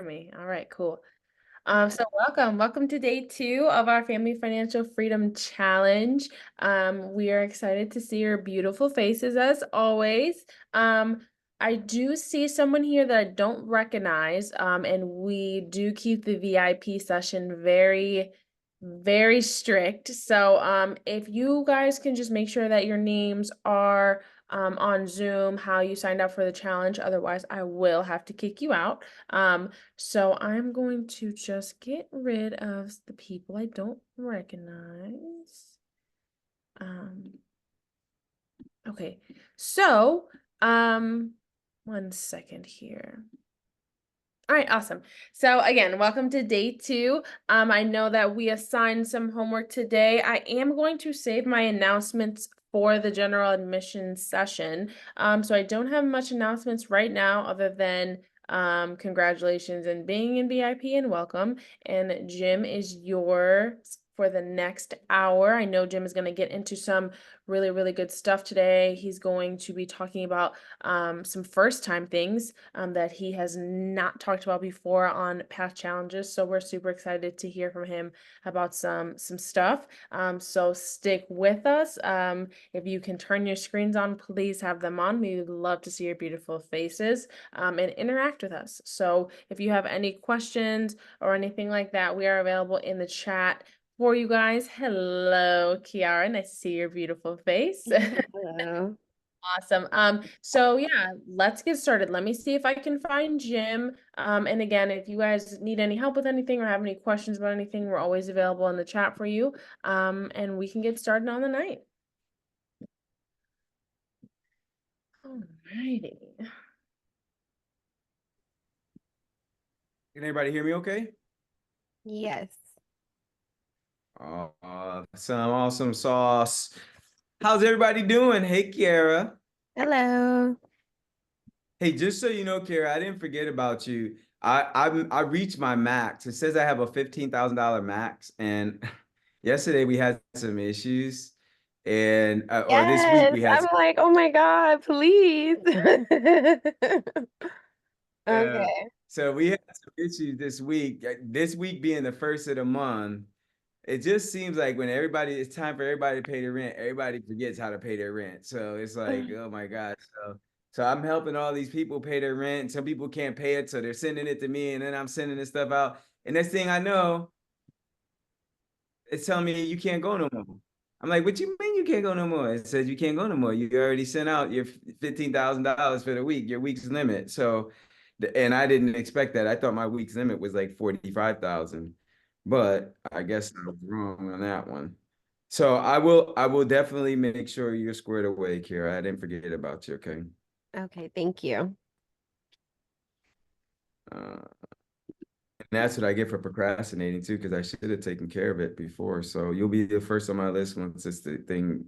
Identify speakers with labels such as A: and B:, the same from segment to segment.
A: Me. All right, cool. So welcome to day 2 of our Family Financial Freedom Challenge. We are excited to see your beautiful faces as always. I do see someone here that I don't recognize, and we do keep the VIP session very, very strict. So, if you guys can just make sure that your names are on Zoom, how you signed up for the challenge. Otherwise, I will have to kick you out. So I'm going to just get rid of the people I don't recognize. Okay, so, one second here. All right, awesome. So again, welcome to day 2. I know that we assigned some homework today. I am going to save my announcements for the general admission session. So I don't have much announcements right now other than congratulations and being in VIP and welcome. And Jim is yours for the next hour. I know Jim is going to get into some really, really good stuff today. He's going to be talking about some first time things that he has not talked about before on past challenges. So we're super excited to hear from him about some stuff. So stick with us. If you can turn your screens on, please have them on. We would love to see your beautiful faces and interact with us. So if you have any questions or anything like that, we are available in the chat for you guys. Hello, Kiara. Nice to see your beautiful face.
B: Hello.
A: Awesome. So yeah, let's get started. Let me see if I can find Jim. And again, if you guys need any help with anything or have any questions about anything, we're always available in the chat for you. And we can get started on the night. Alrighty.
C: Can everybody hear me okay?
B: Yes.
C: Some awesome sauce. How's everybody doing? Hey, Kiara.
B: Hello.
C: Hey, just so you know, Kiara, I didn't forget about you. I reached my max. It says I have a $15,000 max, and yesterday we had some issues, and or this week
B: Yes.
C: we had
B: I'm like, oh my God, please.
C: some,
B: Okay.
C: so we had some issues this week. This week being the first of the month. It just seems like when it's time for everybody to pay their rent, everybody forgets how to pay their rent. So it's like, oh my God. So I'm helping all these people pay their rent. And some people can't pay it, so they're sending it to me, and then I'm sending this stuff out. And next thing I know, it's telling me you can't go no more. I'm like, what you mean you can't go no more? It says you can't go no more. You already sent out your $15,000 for the week, your week's limit. So, and I didn't expect that. I thought my week's limit was like 45,000, but I guess I was wrong on that one. So I will definitely make sure you're squared away, Kira. I didn't forget about you. Okay.
B: Okay, thank you.
C: Uh, and that's what I get for procrastinating too, because I should have taken care of it before. So you'll be the first on my list once this thing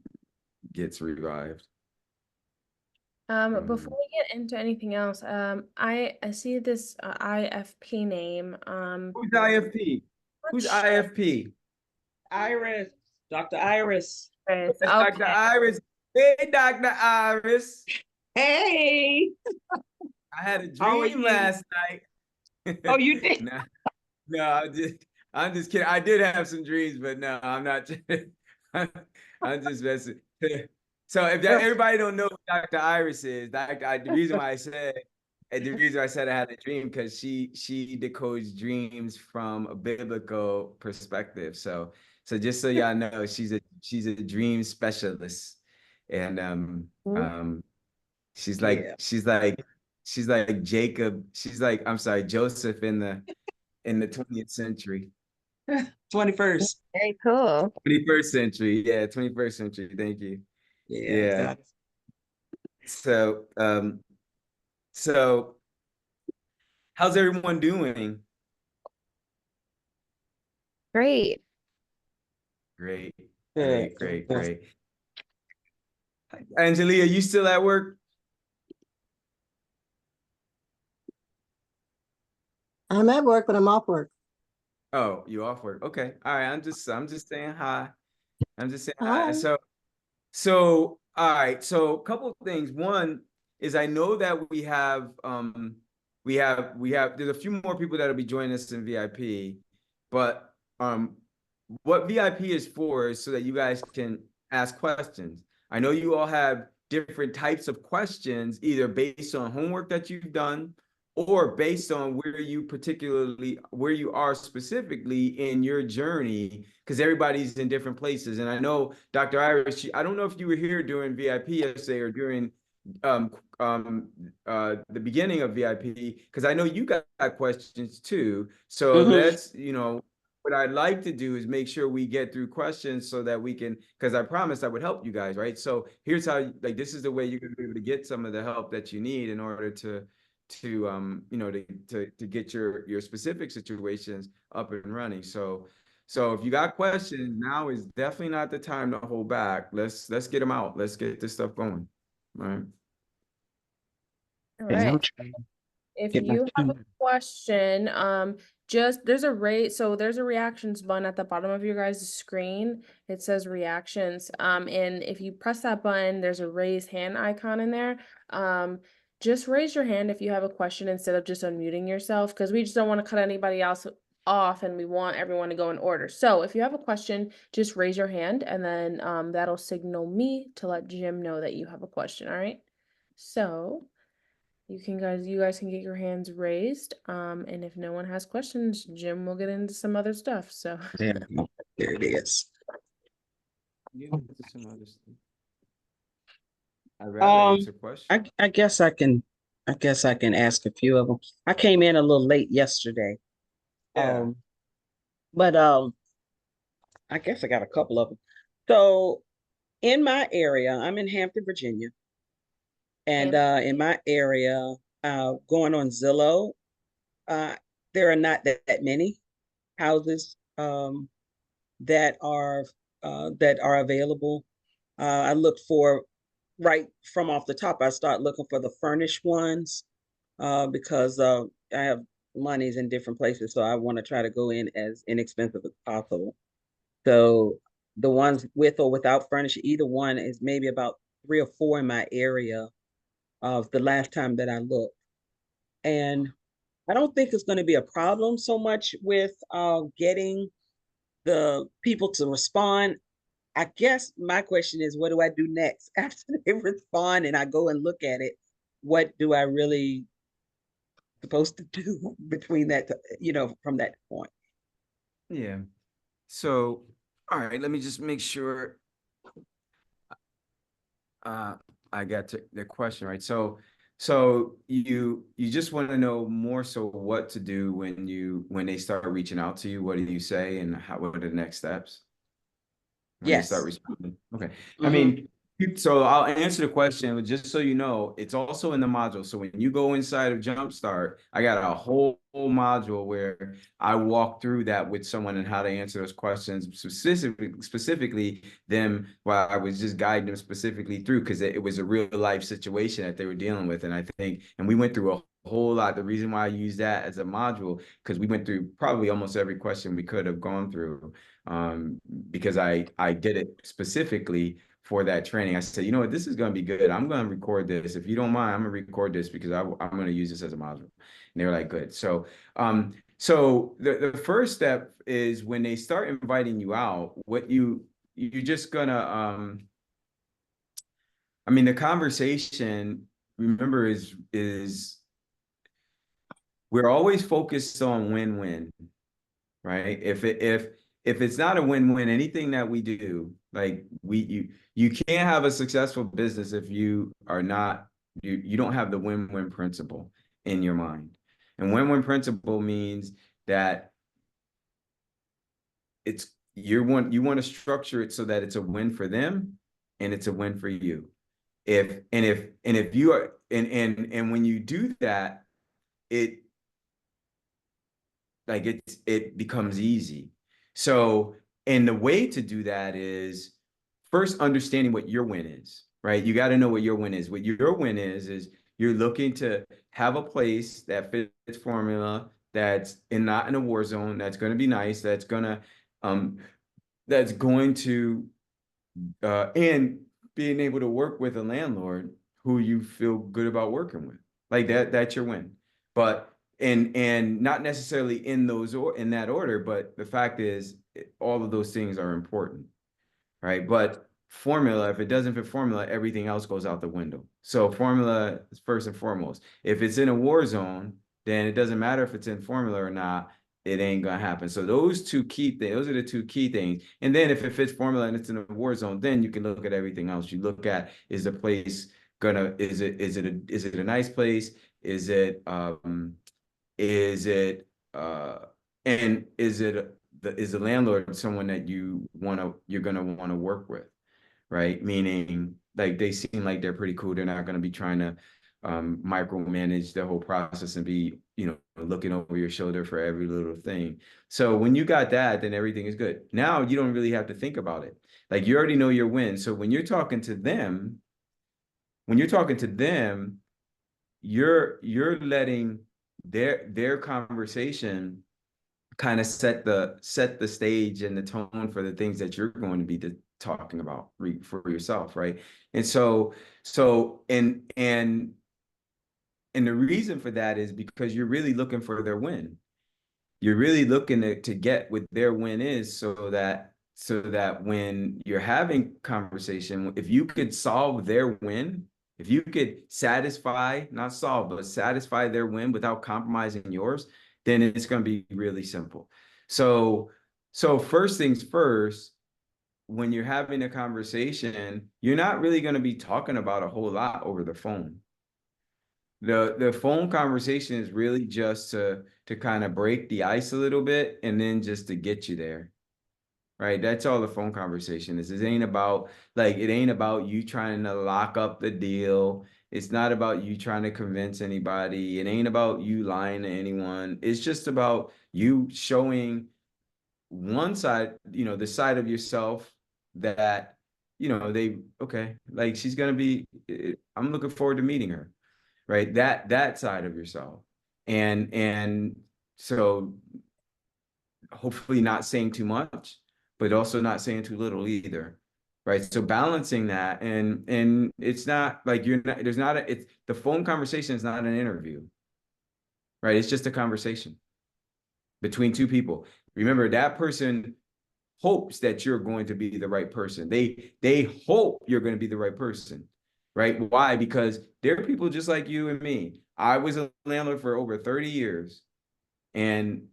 C: gets revived.
A: Before we get into anything else, I see this IFP name.
C: Who's IFP? Who's IFP?
D: Iris, Dr. Iris.
A: Chris.
C: That's Dr.
A: Okay.
C: Iris. Hey, Dr. Iris.
D: Hey,
C: I had a
D: how are
C: dream
D: you?
C: last night.
D: Oh, you did?
C: No, no, I'm just kidding. I did have some dreams, but no, I'm not. I'm just messing. So if everybody don't know who Dr. Iris is, the reason why I said, and the reason I said I had a dream, because she decodes dreams from a biblical perspective. So just so y'all know, she's a dream specialist, and she's like
D: Yeah.
C: she's like Jacob. She's like, I'm sorry, Joseph in the 20th century.
D: 21st.
B: Very cool.
C: 21st century. Yeah, 21st century. Thank you. Yeah. So, so how's everyone doing?
B: Great.
C: Great.
D: Good.
C: Great. Angelia, you still at work?
E: I'm at work, but I'm off work.
C: Oh, you off work. Okay. All right. I'm just saying hi. I'm just saying hi.
E: Hi.
C: So all right. So a couple of things. One is I know that we there's a few more people that'll be joining us in VIP, but what VIP is for is so that you guys can ask questions. I know you all have different types of questions, either based on homework that you've done or based on where you are specifically in your journey, because everybody's in different places. And I know Dr. Iris, I don't know if you were here during VIP yesterday or during the beginning of VIP, because I know you got questions too. So let's, what I'd like to do is make sure we get through questions so that we can, because I promised I would help you guys, right? So here's how, like, this is the way you're gonna be able to get some of the help that you need in order to get your specific situations up and running. So if you got questions, now is definitely not the time to hold back. Let's get them out. Let's get this stuff going. All right.
A: All
D: And I'm
A: right.
D: trying to
A: If
D: get my
A: you have a
D: phone.
A: question, just there's a there's a reactions button at the bottom of your guys' screen. It says reactions. And if you press that button, there's a raise hand icon in there. Just raise your hand if you have a question instead of just unmuting yourself, because we just don't want to cut anybody else off and we want everyone to go in order. So if you have a question, just raise your hand and then that'll signal me to let Jim know that you have a question. All right. So you guys can get your hands raised. And if no one has questions, Jim will get into some other stuff. So
D: There it is.
C: I'd rather answer
D: I
C: questions.
D: I guess I can ask a few of them. I came in a little late yesterday.
C: Yeah.
D: But I guess I got a couple of them. So in my area, I'm in Hampton, Virginia, and in my area, going on Zillow, uh, there are not that many houses that are available. I look for right from off the top. I start looking for the furnished ones because I have monies in different places, so I want to try to go in as inexpensive as possible. So the ones with or without furniture, either one is maybe about 3 or 4 in my area of the last time that I looked. And I don't think it's going to be a problem so much with getting the people to respond. I guess my question is, what do I do next after they respond and I go and look at it? What do I really supposed to do between that, from that point?
C: Yeah. So, all right, let me just make sure I got the question right. So you just want to know more so what to do when they start reaching out to you. What do you say and what are the next steps when they start
D: Yes.
C: responding? Okay. I
D: Mm-hmm.
C: mean, so I'll answer the question, but just so you know, it's also in the module. So when you go inside of Jumpstart, I got a whole module where I walk through that with someone and how to answer those questions, specifically them, while I was just guiding them specifically through, because it was a real life situation that they were dealing with. And I think, and we went through a whole lot. The reason why I use that as a module, because we went through probably almost every question we could have gone through, because I did it specifically for that training. I said, you know what, this is going to be good. I'm going to record this. If you don't mind, I'm going to record this because I'm going to use this as a module. And they were like, good. So, so the first step is when they start inviting you out, what you're just gonna, I mean, the conversation, remember, is we're always focused on win-win, right? If it's not a win-win, anything that we do, like you can't have a successful business if you are not, you don't have the win-win principle in your mind. And win-win principle means that you want to structure it so that it's a win for them and it's a win for you. If you are, and when you do that, it becomes easy. So, and the way to do that is first understanding what your win is, right? You got to know what your win is. What your win is you're looking to have a place that fits formula, that's not in a war zone, that's going to be nice, that's going to and being able to work with a landlord who you feel good about working with. Like that's your win. but and not necessarily in those or in that order, but the fact is all of those things are important, right? But formula, if it doesn't fit formula, everything else goes out the window. So formula is first and foremost. If it's in a war zone, then it doesn't matter if it's in formula or not, it ain't gonna happen. So those two key things, those are the two key things. And then if it fits formula and it's in a war zone, then you can look at everything else. You look at, is the place gonna, is it a nice place? Is it and is the landlord someone that you're gonna want to work with, right? Meaning like they seem like they're pretty cool. They're not gonna be trying to micromanage the whole process and be, looking over your shoulder for every little thing. So when you got that, then everything is good. Now you don't really have to think about it. Like you already know your win. So when you're talking to them, you're letting their conversation kind of set the stage and the tone for the things that you're going to be talking about for yourself, right? And and the reason for that is because you're really looking for their win. You're really looking to get what their win is, so that when you're having conversation, if you could solve their win, if you could satisfy, not solve, but satisfy their win without compromising yours, then it's going to be really simple. So first things first, when you're having a conversation, you're not really going to be talking about a whole lot over the phone. The phone conversation is really just to kind of break the ice a little bit and then just to get you there. Right. That's all the phone conversation is. It ain't about you trying to lock up the deal. It's not about you trying to convince anybody. It ain't about you lying to anyone. It's just about you showing one side, the side of yourself that, like she's gonna be, I'm looking forward to meeting her. Right. That side of yourself. And so hopefully not saying too much, but also not saying too little either. Right. So balancing that, and it's not like it's the phone conversation is not an interview. Right. It's just a conversation between two people. Remember, that person hopes that you're going to be the right person. They hope you're going to be the right person. Right. Why? Because they're people just like you and me. I was a landlord for over 30 years. And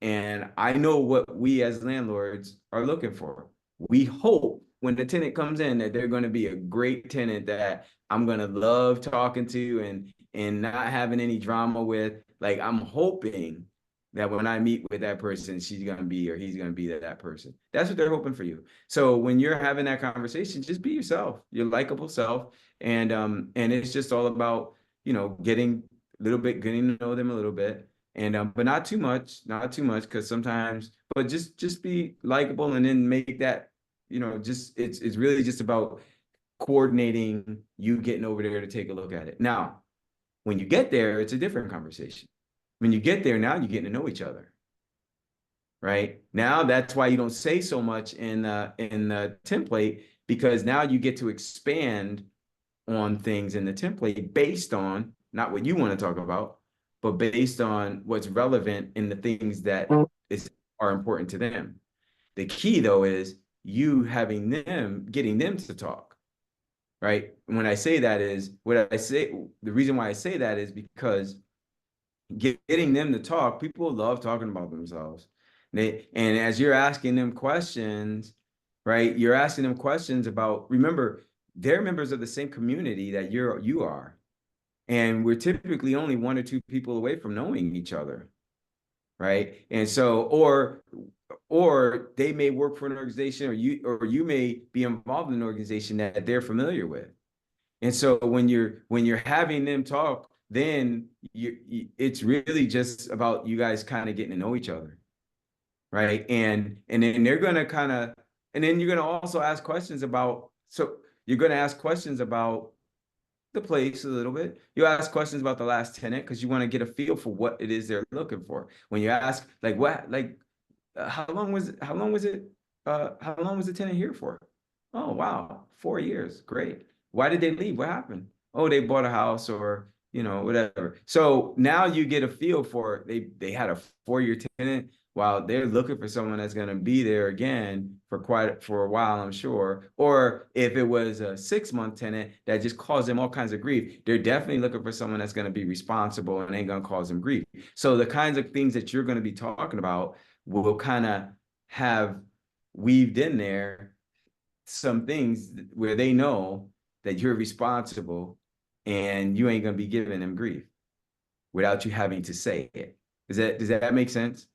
C: I know what we as landlords are looking for. We hope when the tenant comes in that they're going to be a great tenant that I'm going to love talking to and not having any drama with. Like, I'm hoping that when I meet with that person, she's going to be or he's going to be that person. That's what they're hoping for you. So when you're having that conversation, just be yourself, your likable self. And it's just all about, getting to know them a little bit. And but not too much, because sometimes, but just be likable and then make that, just it's really just about coordinating you getting over there to take a look at it. Now, when you get there, it's a different conversation. When you get there, now you're getting to know each other. Right? Now that's why you don't say so much in the template, because now you get to expand on things in the template based on not what you want to talk about, but based on what's relevant in the things that are important to them. The key though is you getting them to talk, right? When I say that is the reason why I say that is because getting them to talk, people love talking about themselves. And as you're asking them questions, right? You're asking them questions about, remember, they're members of the same community that you are. And we're typically only one or two people away from knowing each other. Right. And so, or they may work for an organization, or you may be involved in an organization that they're familiar with. And so when you're having them talk, then it's really just about you guys kind of getting to know each other. Right. And then they're going to and then you're going to also ask questions about, you're going to ask questions about the place a little bit. You ask questions about the last tenant because you want to get a feel for what it is they're looking for. When you ask, like, how long was it? How long was the tenant here for? Oh, wow, 4 years. Great. Why did they leave? What happened? Oh, they bought a house, or you know, whatever. So now you get a feel for they had a 4-year tenant while they're looking for someone that's going to be there again for a while, I'm sure. Or if it was a 6-month tenant that just caused them all kinds of grief, they're definitely looking for someone that's going to be responsible and ain't going to cause them grief. So the kinds of things that you're going to be talking about will kind of have weaved in there some things where they know that you're responsible and you ain't gonna be giving them grief without you having to say it. Does that make sense?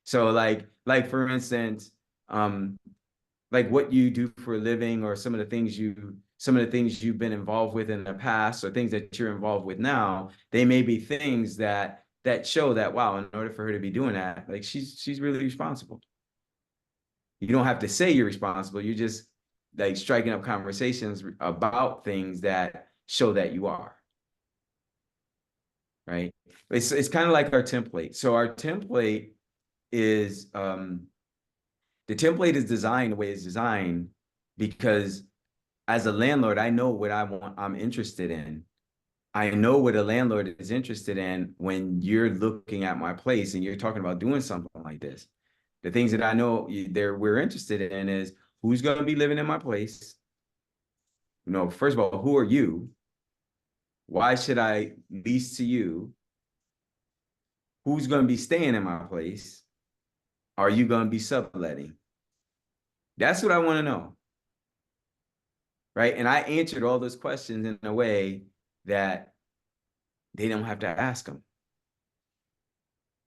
C: So like for instance, like what you do for a living or some of the things you've been involved with in the past or things that you're involved with now, they may be things that show that, wow, in order for her to be doing that, like she's really responsible. You don't have to say you're responsible. You're just like striking up conversations about things that show that you are. Right. It's kind of like our template. So our template is the template is designed the way it's designed because as a landlord, I know what I'm interested in. I know what a landlord is interested in when you're looking at my place and you're talking about doing something like this. The things that I know we're interested in is who's going to be living in my place. You know, first of all, who are you? Why should I lease to you? Who's going to be staying in my place? Are you going to be subletting? That's what I want to know. Right. And I answered all those questions in a way that they don't have to ask them.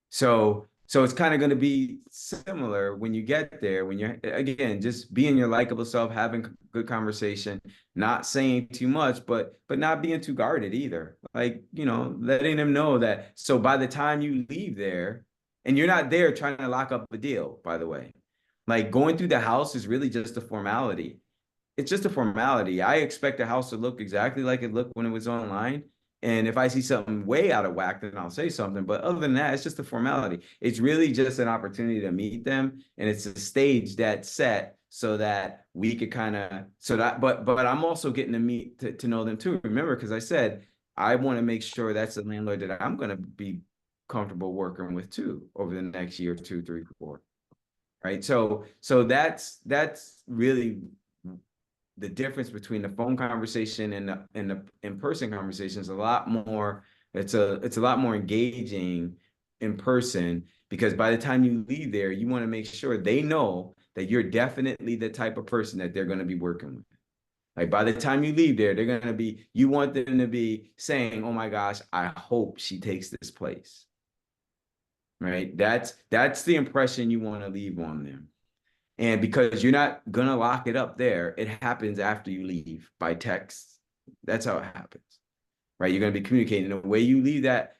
C: So it's kind of going to be similar when you get there, when you're, again, just being your likable self, having good conversation, not saying too much, but not being too guarded either. Like, you know, letting them know that. So by the time you leave there, and you're not there trying to lock up a deal, by the way, like going through the house is really just a formality. It's just a formality. I expect the house to look exactly like it looked when it was online. And if I see something way out of whack, then I'll say something. But other than that, it's just a formality. It's really just an opportunity to meet them. And it's a stage that's set so that we could kind of, but I'm also getting to meet, to know them too. Remember, because I said, I want to make sure that's a landlord that I'm going to be comfortable working with too over the next year, 2, 3, 4. Right. So that's really the difference between the phone conversation and the in-person conversation is a lot more, it's a lot more engaging in person, because by the time you leave there, you want to make sure they know that you're definitely the type of person that they're going to be working with. Like by the time you leave there, you want them to be saying, oh my gosh, I hope she takes this place. Right? That's the impression you want to leave on them. And because you're not gonna lock it up there, it happens after you leave by text. That's how it happens, right? You're gonna be communicating the way you leave that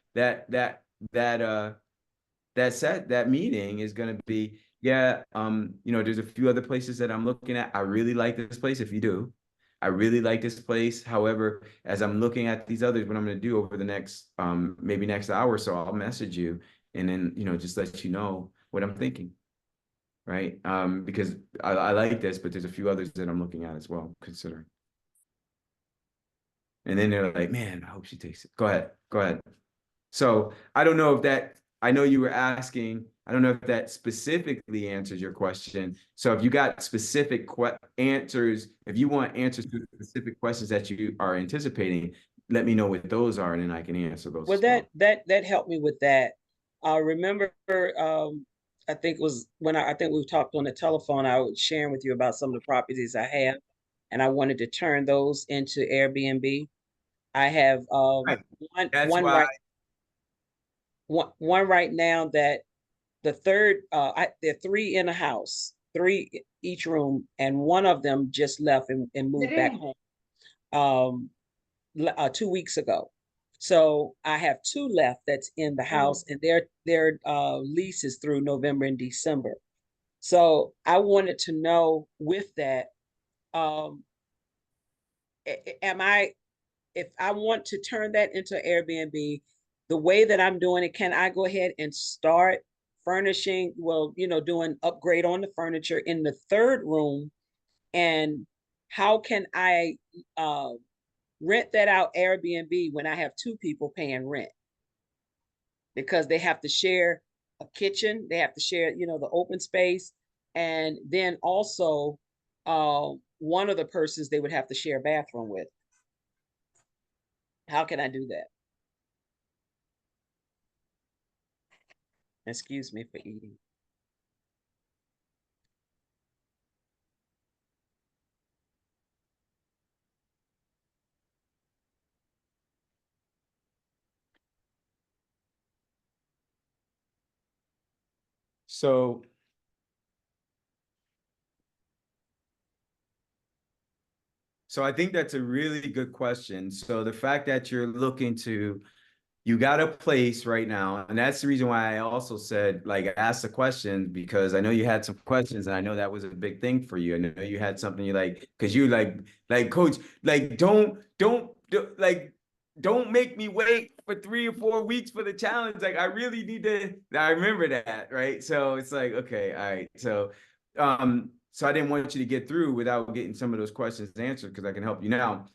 C: meeting is gonna be, yeah, you know, there's a few other places that I'm looking at. I really like this place. If you do, I really like this place. However, as I'm looking at these others, what I'm gonna do over the next maybe next hour or so, I'll message you and then, you know, just let you know what I'm thinking. Right. Because I like this, but there's a few others that I'm looking at as well, considering. And then they're like, man, I hope she takes it. Go ahead. So I don't know I know you were asking, I don't know if that specifically answers your question. So if you got specific answers, if you want answers to specific questions that you are anticipating, let me know what those are, and then I can answer those.
D: Well, that helped me with that. I remember, I think it was when I think we talked on the telephone, I was sharing with you about some of the properties I have, and I wanted to turn those into Airbnb. I have
C: Right. That's
D: one
C: why.
D: one right now that the third, there are 3 in a house, 3 each room, and one of them just left and moved back home 2 weeks ago. So I have 2 left that's in the house, and their lease is through November and December. So I wanted to know with that, if I want to turn that into Airbnb, the way that I'm doing it, can I go ahead and start furnishing, well, you know, doing upgrade on the furniture in the third room? And how can I rent that out Airbnb when I have two people paying rent, because they have to share a kitchen, they have to share, the open space, and then also one of the persons they would have to share a bathroom with. How can I do that? Excuse me for eating.
C: So I think that's a really good question. So the fact that you're looking to, you got a place right now, and that's the reason why I also said, like, ask the question, because I know you had some questions, and I know that was a big thing for you. I know you had something you like, because you like, coach, like, don't make me wait for 3 or 4 weeks for the challenge. Like, I really need to, I remember that, right? So it's like, okay, all right. So I didn't want you to get through without getting some of those questions answered, because I can help you now.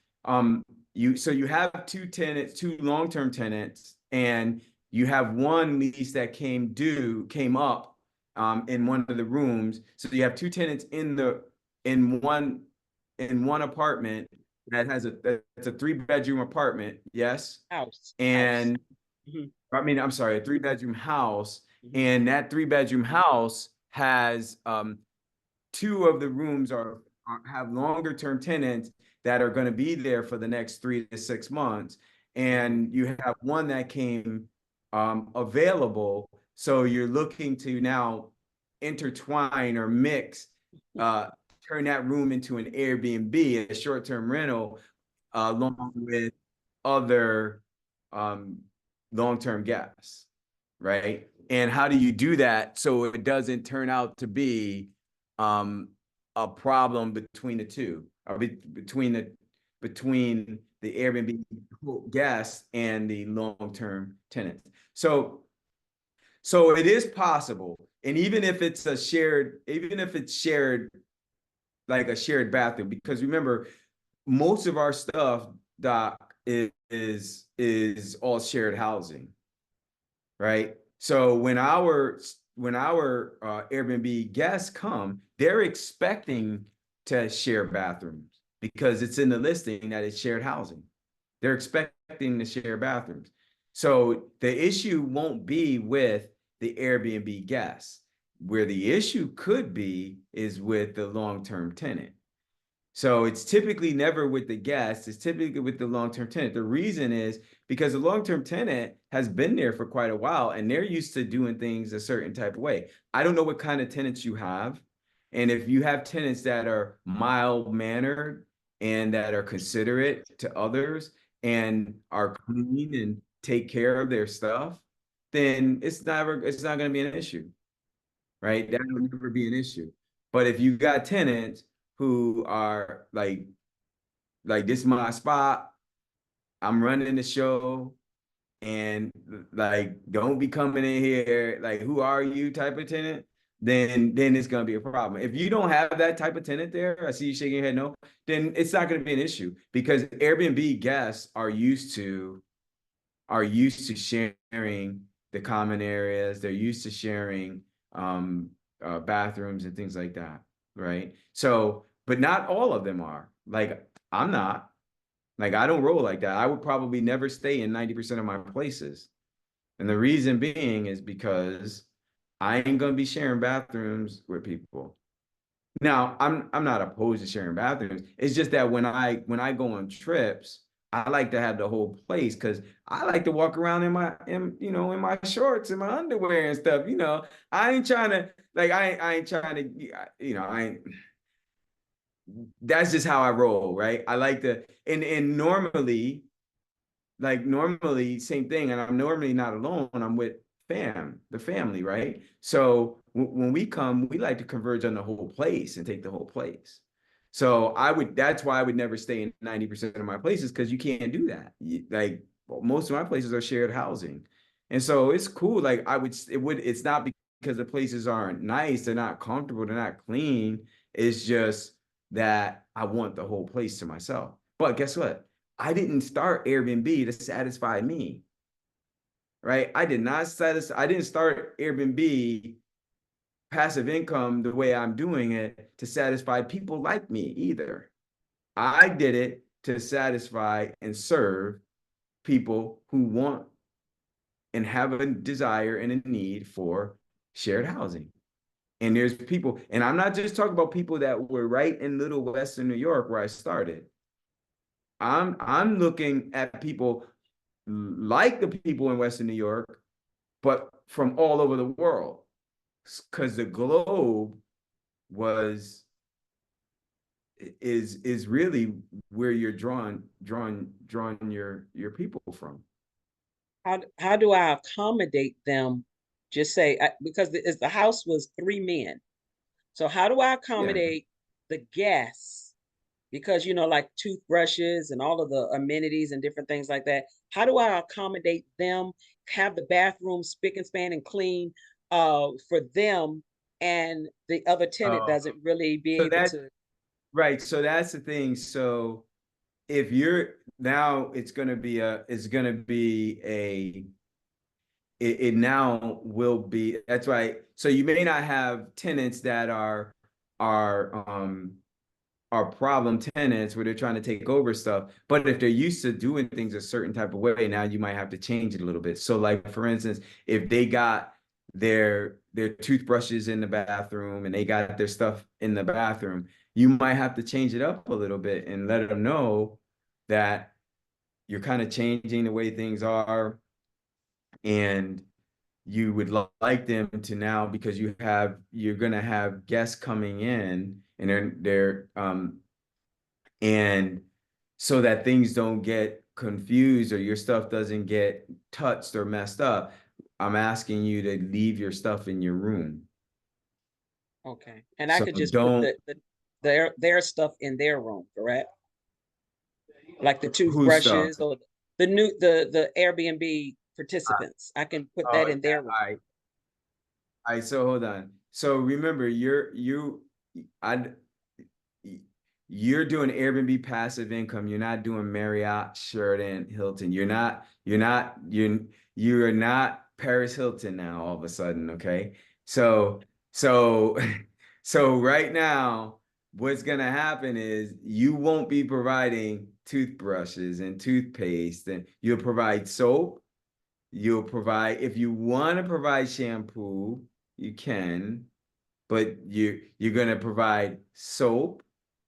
C: You have 2 tenants, 2 long-term tenants, and you have 1 lease that came up in one of the rooms. So you have 2 tenants in one apartment that has it's a 3-bedroom apartment, yes?
D: House.
C: And
D: Mhm.
C: I mean, I'm sorry, a 3-bedroom house,
D: Mhm.
C: and that 3-bedroom house has 2 of the rooms have longer term tenants that are going to be there for the next 3 to 6 months, and you have 1 that came available. So you're looking to now intertwine or mix, turn that room into an Airbnb, a short-term rental, along with other long-term guests, right? And how do you do that so it doesn't turn out to be a problem between the two, or between the Airbnb guests and the long-term tenants? So it is possible, and even if it's shared, like a shared bathroom, because remember, most of our stuff, Doc, is all shared housing, right? So when our Airbnb guests come, they're expecting to share bathrooms because it's in the listing that it's shared housing. They're expecting to share bathrooms. So the issue won't be with the Airbnb guests. Where the issue could be is with the long-term tenant. So it's typically never with the guest, it's typically with the long-term tenant. The reason is because the long-term tenant has been there for quite a while, and they're used to doing things a certain type of way. I don't know what kind of tenants you have. And if you have tenants that are mild-mannered and that are considerate to others and are clean and take care of their stuff, then it's not going to be an issue, right? That will never be an issue. But if you got tenants who are like this is my spot, I'm running the show, and like, don't be coming in here, like, who are you type of tenant, then it's gonna be a problem. If you don't have that type of tenant there, I see you shaking your head no, then it's not gonna be an issue, because Airbnb guests are used to sharing the common areas. They're used to sharing bathrooms and things like that, right? So, but not all of them are. Like, I'm not. Like, I don't roll like that. I would probably never stay in 90% of my places. And the reason being is because I ain't gonna be sharing bathrooms with people. Now, I'm not opposed to sharing bathrooms. It's just that when I go on trips, I like to have the whole place, because I like to walk around in my shorts and my underwear and stuff. I ain't trying to, like, I ain't trying to, I ain't. That's just how I roll, right? I like to, and normally, same thing, and I'm normally not alone. I'm with the family, right? So when we come, we like to converge on the whole place and take the whole place. So that's why I would never stay in 90% of my places, because you can't do that. Most of my places are shared housing. And so it's cool. Like, it's not because the places aren't nice, they're not comfortable, they're not clean. It's just that I want the whole place to myself. But guess what? I didn't start Airbnb to satisfy me, right? I didn't start Airbnb passive income the way I'm doing it to satisfy people like me either. I did it to satisfy and serve people who want and have a desire and a need for shared housing. And there's people, and I'm not just talking about people that were right in Little Western New York where I started. I'm looking at people like the people in Western New York, but from all over the world, because the globe was is really where you're drawing your people from.
D: How do I accommodate them? Just say because the house was 3 men. So how do I
C: Yeah.
D: accommodate the guests? Because like toothbrushes and all of the amenities and different things like that. How do I accommodate them? Have the bathroom spick and span and clean for them, and the other tenant
C: Oh,
D: doesn't really be
C: so
D: able
C: that
D: to.
C: right. So that's the thing. So if you're now, it's gonna be it now will be, that's right. So you may not have tenants that are are problem tenants where they're trying to take over stuff. But if they're used to doing things a certain type of way, now you might have to change it a little bit. So like for instance, if they got their toothbrushes in the bathroom and they got their stuff in the bathroom, you might have to change it up a little bit and let them know that you're kind of changing the way things are, and you would like them to now, because you're gonna have guests coming in and they're and so that things don't get confused or your stuff doesn't get touched or messed up, I'm asking you to leave your stuff in your room.
D: Okay, and I
C: So
D: could just put
C: don't,
D: their stuff in their room, correct? Like the
C: whose stuff?
D: toothbrushes or the Airbnb participants. I can put
C: Oh,
D: that in their room.
C: I so hold on. So remember, I you're doing Airbnb passive income. You're not doing Marriott, Sheraton, Hilton. You're not Paris Hilton now all of a sudden, okay? So so right now, what's gonna happen is you won't be providing toothbrushes and toothpaste, and you'll provide soap. You'll provide, if you want to provide shampoo, you can, but you're gonna provide soap,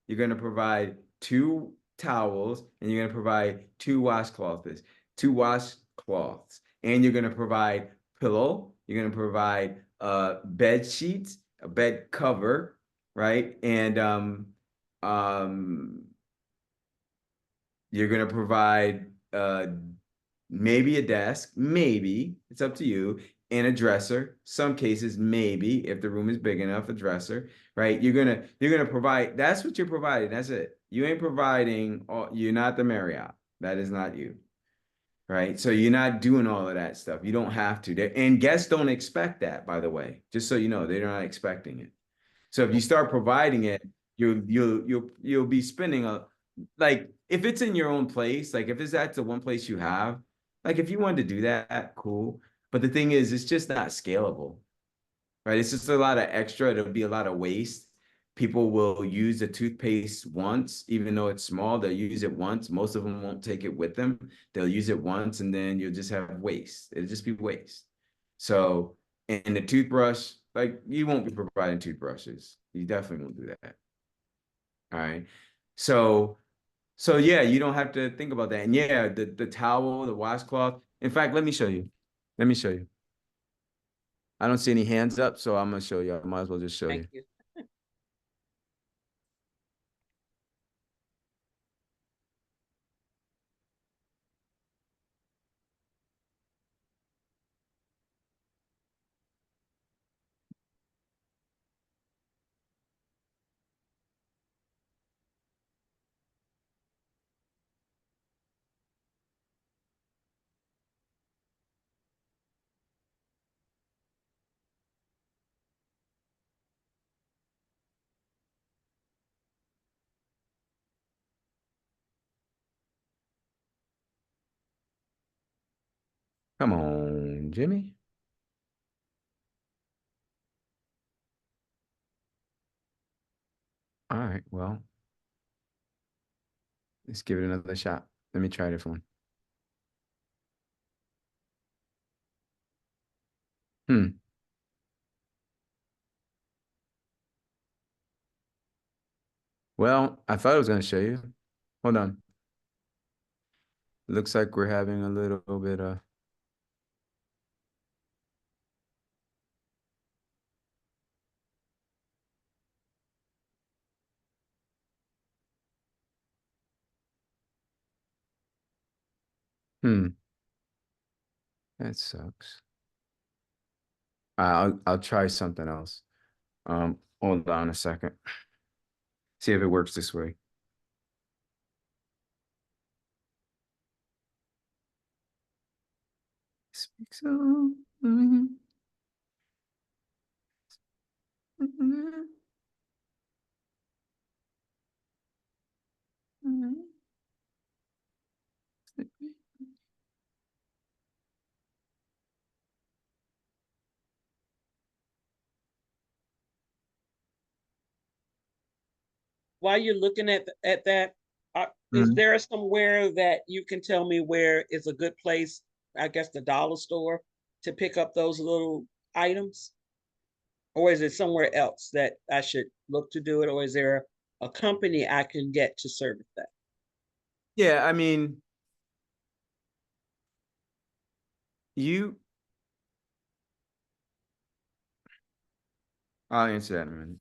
C: you're gonna provide 2 towels, and you're gonna provide 2 washcloths, 2 washcloths, and you're gonna provide pillow, you're gonna provide bed sheets, a bed cover, right? And um you're gonna provide maybe a desk, maybe it's up to you, and a dresser. Some cases, maybe if the room is big enough, a dresser, right? You're gonna provide. That's what you're providing. That's it. You ain't providing. You're not the Marriott. That is not you, right? So you're not doing all of that stuff. You don't have to. And guests don't expect that, by the way. Just so you know, they're not expecting it. So if you start providing it, you'll be spending like if it's in your own place, like if it's at the one place you have, like if you wanted to do that, cool. But the thing is, it's just not scalable, right? It's just a lot of extra. It'll be a lot of waste. People will use the toothpaste once, even though it's small, they'll use it once. Most of them won't take it with them. They'll use it once and then you'll just have waste. It'll just be waste. So, and the toothbrush, like you won't be providing toothbrushes. You definitely won't do that. All right. So, so yeah, you don't have to think about that. And yeah, the towel, the washcloth. In fact, let me show you. Let me show you. I don't see any hands up, so I'm gonna show you. I might as well just show you.
D: Thank you.
C: Come on, Jimmy. All right, well, let's give it another shot. Let me try a different one. Well, I thought I was going to show you. Hold on. Looks like we're having a little bit of. That sucks. I'll try something else. Hold on a second. See if it works this way. Speak so.
D: While you're looking at that, is
C: Mhm.
D: there somewhere that you can tell me where is a good place, I guess the dollar store, to pick up those little items? Or is it somewhere else that I should look to do it? Or is there a company I can get to service that?
C: Yeah, I mean, you. I'll answer that in a minute.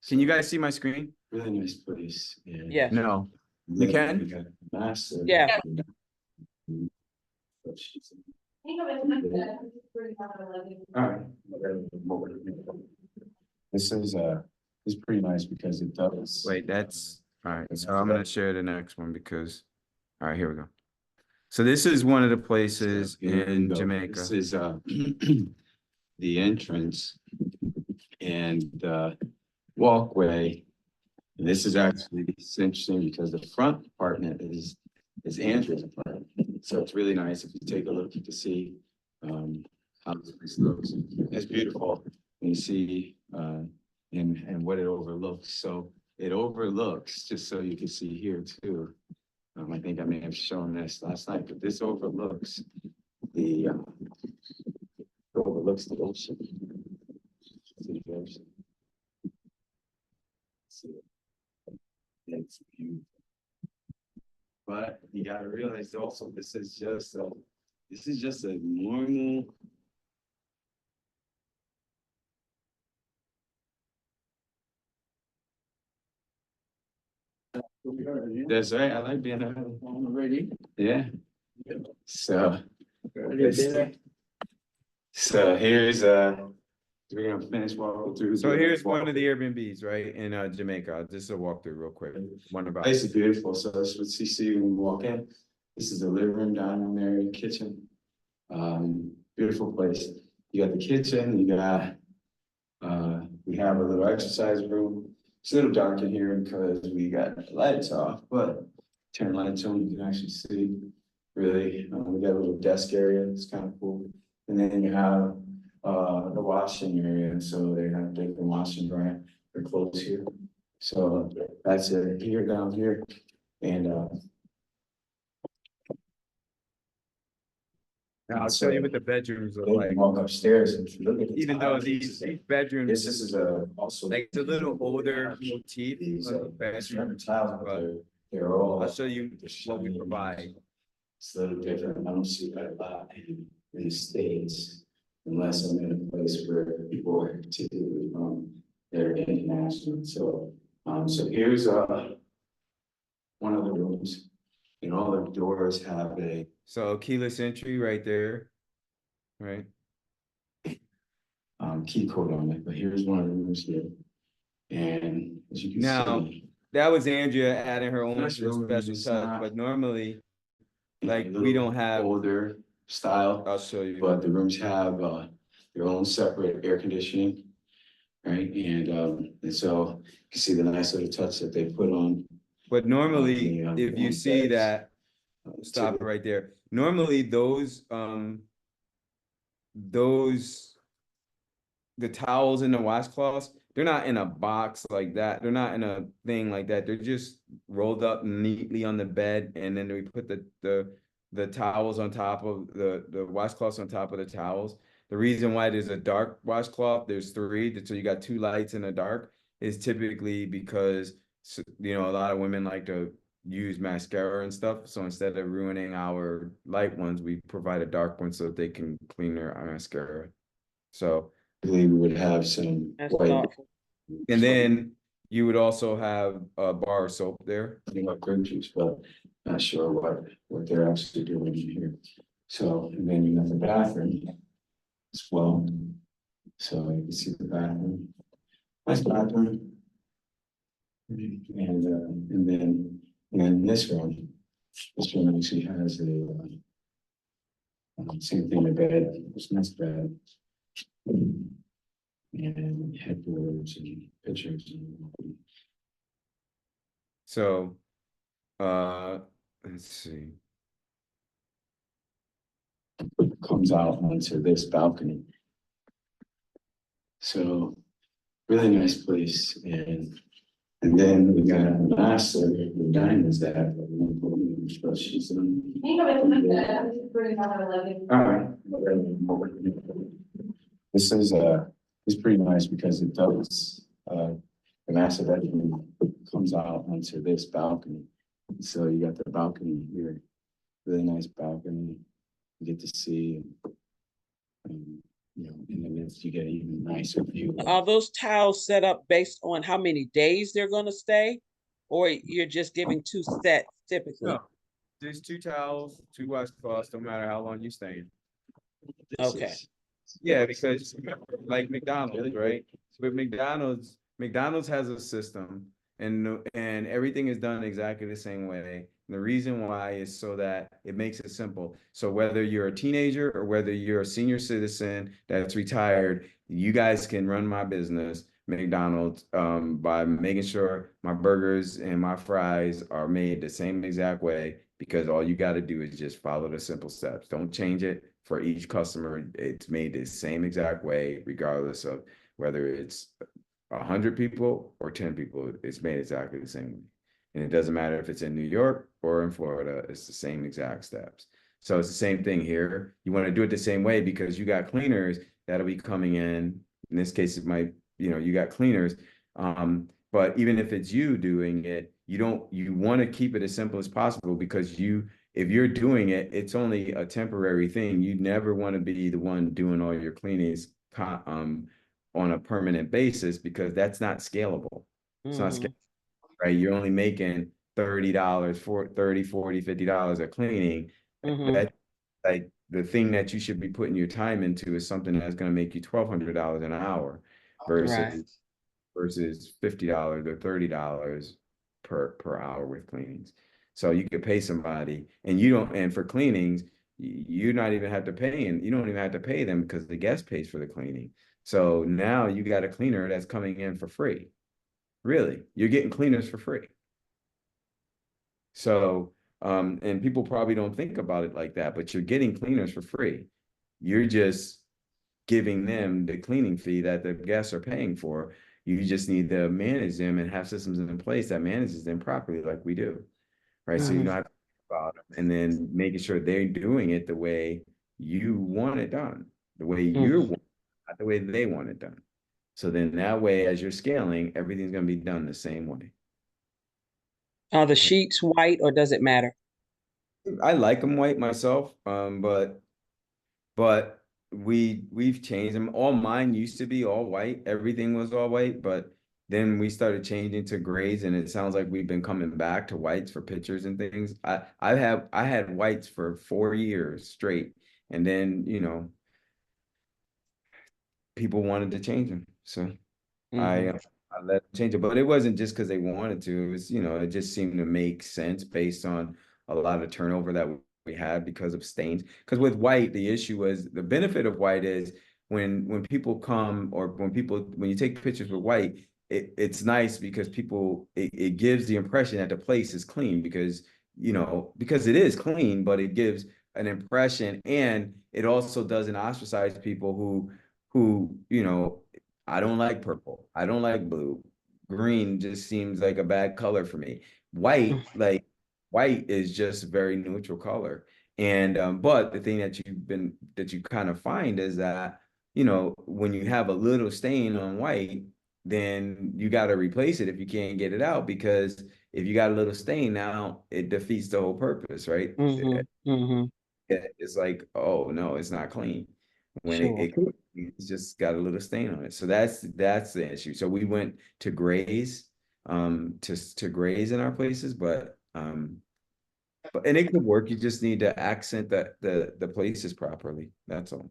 C: Can you guys see my screen?
F: Really nice place. And
D: Yes.
C: No.
F: we
C: You
F: got-
C: can?
F: we got massive.
D: Yeah.
F: All right. This is pretty nice because it does.
C: Wait, that's all right. So I'm gonna share the next one because all right, here we go. So this is one of the places
F: Here we
C: in
F: go.
C: Jamaica.
F: This is the entrance and walkway. And this is actually, it's interesting because the front apartment is Andrew's apartment. So it's really nice if you take a look, you can see how this place looks. It's beautiful. And you see and what it overlooks. So it overlooks, just so you can see here too. I think I may have shown this last night, but this overlooks the ocean. See the ocean. See it. It's beautiful. But you gotta realize also this is just a normal. That's right. I like being already. Yeah. So. So here's we're gonna finish walking through.
C: So here's one of the Airbnbs, right, in Jamaica. Just a walkthrough real quick. One about
F: Place is beautiful. So that's what you see when you walk in. This is the living room, dining room area, kitchen. Beautiful place. You got the kitchen, you got we have a little exercise room. It's a little dark in here because we got the lights off, but turn lights on, you can actually see. Really, we got a little desk area. It's kind of cool. And then you have the washing area. So they can wash and dry their clothes here. So that's it here, down here. And
C: Now I'll show you what the bedrooms look
F: then
C: like.
F: you walk upstairs and if you look at the
C: Even though
F: top,
C: these bedrooms,
F: this is a also
C: like it's a little older motif
F: these
C: on the bedroom.
F: tiles, but
C: but
F: they're all.
C: I'll show you what we provide.
F: It's a little different. I don't see that a lot in the States, unless I'm in a place where people are particularly they're international. So, so here's one of the rooms, and all the doors have a
C: So keyless entry right there, right?
F: key code on it. But here's one of the rooms here, and as you can
C: Now,
F: see,
C: that was Andrea adding her own
F: Nice room,
C: special
F: it's
C: touch,
F: not-
C: but normally, like,
F: a
C: we
F: little
C: don't have,
F: older style.
C: I'll show you.
F: But the rooms have their own separate air conditioning. Right, and so you can see the nice little touch that they put on.
C: But normally,
F: the,
C: if you
F: on
C: see
F: beds.
C: that, stop it right there. Normally, those the towels and the washcloths, they're not in a box like that. They're not in a thing like that. They're just rolled up neatly on the bed, and then we put the towels on top of the washcloths on top of the towels. The reason why there's a dark washcloth, there's three, so you got two lights in the dark, is typically because a lot of women like to use mascara and stuff. So instead of ruining our light ones, we provide a dark one so that they can clean their mascara. So
F: I believe we would have some
D: That's
F: white.
D: thoughtful.
C: and then you would also have a bar of soap there.
F: I think like grape juice, but not sure what they're actually doing in here. So, and then you have the bathroom as well. So you can see the bathroom. Nice bathroom. And then this room actually has a same thing, a bed, it's nice bed. And headboards and pictures.
C: So, let's see.
F: Comes out onto this balcony. So really nice place, and then we got a master the diamonds that she's all right. This is pretty nice because it does the master bedroom comes out onto this balcony. So you got the balcony here, really nice balcony. You get to see, and then if you get an even nicer view.
D: Are those towels set up based on how many days they're gonna stay? Or you're just giving two sets typically?
C: No, there's two towels, two washcloths, no matter how long you're staying.
F: This
D: Okay.
F: is-
C: Yeah, because like McDonald's, right? With McDonald's has a system, and everything is done exactly the same way. And the reason why is so that it makes it simple. So whether you're a teenager or whether you're a senior citizen that's retired, you guys can run my business, McDonald's, by making sure my burgers and my fries are made the same exact way, because all you got to do is just follow the simple steps. Don't change it for each customer. It's made the same exact way, regardless of whether it's 100 people or 10 people. It's made exactly the same way. And it doesn't matter if it's in New York or in Florida, it's the same exact steps. So it's the same thing here. You want to do it the same way because you got cleaners that'll be coming in. In this case, it might, you got cleaners. But even if it's you doing it, you want to keep it as simple as possible, because if you're doing it, it's only a temporary thing. You never want to be the one doing all your cleanings on a permanent basis, because that's not scalable. It's not scalable, right? You're only making $30 for $30, $40, $50 a cleaning.
D: Mhm.
C: That, like, the thing that you should be putting your time into is something that's going to make you $1,200 an hour
D: Right.
C: versus $50 or $30 per hour with cleanings. So you could pay somebody, and for cleanings, you don't even have to pay them, because the guest pays for the cleaning. So now you got a cleaner that's coming in for free. Really, you're getting cleaners for free. So, and people probably don't think about it like that, but you're getting cleaners for free. You're just giving them the cleaning fee that the guests are paying for. You just need to manage them and have systems in place that manages them properly, like we do, right? So you don't have to think about them, and then making sure they're doing it the way you want it done, the way not the way they want it done. So then that way, as you're scaling, everything's going to be done the same way.
D: Are the sheets white or does it matter?
C: I like them white myself, but we've changed them. All mine used to be all white. Everything was all white, but then we started changing to grays, and it sounds like we've been coming back to whites for pictures and things. I had whites for 4 years straight, and then people wanted to change them, so I let them change it. But it wasn't just because they wanted to. It was, it just seemed to make sense based on a lot of turnover that we had because of stains. Because with white, the issue was, the benefit of white is when people come, or when you take pictures with white, it's nice because it gives the impression that the place is clean, because it is clean, but it gives an impression, and it also doesn't ostracize people who, you know, I don't like purple, I don't like blue, green just seems like a bad color for me. White, like white is just a very neutral color. And but the thing that you kind of find is that, you know, when you have a little stain on white, then you got to replace it if you can't get it out, because if you got a little stain now, it defeats the whole purpose, right? It's like, oh no, it's not clean. When
D: Sure.
C: it's just got a little stain on it. So that's the issue. So we went to grays, to grays in our places, but and it could work. You just need to accent the places properly. That's all.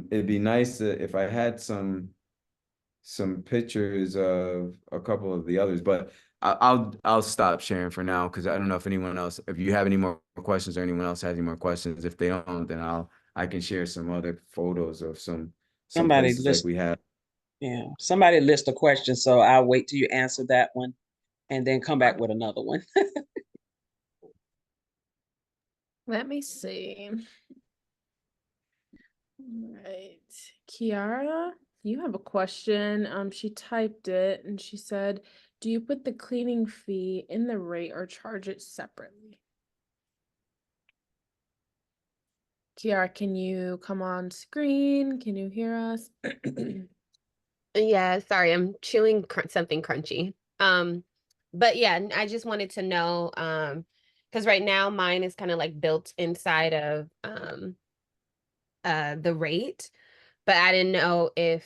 C: It'd be nice if I had some pictures of a couple of the others, but I'll stop sharing for now, because I don't know if anyone else, if you have any more questions or anyone else has any more questions. If they don't, then I can share some other photos of some
D: Somebody
C: places like
D: list,
C: we have.
D: yeah, somebody list a question, so I'll wait till you answer that one and then come back with another one.
A: Let me see. Right. Kiara, you have a question. She typed it and she said, do you put the cleaning fee in the rate or charge it separately? Kiara, can you come on screen? Can you hear us?
B: Yeah, sorry, I'm chewing something crunchy. But yeah, I just wanted to know, because right now mine is kind of like built inside of the rate, but I didn't know if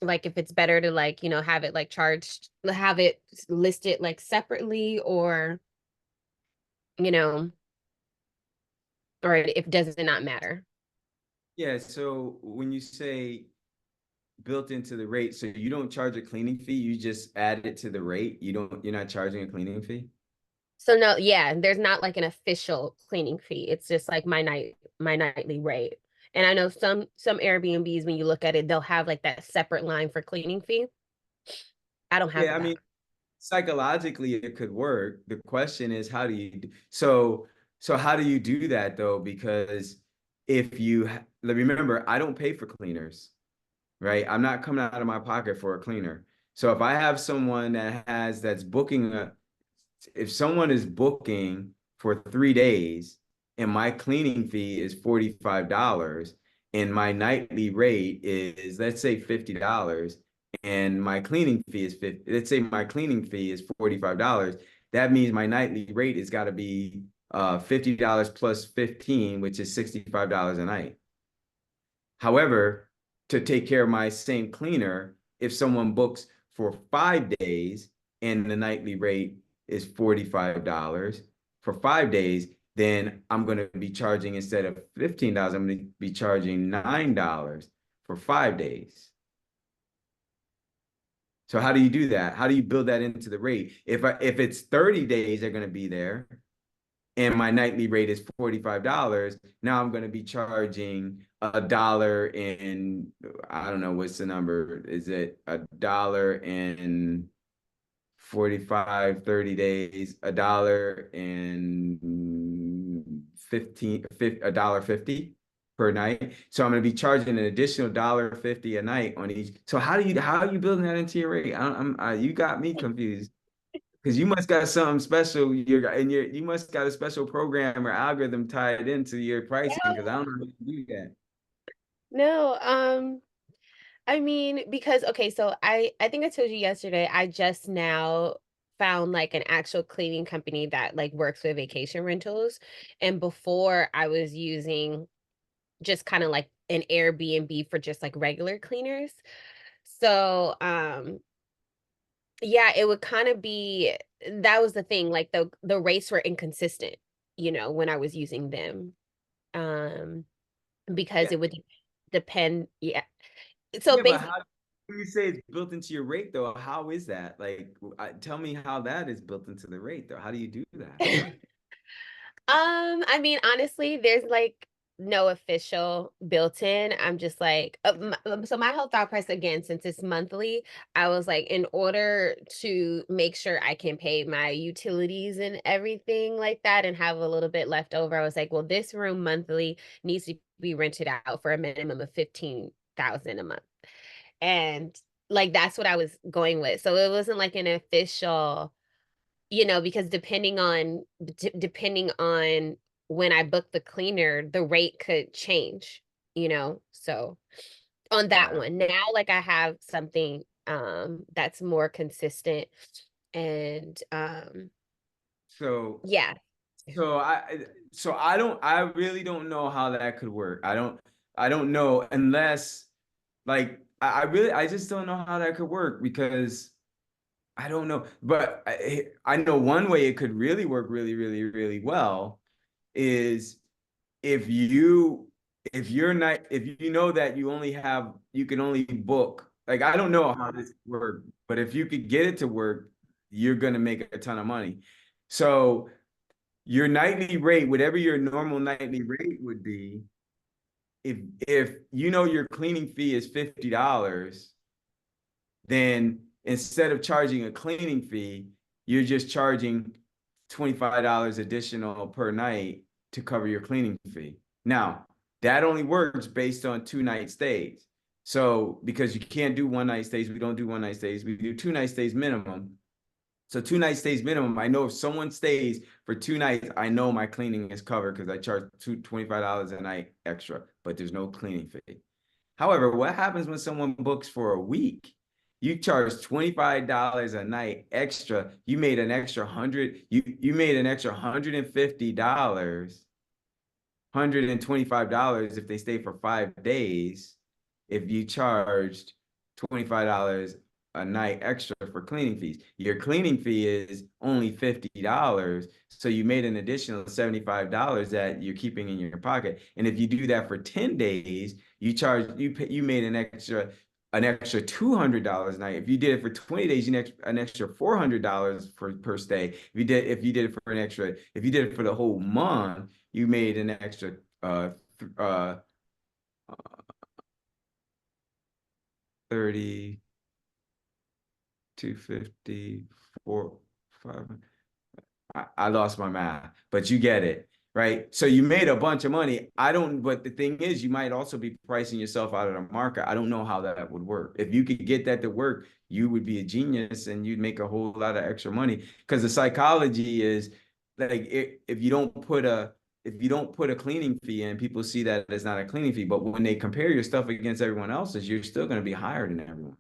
B: it's better to like, you know, have it like charged, have it listed like separately, or you know, or if does it not matter?
C: Yeah, so when you say built into the rate, so you don't charge a cleaning fee, you just add it to the rate. You're not charging a cleaning fee?
B: So no, yeah, there's not like an official cleaning fee. It's just like my nightly rate. And I know some Airbnbs, when you look at it, they'll have like that separate line for cleaning fee. I don't have
C: Yeah, I
B: that.
C: mean, psychologically it could work. The question is, how do you so how do you do that though? Because if you remember, I don't pay for cleaners, right? I'm not coming out of my pocket for a cleaner. So if I have someone that's booking if someone is booking for 3 days and my cleaning fee is $45 and my nightly rate is, let's say, $50, and my cleaning fee is 50, let's say my cleaning fee is $45, that means my nightly rate has got to be $50 plus 15, which is $65 a night. However, to take care of my same cleaner, if someone books for 5 days and the nightly rate is $45 for 5 days, then I'm going to be charging, instead of $15, I'm going to be charging $9 for 5 days. So how do you do that? How do you build that into the rate? If it's 30 days, they're going to be there, and my nightly rate is $45, now I'm going to be charging $1 and I don't know what's the number. Is it $1 and 45, 30 days, $1 and 15, $1.50 per night. So I'm going to be charging an additional $1.50 a night on each. So how are you building that into your rate? You got me confused. Because you must got something special. You must got a special program or algorithm tied into your pricing. Because I don't know how you do that.
B: No, I mean, because okay, so I think I told you yesterday, I just now found like an actual cleaning company that like works with vacation rentals. And before I was using just kind of like an Airbnb for just like regular cleaners. So, yeah, it would kind of be, that was the thing, like the rates were inconsistent, you know, when I was using them. Um, because
C: Yeah,
B: it would depend, yeah. So
C: yeah, but
B: basically,
C: how when you say it's built into your rate though? How is that? Like, tell me how that is built into the rate though. How do you do that?
B: I mean, honestly, there's like no official built-in. I'm just like, so my whole thought process again, since it's monthly, I was like, in order to make sure I can pay my utilities and everything like that and have a little bit left over, I was like, well, this room monthly needs to be rented out for a minimum of 15,000 a month. And like that's what I was going with. So it wasn't like an official, because depending on when I book the cleaner, the rate could change, so on that
C: Right.
B: one. Now, like, I have something, that's more consistent and,
C: So
B: yeah.
C: So I really don't know how that could work. I don't know unless like I just don't know how that could work because I don't know. But I know one way it could really work really well is if you if you know that you can only book, like, I don't know how this works, but if you could get it to work, you're gonna make a ton of money. So your nightly rate, whatever your normal nightly rate would be, if you know your cleaning fee is $50, then instead of charging a cleaning fee, you're just charging $25 additional per night to cover your cleaning fee. Now, that only works based on 2-night stays. So because you can't do 1-night stays, we don't do 1-night stays, we do 2-night stays minimum. So 2-night stays minimum. I know if someone stays for 2 nights, I know my cleaning is covered because I charge $25 a night extra, but there's no cleaning fee. However, what happens when someone books for a week? You charge $25 a night extra. You made an extra you made an extra $150, $125 if they stay for 5 days, if you charged $25 a night extra for cleaning fees. Your cleaning fee is only $50. So you made an additional $75 that you're keeping in your pocket. And if you do that for 10 days, you made an extra $200 a night. If you did it for 20 days, an extra $400 per stay. If you did it for if you did it for the whole month, you made an extra uh 30, 250, 5. I lost my math, but you get it, right? So you made a bunch of money. But the thing is, you might also be pricing yourself out of the market. I don't know how that would work. If you could get that to work, you would be a genius and you'd make a whole lot of extra money. Because the psychology is like if you don't put a cleaning fee in, people see that as not a cleaning fee. But when they compare your stuff against everyone else's, you're still going to be higher than everyone,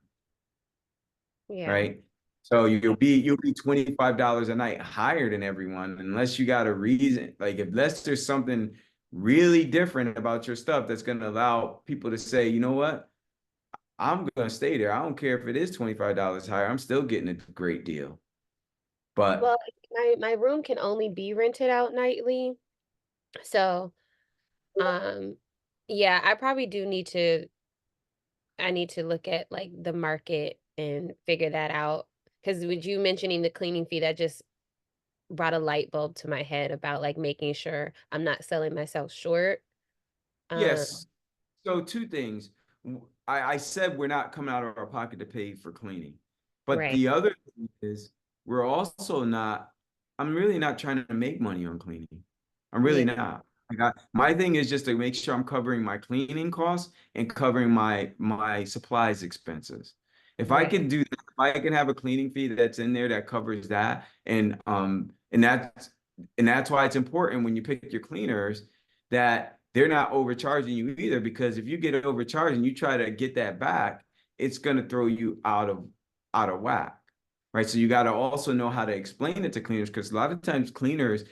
B: Yeah.
C: right? So you'll be $25 a night higher than everyone unless you got a reason. Like unless there's something really different about your stuff that's going to allow people to say, you know what, I'm going to stay there. I don't care if it is $25 higher. I'm still getting a great deal. But
B: Well, my room can only be rented out nightly. So, um, yeah, I need to look at like the market and figure that out. Because with you mentioning the cleaning fee, that just brought a light bulb to my head about like making sure I'm not selling myself short. Um,
C: yes, so two things. I said we're not coming out of our pocket to pay for cleaning. But
B: right.
C: the other thing is I'm really not trying to make money on cleaning. I'm really
B: Yeah.
C: not. My thing is just to make sure I'm covering my cleaning costs and covering my supplies expenses. If I
B: Right.
C: can do that, if I can have a cleaning fee that's in there that covers that, and that's why it's important when you pick your cleaners that they're not overcharging you either, because if you get overcharged and you try to get that back, it's going to throw you out of whack, right? So you got to also know how to explain it to cleaners, because a lot of times cleaners,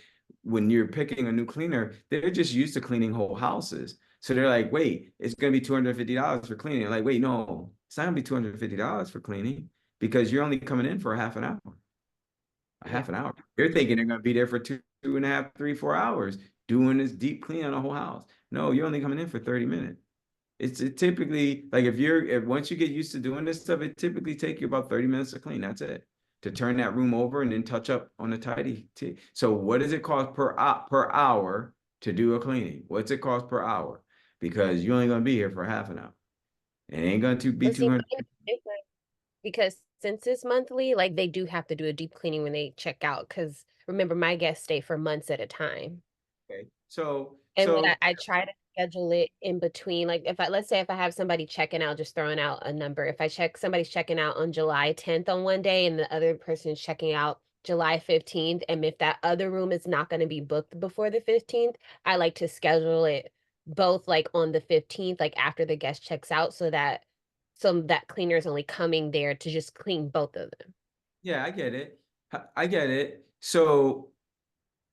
C: when you're picking a new cleaner, they're just used to cleaning whole houses. So they're like, wait, it's going to be $250 for cleaning. Like, wait, no, it's not going to be $250 for cleaning because you're only coming in for a half an hour. A
B: Yeah.
C: half an hour. They're thinking they're going to be there for two and a half, 3, 4 hours doing this deep clean on the whole house. No, you're only coming in for 30 minutes. It typically, like if once you get used to doing this stuff, it typically take you about 30 minutes to clean. That's it. To turn that room over and then touch up on the tidy. So what does it cost per hour to do a cleaning? What's it cost per hour? Because you're only gonna be here for half an hour. It ain't going to be
B: But see,
C: 200.
B: mine is different because since it's monthly, like they do have to do a deep cleaning when they check out. Because remember, my guests stay for months at a time.
C: Okay. So,
B: And what
C: so
B: I try to schedule it in between, like if I, let's say if I have somebody checking out, just throwing out a number. If I check somebody's checking out on July 10th on one day and the other person is checking out July 15th, and if that other room is not going to be booked before the 15th, I like to schedule it both like on the 15th, like after the guest checks out, so that that cleaner is only coming there to just clean both of them.
C: yeah, I get it. I get it. So,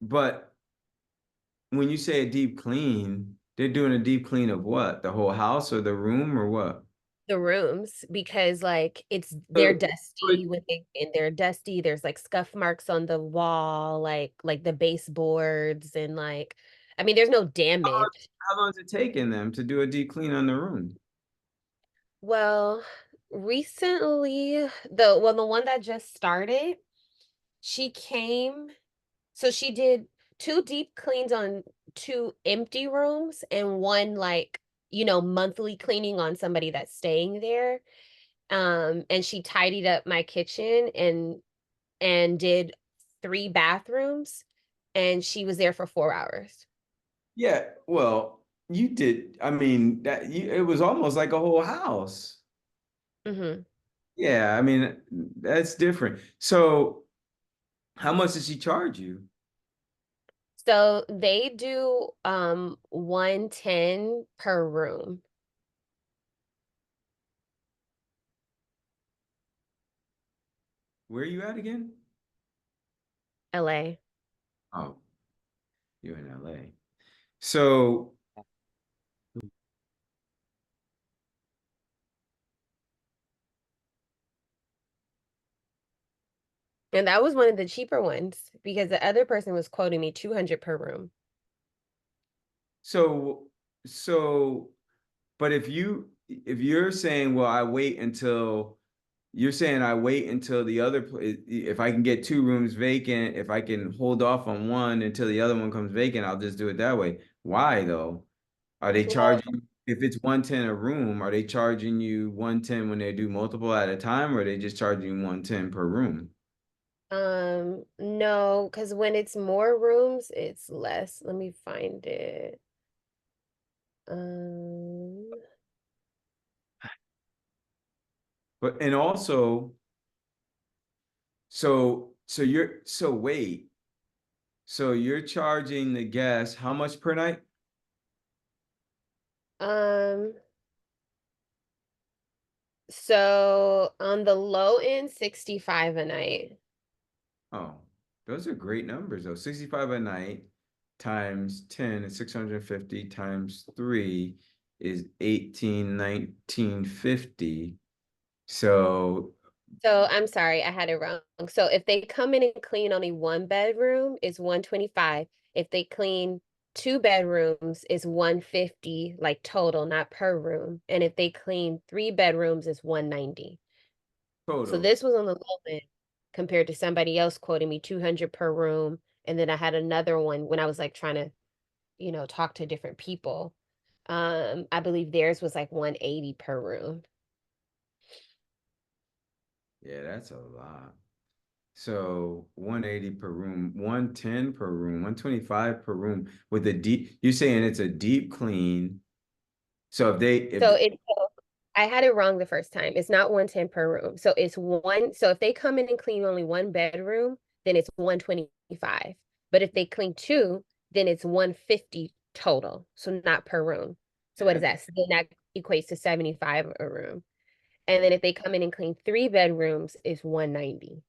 C: but when you say a deep clean, they're doing a deep clean of what? The whole house or the room or what?
B: The rooms, because like they're
C: So,
B: dusty when they and they're dusty. There's like scuff marks on the wall, like the baseboards, and like I mean there's no damage.
C: how long is it taking them to do a deep clean on the room?
B: Well, recently the one that just started, she came, so she did two deep cleans on two empty rooms and one like, monthly cleaning on somebody that's staying there. And she tidied up my kitchen and did 3 bathrooms, and she was there for 4 hours.
C: Yeah, well, you did. I mean, it was almost like a whole house.
B: Hmm.
C: Yeah, I mean, that's different. So, how much did she charge you?
B: So they do 110 per room.
C: Where are you at again?
B: LA.
C: Oh, you're in LA. So,
B: And that was one of the cheaper ones because the other person was quoting me 200 per room.
C: so, so, but if you're saying, well, you're saying I wait until the other place, if I can get 2 rooms vacant, if I can hold off on one until the other one comes vacant, I'll just do it that way. Why though? Are they
B: Well,
C: charging, if it's 110 a room, are they charging you 110 when they do multiple at a time, or are they just charging you 110 per room?
B: no, because when it's more rooms, it's less. Let me find it. Um,
C: But and also, so wait, so you're charging the guests how much per night?
B: um, so on the low end, 65 a night.
C: Oh, those are great numbers though. 65 a night times 10 is 650 times 3 is 1950. So
B: So I'm sorry, I had it wrong. So if they come in and clean only one bedroom, it's 125. If they clean 2 bedrooms, it's 150, like total, not per room. And if they clean 3 bedrooms, it's 190. So
C: total.
B: this was on the low end compared to somebody else quoting me 200 per room. And then I had another one when I was like trying to, talk to different people. I believe theirs was like 180 per room.
C: Yeah, that's a lot. So 180 per room, 110 per room, 125 per room with a deep, you're saying it's a deep clean. So if
B: So I had it wrong the first time. It's not 110 per room. So it's one. So if they come in and clean only one bedroom, then it's 125. But if they clean two, then it's 150 total. So not per room. So what
C: yeah,
B: is that? So then that equates to 75 a room. And then if they come in and clean 3 bedrooms, it's 190.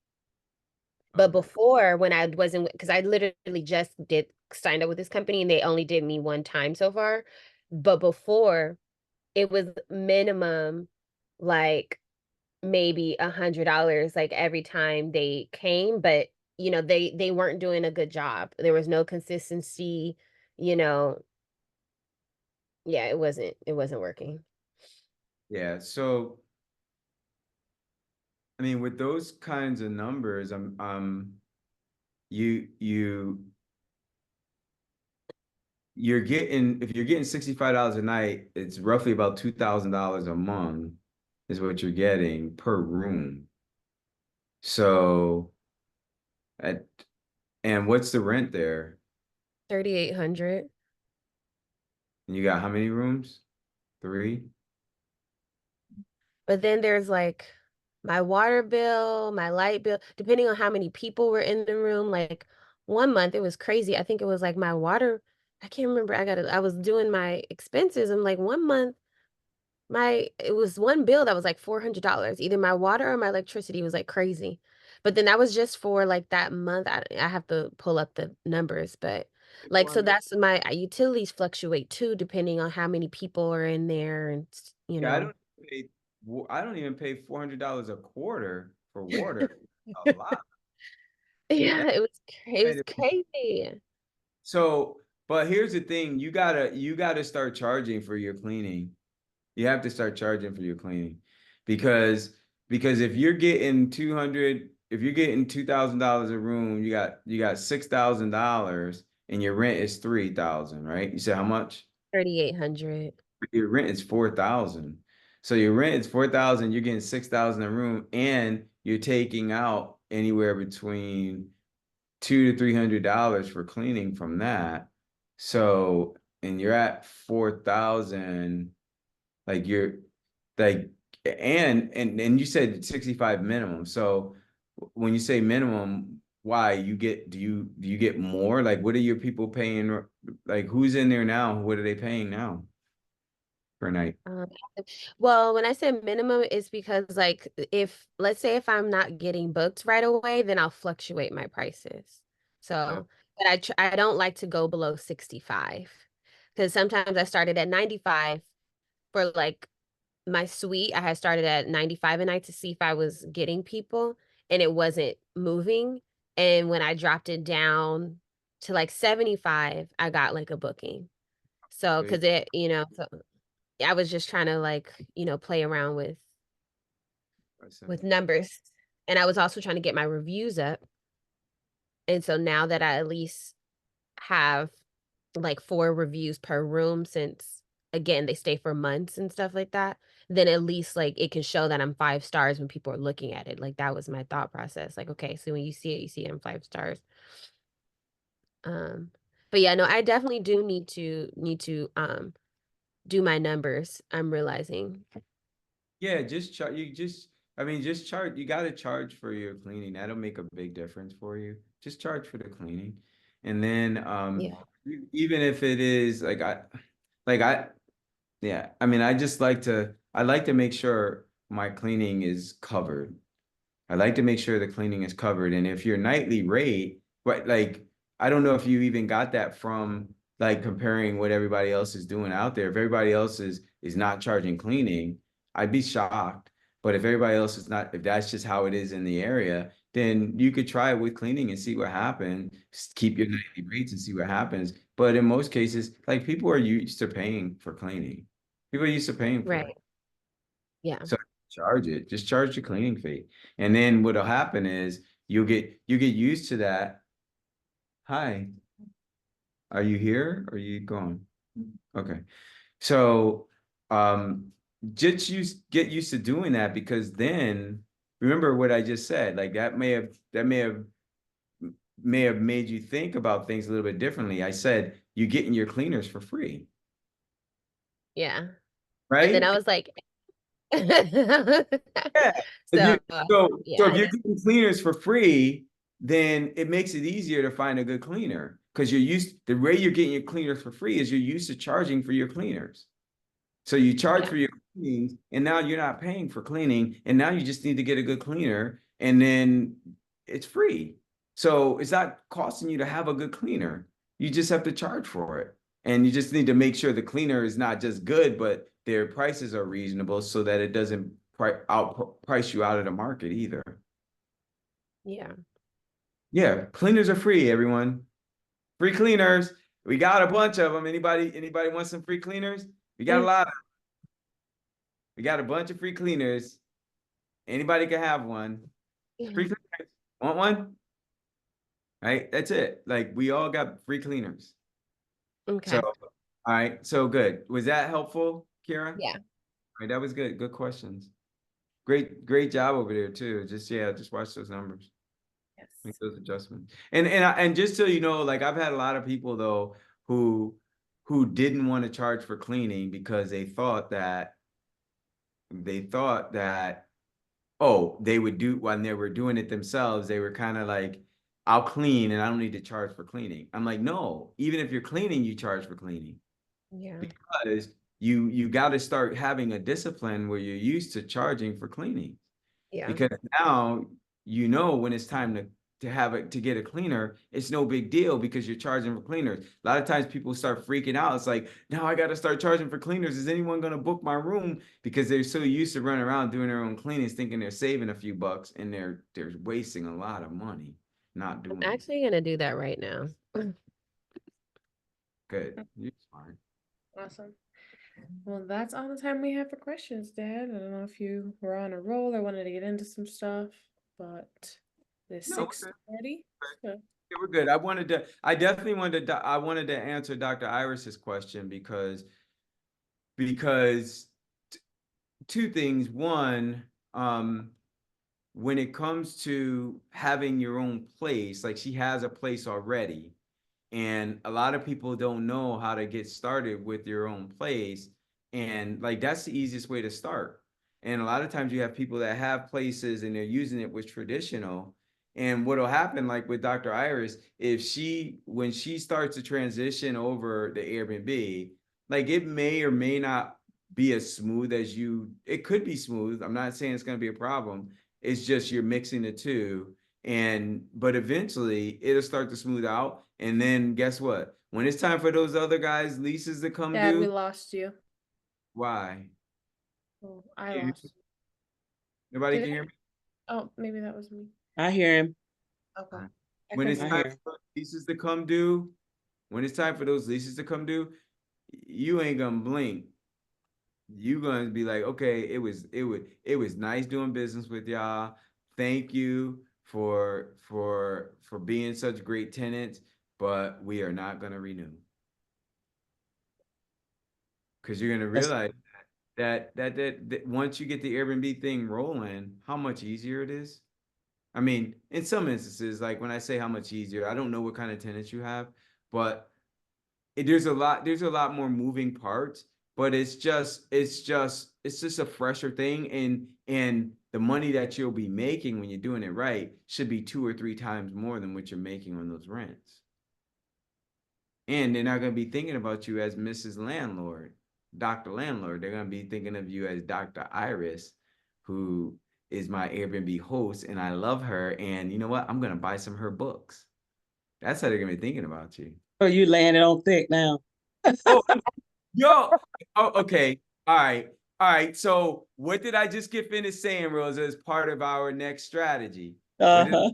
B: But
C: okay.
B: before, when I wasn't, because I literally just did signed up with this company and they only did me one time so far. But before, it was minimum like maybe $100 like every time they came, but they weren't doing a good job. There was no consistency, you know. Yeah, it wasn't working.
C: Yeah. So I mean, with those kinds of numbers, you if you're getting $65 a night, it's roughly about $2,000 a month is what you're getting per room. So at and what's the rent there?
B: 3,800.
C: And you got how many rooms? 3?
B: But then there's like my water bill, my light bill, depending on how many people were in the room. Like 1 month, it was crazy. I think it was like my water. I can't remember. I was doing my expenses. I'm like 1 month, it was one bill that was like $400. Either my water or my electricity was like crazy. But then that was just for like that month. I have to pull up the numbers, but like so
C: 400.
B: that's my utilities fluctuate too, depending on how many people are in there and you
C: Yeah,
B: know.
C: I don't even pay $400 a quarter for water. A lot.
B: Yeah, it was
C: Right.
B: crazy.
C: So, but here's the thing, you gotta start charging for your cleaning. You have to start charging for your cleaning because if you're getting 200, if you're getting $2,000 a room, you got $6,000 and your rent is 3,000, right? You said how much?
B: 3,800.
C: Your rent is 4,000. So your rent is 4,000, you're getting 6,000 a room, and you're taking out anywhere between $200 to $300 for cleaning from that. So, and you're at 4,000, like you're like, and you said 65 minimum. So when you say minimum, why do you get more? Like, what are your people paying? Like, who's in there now? What are they paying now per night?
B: Um, well, when I said minimum, it's because like if let's say if I'm not getting booked right away, then I'll fluctuate my prices.
C: Okay.
B: So, but I don't like to go below 65 because sometimes I started at 95 for like my suite. I had started at 95 a night to see if I was getting people and it wasn't moving. And when I dropped it down to like 75, I got like a booking. So,
C: So
B: because so I was just trying to like, play around with numbers. And I was also trying to get my reviews up. And so now that I at least have like 4 reviews per room, since again they stay for months and stuff like that, then at least like it can show that I'm 5 stars when people are looking at it. Like that was my thought process. Like, okay, so when you see it in 5 stars. Um, but yeah, no, I definitely do need to do my numbers. I'm realizing.
C: yeah, just charge. I mean, just charge. You got to charge for your cleaning. That'll make a big difference for you. Just charge for the cleaning, and then
B: Yeah.
C: even if it is like I, yeah. I mean, I like to make sure my cleaning is covered. I like to make sure the cleaning is covered. And if your nightly rate, but like, I don't know if you even got that from like comparing what everybody else is doing out there. If everybody else is not charging cleaning, I'd be shocked. But if everybody else is not, if that's just how it is in the area, then you could try it with cleaning and see what happens. Keep your nightly rates and see what happens. But in most cases, like people are used to paying for cleaning. People are used to paying for it.
B: Right. Yeah.
C: So charge it. Just charge the cleaning fee. And then what'll happen is you get used to that. Hi, are you here? Or are you gone? Okay. So get used to doing that, because then remember what I just said. Like that may have made you think about things a little bit differently. I said you're getting your cleaners for free,
B: Yeah. And then
C: right?
B: I was like,
C: Yeah. If you
B: so
C: so
B: yeah,
C: if you're getting cleaners for free, then it makes it easier to find a good cleaner, because the way you're getting your cleaners for free is you're used to charging for your cleaners. So you charge
B: yeah,
C: for your cleanings, and now you're not paying for cleaning, and now you just need to get a good cleaner, and then it's free. So it's not costing you to have a good cleaner. You just have to charge for it. And you just need to make sure the cleaner is not just good, but their prices are reasonable so that it doesn't price you out of the market either.
B: yeah.
C: Yeah, cleaners are free, everyone. Free cleaners. We got a bunch of them. Anybody want some free cleaners? We got a lot of We got a bunch of free cleaners. Anybody can have one. Free cleaners. Want one? Right? That's it. Like we all got free cleaners.
B: Okay.
C: So, all right, so good. Was that helpful, Kira?
B: Yeah.
C: All right, that was good. Good questions. Great job over there too. Just watch those numbers. Make
A: Yes.
C: those adjustments. And just so you know, like I've had a lot of people though who didn't want to charge for cleaning because they thought that oh, they would do when they were doing it themselves, they were kind of like, I'll clean and I don't need to charge for cleaning. I'm like, no, even if you're cleaning, you charge for cleaning
B: Yeah.
C: because you got to start having a discipline where you're used to charging for cleaning.
B: Yeah.
C: Because now you know when it's time to get a cleaner, it's no big deal because you're charging for cleaners. A lot of times people start freaking out. It's like, now I got to start charging for cleaners. Is anyone going to book my room? Because they're so used to running around doing their own cleanings, thinking they're saving a few bucks, and they're wasting a lot of money not
B: I'm
C: doing it.
B: actually gonna do that right now.
C: Good. You're smart.
A: Awesome. Well, that's all the time we have for questions, Dad. I don't know if you were on a roll or wanted to get into some stuff, but it's
C: No, we're good.
A: 6:30. So.
C: Yeah, we're good. I wanted to answer Dr. Iris's question because two things. One, when it comes to having your own place, like she has a place already, and a lot of people don't know how to get started with your own place, and like that's the easiest way to start. And a lot of times you have people that have places and they're using it with traditional. And what'll happen, like with Dr. Iris, when she starts to transition over the Airbnb, like it may or may not be as smooth as it could be smooth. I'm not saying it's going to be a problem. It's just you're mixing the two. But eventually it'll start to smooth out. And then guess what? When it's time for those other guys' leases to come
A: Dad, we
C: due,
A: lost you.
C: why?
A: Oh, I
C: Yeah.
A: lost you.
C: Nobody
A: Did
C: can
A: I?
C: hear me?
A: Oh, maybe that was me.
D: I hear him.
A: Okay. I
C: When
A: couldn't
C: it's
D: I
A: hear
C: time
D: hear him.
C: for those leases to come due, when it's time for those leases to come due, you ain't gonna blink. You gonna be like, okay, it was nice doing business with y'all. Thank you for being such great tenants, but we are not gonna renew. Because you're gonna
D: That's
C: realize that once you get the Airbnb thing rolling, how much easier it is. I mean, in some instances, like when I say how much easier, I don't know what kind of tenants you have, but there's a lot more moving parts, but it's just a fresher thing, and the money that you'll be making when you're doing it right should be 2 or 3 times more than what you're making on those rents. And they're not going to be thinking about you as Mrs. Landlord, Dr. Landlord. They're going to be thinking of you as Dr. Iris, who is my Airbnb host, and I love her. And you know what? I'm going to buy some of her books. That's how they're going to be thinking about you.
D: oh, you laying it on thick now.
C: Oh, yo. Oh, okay. All right. All right. So what did I just get finished saying, Rosa, as part of our next strategy? What did I
D: Uh-huh.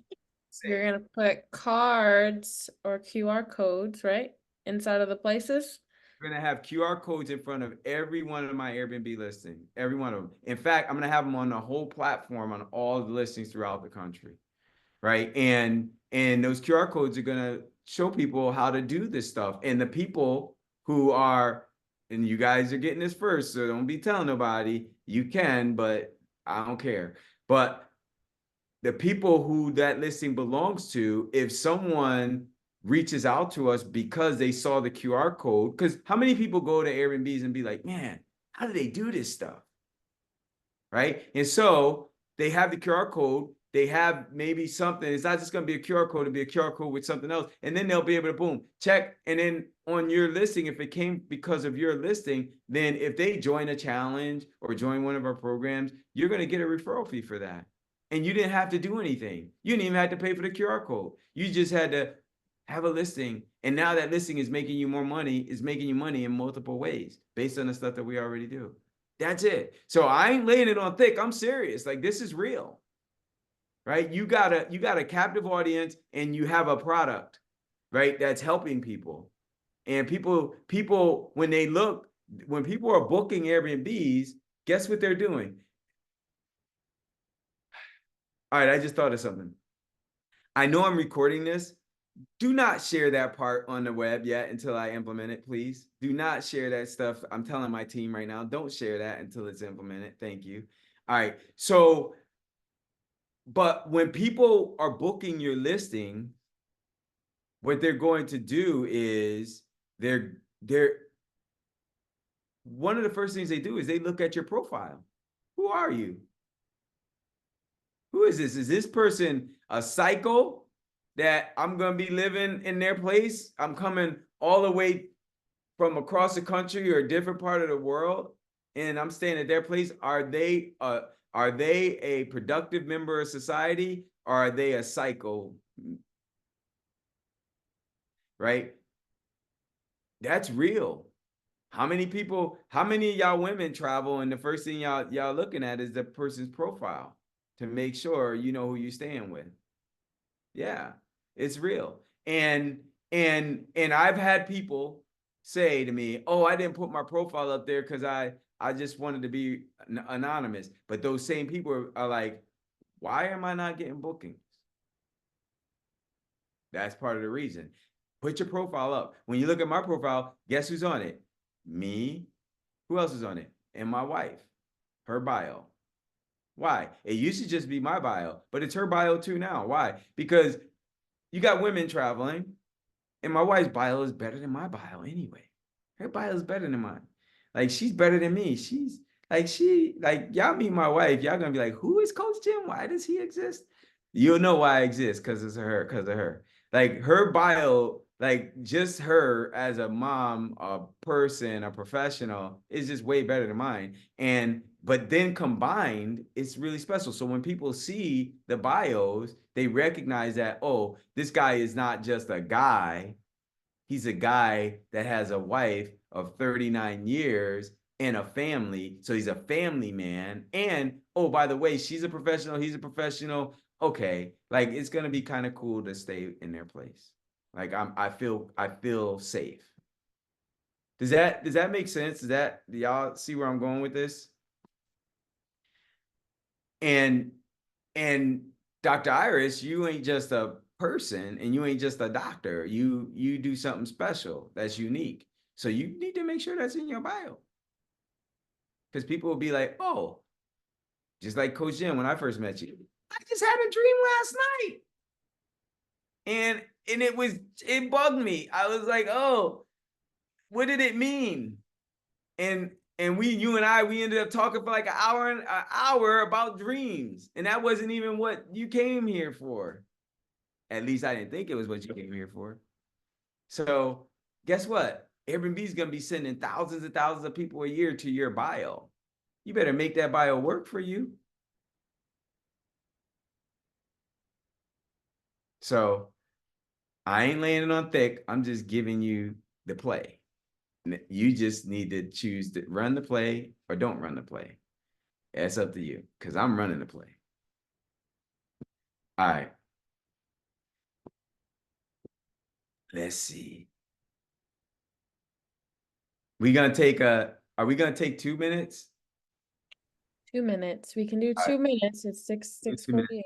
C: say?
A: You're gonna put cards or QR codes, right? Inside of the places.
C: We're gonna have QR codes in front of every one of my Airbnb listings, every one of them. In fact, I'm gonna have them on the whole platform on all the listings throughout the country, right? And those QR codes are gonna show people how to do this stuff. And the people who are, and you guys are getting this first, so don't be telling nobody. You can, but I don't care. But the people who that listing belongs to, if someone reaches out to us because they saw the QR code, because how many people go to Airbnbs and be like, man, how do they do this stuff? Right. And so they have the QR code, they have maybe something, it's not just going to be a QR code, it'll be a QR code with something else. And then they'll be able to boom, check. And then on your listing, if it came because of your listing, then if they join a challenge or join one of our programs, you're going to get a referral fee for that. And you didn't have to do anything. You didn't even have to pay for the QR code. You just had to have a listing. And now that listing is making you more money, is making you money in multiple ways based on the stuff that we already do. That's it. So I ain't laying it on thick. I'm serious. Like this is real. Right? You got a captive audience and you have a product, right? That's helping people. And people when people are booking Airbnbs, guess what they're doing? All right, I just thought of something. I know I'm recording this, do not share that part on the web yet until I implement it, please. Do not share that stuff. I'm telling my team right now, don't share that until it's implemented. Thank you. All right. So, but when people are booking your listing, what they're going to do is they're one of the first things they do is they look at your profile. Who are you? Who is this? Is this person a psycho that I'm going to be living in their place? I'm coming all the way from across the country or a different part of the world, and I'm staying at their place. Are they a productive member of society, or are they a psycho? Right? That's real. How many of y'all women travel and the first thing y'all looking at is the person's profile to make sure you know who you're staying with? Yeah, it's real. And I've had people say to me, "Oh, I didn't put my profile up there because I just wanted to be anonymous." But those same people are like, "Why am I not getting bookings?" That's part of the reason. Put your profile up. When you look at my profile, guess who's on it? Me. Who else is on it? And my wife. Her bio. Why? It used to just be my bio, but it's her bio too now. Why? Because you got women traveling, and my wife's bio is better than my bio anyway. Her bio is better than mine. Like, she's better than me. She's like y'all meet my wife, y'all gonna be like, who is Coach Jim? Why does he exist? You'll know why I exist because of her. Like, her bio, like, just her as a mom, a person, a professional is just way better than mine. But then combined, it's really special. So when people see the bios, they recognize that, oh, this guy is not just a guy. He's a guy that has a wife of 39 years and a family. So he's a family man. And, oh, by the way, she's a professional. He's a professional. Okay. Like, it's going to be kind of cool to stay in their place. Like, I feel safe. Does that make sense? Do y'all see where I'm going with this? And Dr. Iris, you ain't just a person and you ain't just a doctor. You do something special that's unique. So you need to make sure that's in your bio. Because people will be like, oh, just like Coach Jim when I first met you. I just had a dream last night. And it bugged me. I was like, oh, what did it mean? And you and I ended up talking for like an hour about dreams. And that wasn't even what you came here for. At least I didn't think it was what you came here for. So guess what? Airbnb is going to be sending thousands and thousands of people a year to your bio. You better make that bio work for you. So I ain't laying it on thick. I'm just giving you the play. You just need to choose to run the play or don't run the play. That's up to you, because I'm running the play. All right. Let's see. Are we gonna take 2 minutes?
A: 2 minutes. We can do 2 minutes. It's 6:48.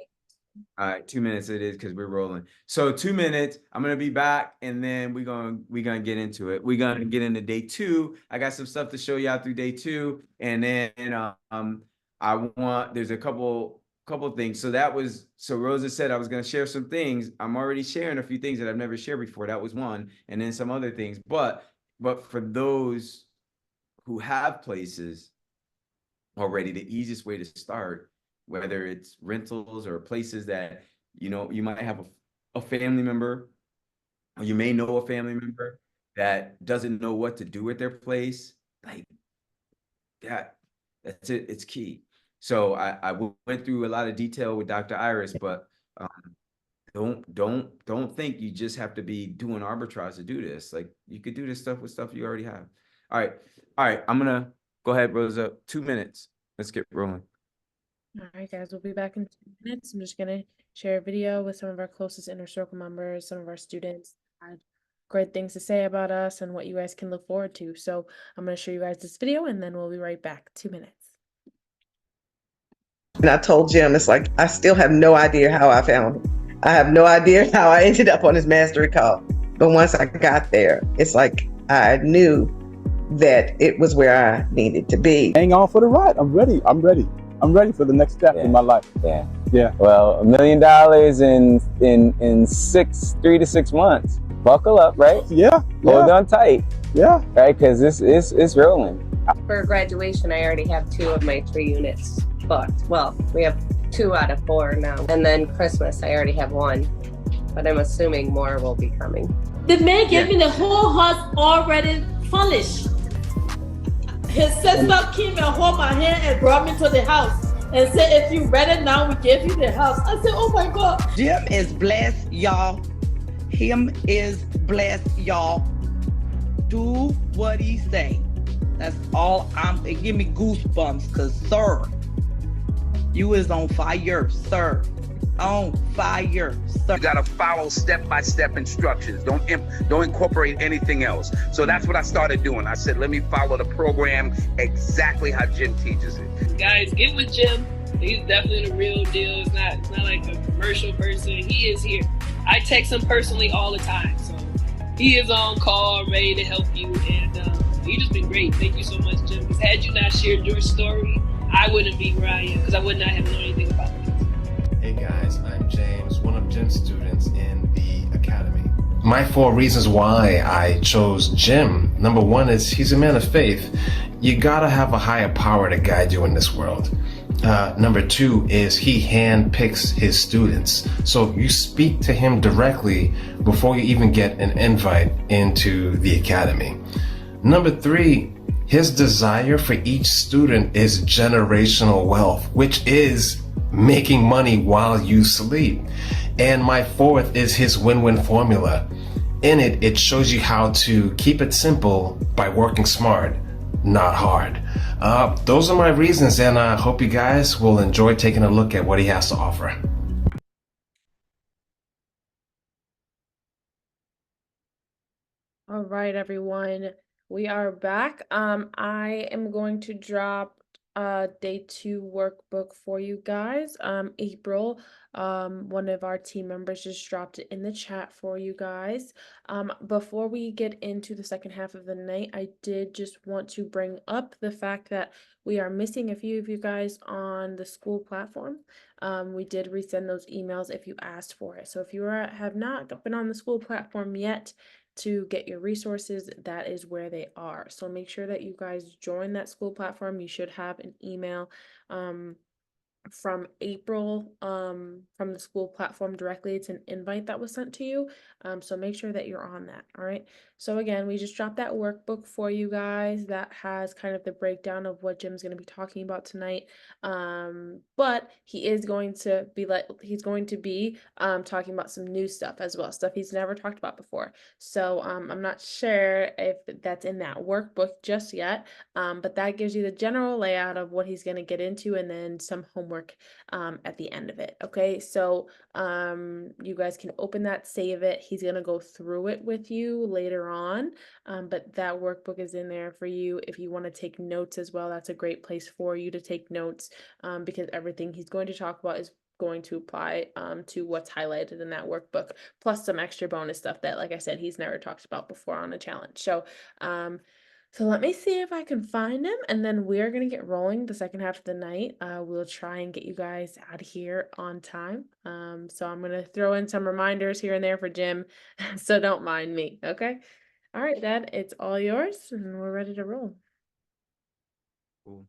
C: All right, 2 minutes it is because we're rolling. So 2 minutes. I'm gonna be back, and then we're gonna get into it. We're gonna get into day 2. I got some stuff to show y'all through day 2, and then there's a couple things. So Rosa said I was gonna share some things. I'm already sharing a few things that I've never shared before. That was one, and then some other things. But for those who have places already, the easiest way to start, whether it's rentals or places that, you might have a family member, or you may know a family member that doesn't know what to do with their place, like that's it. It's key. So I went through a lot of detail with Dr. Iris, but don't think you just have to be doing arbitrage to do this. Like, you could do this stuff with stuff you already have. All right. I'm gonna go ahead, Rosa. 2 minutes. Let's get rolling.
A: All right, guys, we'll be back in 2 minutes. I'm just gonna share a video with some of our closest inner circle members, some of our students had great things to say about us and what you guys can look forward to. So I'm gonna show you guys this video, and then we'll be right back. 2 minutes.
G: And I told Jim, it's like, I still have no idea how I found him.
D: I have no idea how I ended up on this mastery call. But once I got there, it's like I knew that it was where I needed to be.
G: Hang on for the ride. I'm ready. I'm ready. I'm ready for the next step in my life.
C: Yeah.
G: Yeah.
C: Well, $1 million in 3 to 6 months. Buckle up, right?
G: Yeah.
C: Hold on tight.
G: Yeah.
C: Right, because it's rolling.
H: For graduation, I already have 2 of my 3 units booked. Well, we have 2 out of 4 now. And then Christmas, I already have 1. But I'm assuming more will be coming.
I: The man gave me the whole house already furnished. His sister came and hold my hand and brought me to the house and said, if you ready now, we give you the house. I said, oh my God.
J: Jim is blessed, y'all. Him is blessed, y'all. Do what he say. That's all it give me goosebumps, cause sir, you is on fire, sir. On fire, sir.
K: You gotta follow step-by-step instructions. Don't incorporate anything else. So that's what I started doing. I said, let me follow the program exactly how Jim teaches it.
L: Guys, get with Jim. He's definitely the real deal. It's not like a commercial person. He is here. I text him personally all the time. So he is on call, ready to help you. And you've just been great. Thank you so much, Jim. Because had you not shared your story, I wouldn't be where I am, because I would not have known anything about this.
M: Hey guys, I'm James, one of Jim's students in the academy. My 4 reasons why I chose Jim. Number 1 is he's a man of faith. You gotta have a higher power to guide you in this world. Number 2 is he handpicks his students. So you speak to him directly before you even get an invite into the academy. Number 3, his desire for each student is generational wealth, which is making money while you sleep. And my 4th is his win-win formula. In it, it shows you how to keep it simple by working smart, not hard. Those are my reasons, and I hope you guys will enjoy taking a look at what he has to offer.
A: All right, everyone. We are back. I am going to drop day 2 workbook for you guys. April, one of our team members just dropped it in the chat for you guys. Before we get into the second half of the night, I did just want to bring up the fact that we are missing a few of you guys on the school platform. We did resend those emails if you asked for it. So if you have not been on the school platform yet, to get your resources, that is where they are. So make sure that you guys join that school platform. You should have an email from April from the school platform directly. It's an invite that was sent to you. So make sure that you're on that. All right. So again, we just dropped that workbook for you guys that has kind of the breakdown of what Jim's going to be talking about tonight. But he is going to be talking about some new stuff as well, stuff he's never talked about before. So I'm not sure if that's in that workbook just yet, but that gives you the general layout of what he's going to get into, and then some homework at the end of it. Okay, so you guys can open that, save it. He's going to go through it with you later on, but that workbook is in there for you if you want to take notes as well. That's a great place for you to take notes, because everything he's going to talk about is going to apply to what's highlighted in that workbook, plus some extra bonus stuff that, like I said, he's never talked about before on a challenge. So so let me see if I can find him, and then we're gonna get rolling the second half of the night. We'll try and get you guys out of here on time. So I'm gonna throw in some reminders here and there for Jim, so don't mind me, okay? All right, Dad, it's all yours, and we're ready to roll.
C: Cool.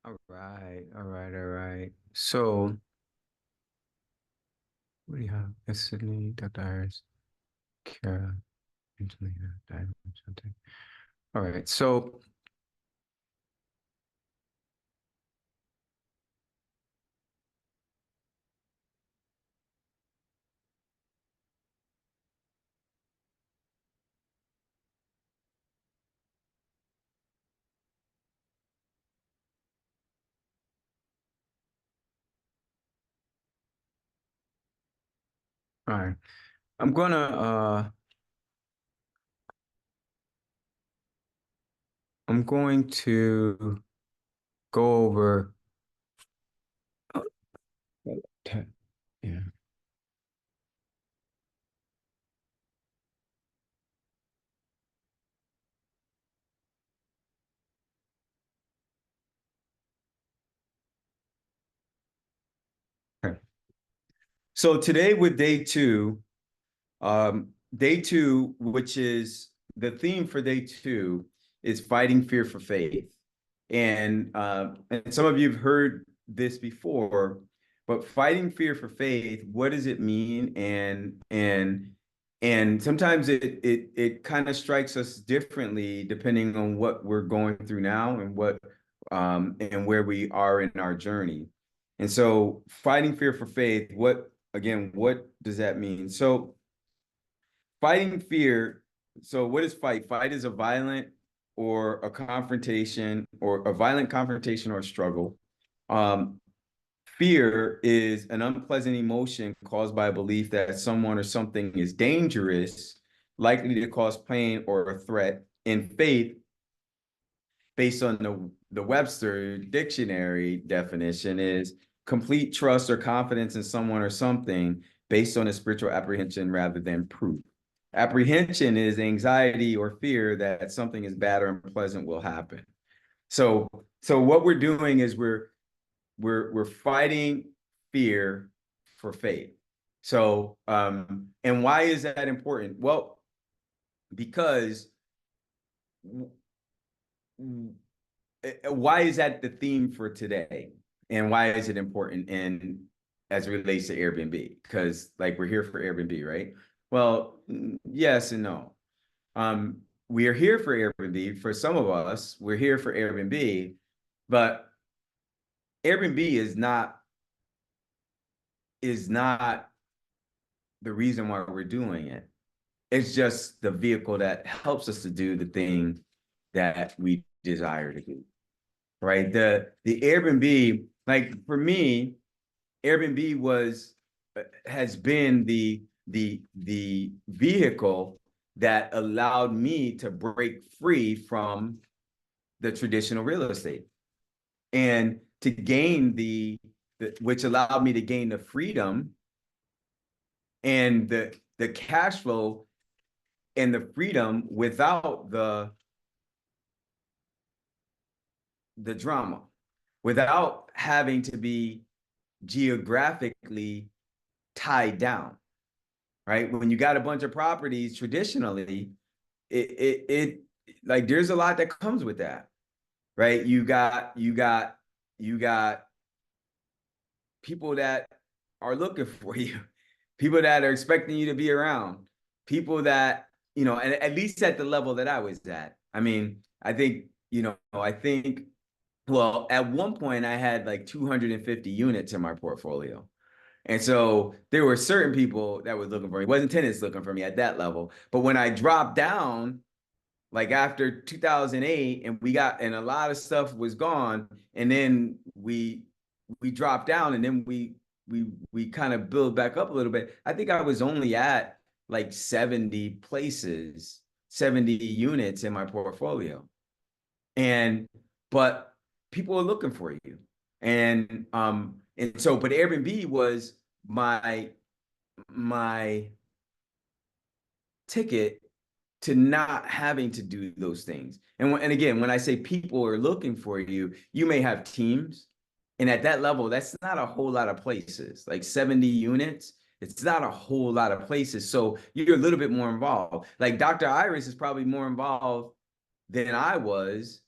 C: All right. So, what do you have? It's Sydney, Dr. Harris, Kara, Angelina, Diamond, something. All right, so all right. I'm going to go over yeah. So today with day two, which is the theme for day two, is fighting fear for faith. And some of you have heard this before, but fighting fear for faith, what does it mean? And sometimes it kind of strikes us differently depending on what we're going through now and what and where we are in our journey. And so fighting fear for faith, what does that mean? So fighting fear, so what is fight? Fight is a violent or a confrontation or a violent confrontation or struggle. Fear is an unpleasant emotion caused by a belief that someone or something is dangerous, likely to cause pain or a threat. And faith, based on the Webster dictionary definition, is complete trust or confidence in someone or something based on a spiritual apprehension rather than proof. Apprehension is anxiety or fear that something is bad or unpleasant will happen. So what we're doing is we're fighting fear for faith. So and why is that important? Well, because why is that the theme for today? And why is it important and as it relates to Airbnb? Because like we're here for Airbnb, right? Well, yes and no. We are here for Airbnb. For some of us, we're here for Airbnb, but Airbnb is not the reason why we're doing it. It's just the vehicle that helps us to do the thing that we desire to do, right? The Airbnb, like for me, Airbnb has been the vehicle that allowed me to break free from the traditional real estate and to gain which allowed me to gain the freedom and the cash flow and the freedom without the drama, without having to be geographically tied down, right? When you got a bunch of properties traditionally, it like there's a lot that comes with that, right? You got people that are looking for you, people that are expecting you to be around, people that, and at least at the level that I was at. I mean, I think, well, at one point I had like 250 units in my portfolio. And so there were certain people that were looking for me. It wasn't tenants looking for me at that level. But when I dropped down, like after 2008, and a lot of stuff was gone, and then we dropped down, and then we kind of build back up a little bit. I think I was only at like 70 places, 70 units in my portfolio. But people are looking for you. And so, but Airbnb was my ticket to not having to do those things. And again, when I say people are looking for you, you may have teams. And at that level, that's not a whole lot of places. Like 70 units, it's not a whole lot of places. So you're a little bit more involved. Like Dr. Iris is probably more involved than I was.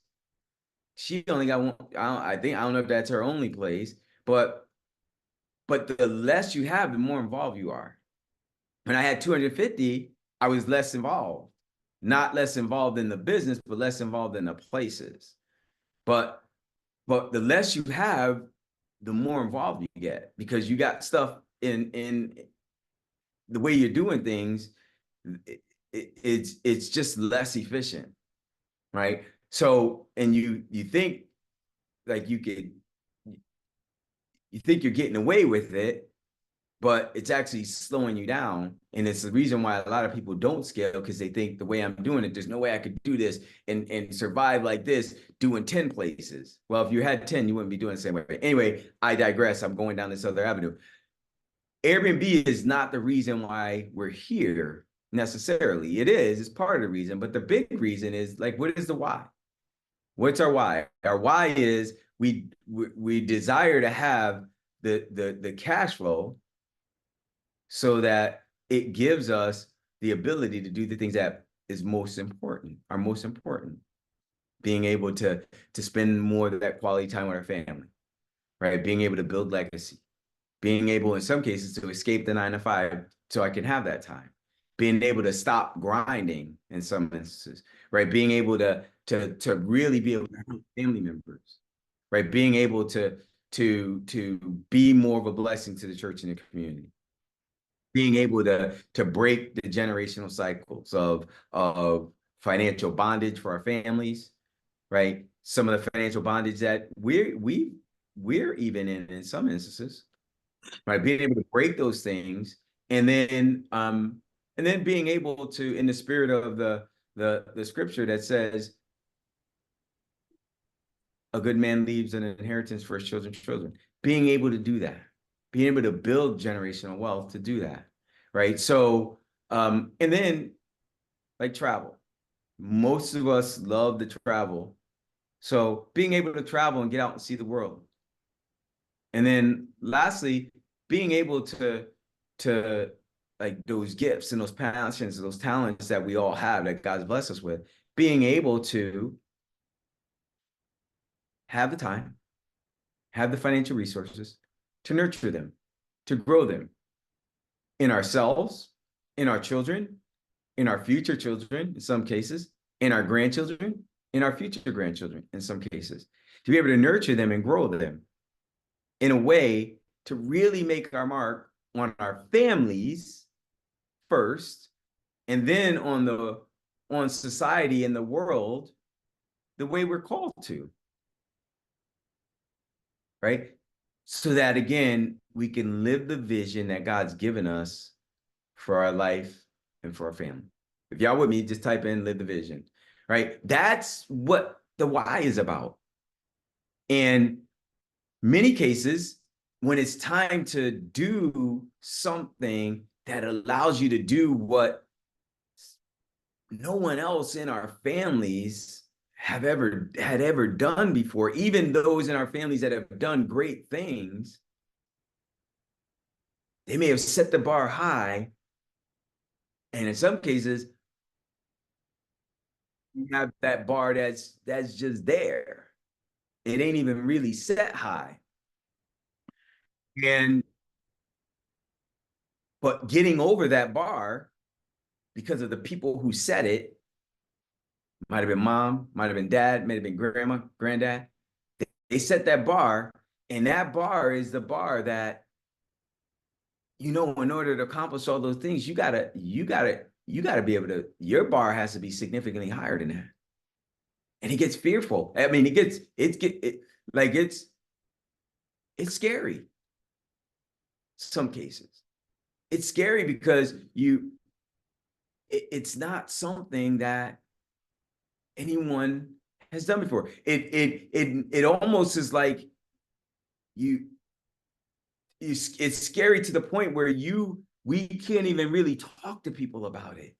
C: She only got one. I don't know if that's her only place, but the less you have, the more involved you are. When I had 250, I was less involved. Not less involved in the business, but less involved in the places. But the less you have, the more involved you get, because you got stuff in the way you're doing things. It's just less efficient, right? So, and you think like you think you're getting away with it, but it's actually slowing you down. And it's the reason why a lot of people don't scale, because they think the way I'm doing it, there's no way I could do this and survive like this doing 10 places. Well, if you had 10, you wouldn't be doing the same way. Anyway, I digress. I'm going down this other avenue. Airbnb is not the reason why we're here necessarily. It's part of the reason, but the big reason is like, what is the why? What's our why? Our why is we desire to have the cash flow so that it gives us the ability to do the things that are most important. Being able to spend more of that quality time with our family, right? Being able to build legacy, being able in some cases to escape the 9 to 5 so I can have that time, being able to stop grinding in some instances, right? Being able to really be able to help family members, right? Being able to be more of a blessing to the church and the community. Being able to break the generational cycles of financial bondage for our families, right? Some of the financial bondage that we're even in some instances, right? Being able to break those things, and then being able to, in the spirit of the scripture that says, a good man leaves an inheritance for his children's children, being able to do that, being able to build generational wealth to do that, right? So, and then like travel, most of us love to travel. So being able to travel and get out and see the world. And then lastly, being able to like those gifts and those passions, those talents that we all have that God's blessed us with, being able to have the time, have the financial resources to nurture them, to grow them in ourselves, in our children, in our future children, in some cases, in our grandchildren, in our future grandchildren, in some cases, to be able to nurture them and grow them in a way to really make our mark on our families first, and then on society and the world the way we're called to, right? So that again, we can live the vision that God's given us for our life and for our family. If y'all with me, just type in live the vision, right? That's what the why is about. And many cases, when it's time to do something that allows you to do what no one else in our families had ever done before, even those in our families that have done great things, they may have set the bar high. And in some cases, you have that bar that's just there. It ain't even really set high. But getting over that bar because of the people who set it, might have been mom, might have been dad, might have been grandma, granddad. They set that bar, and that bar is the bar that, in order to accomplish all those things, you gotta be able to, your bar has to be significantly higher than that. And it gets fearful. I mean, it's scary. Some cases. It's scary because it's not something that anyone has done before. It almost is like it's scary to the point where we can't even really talk to people about it.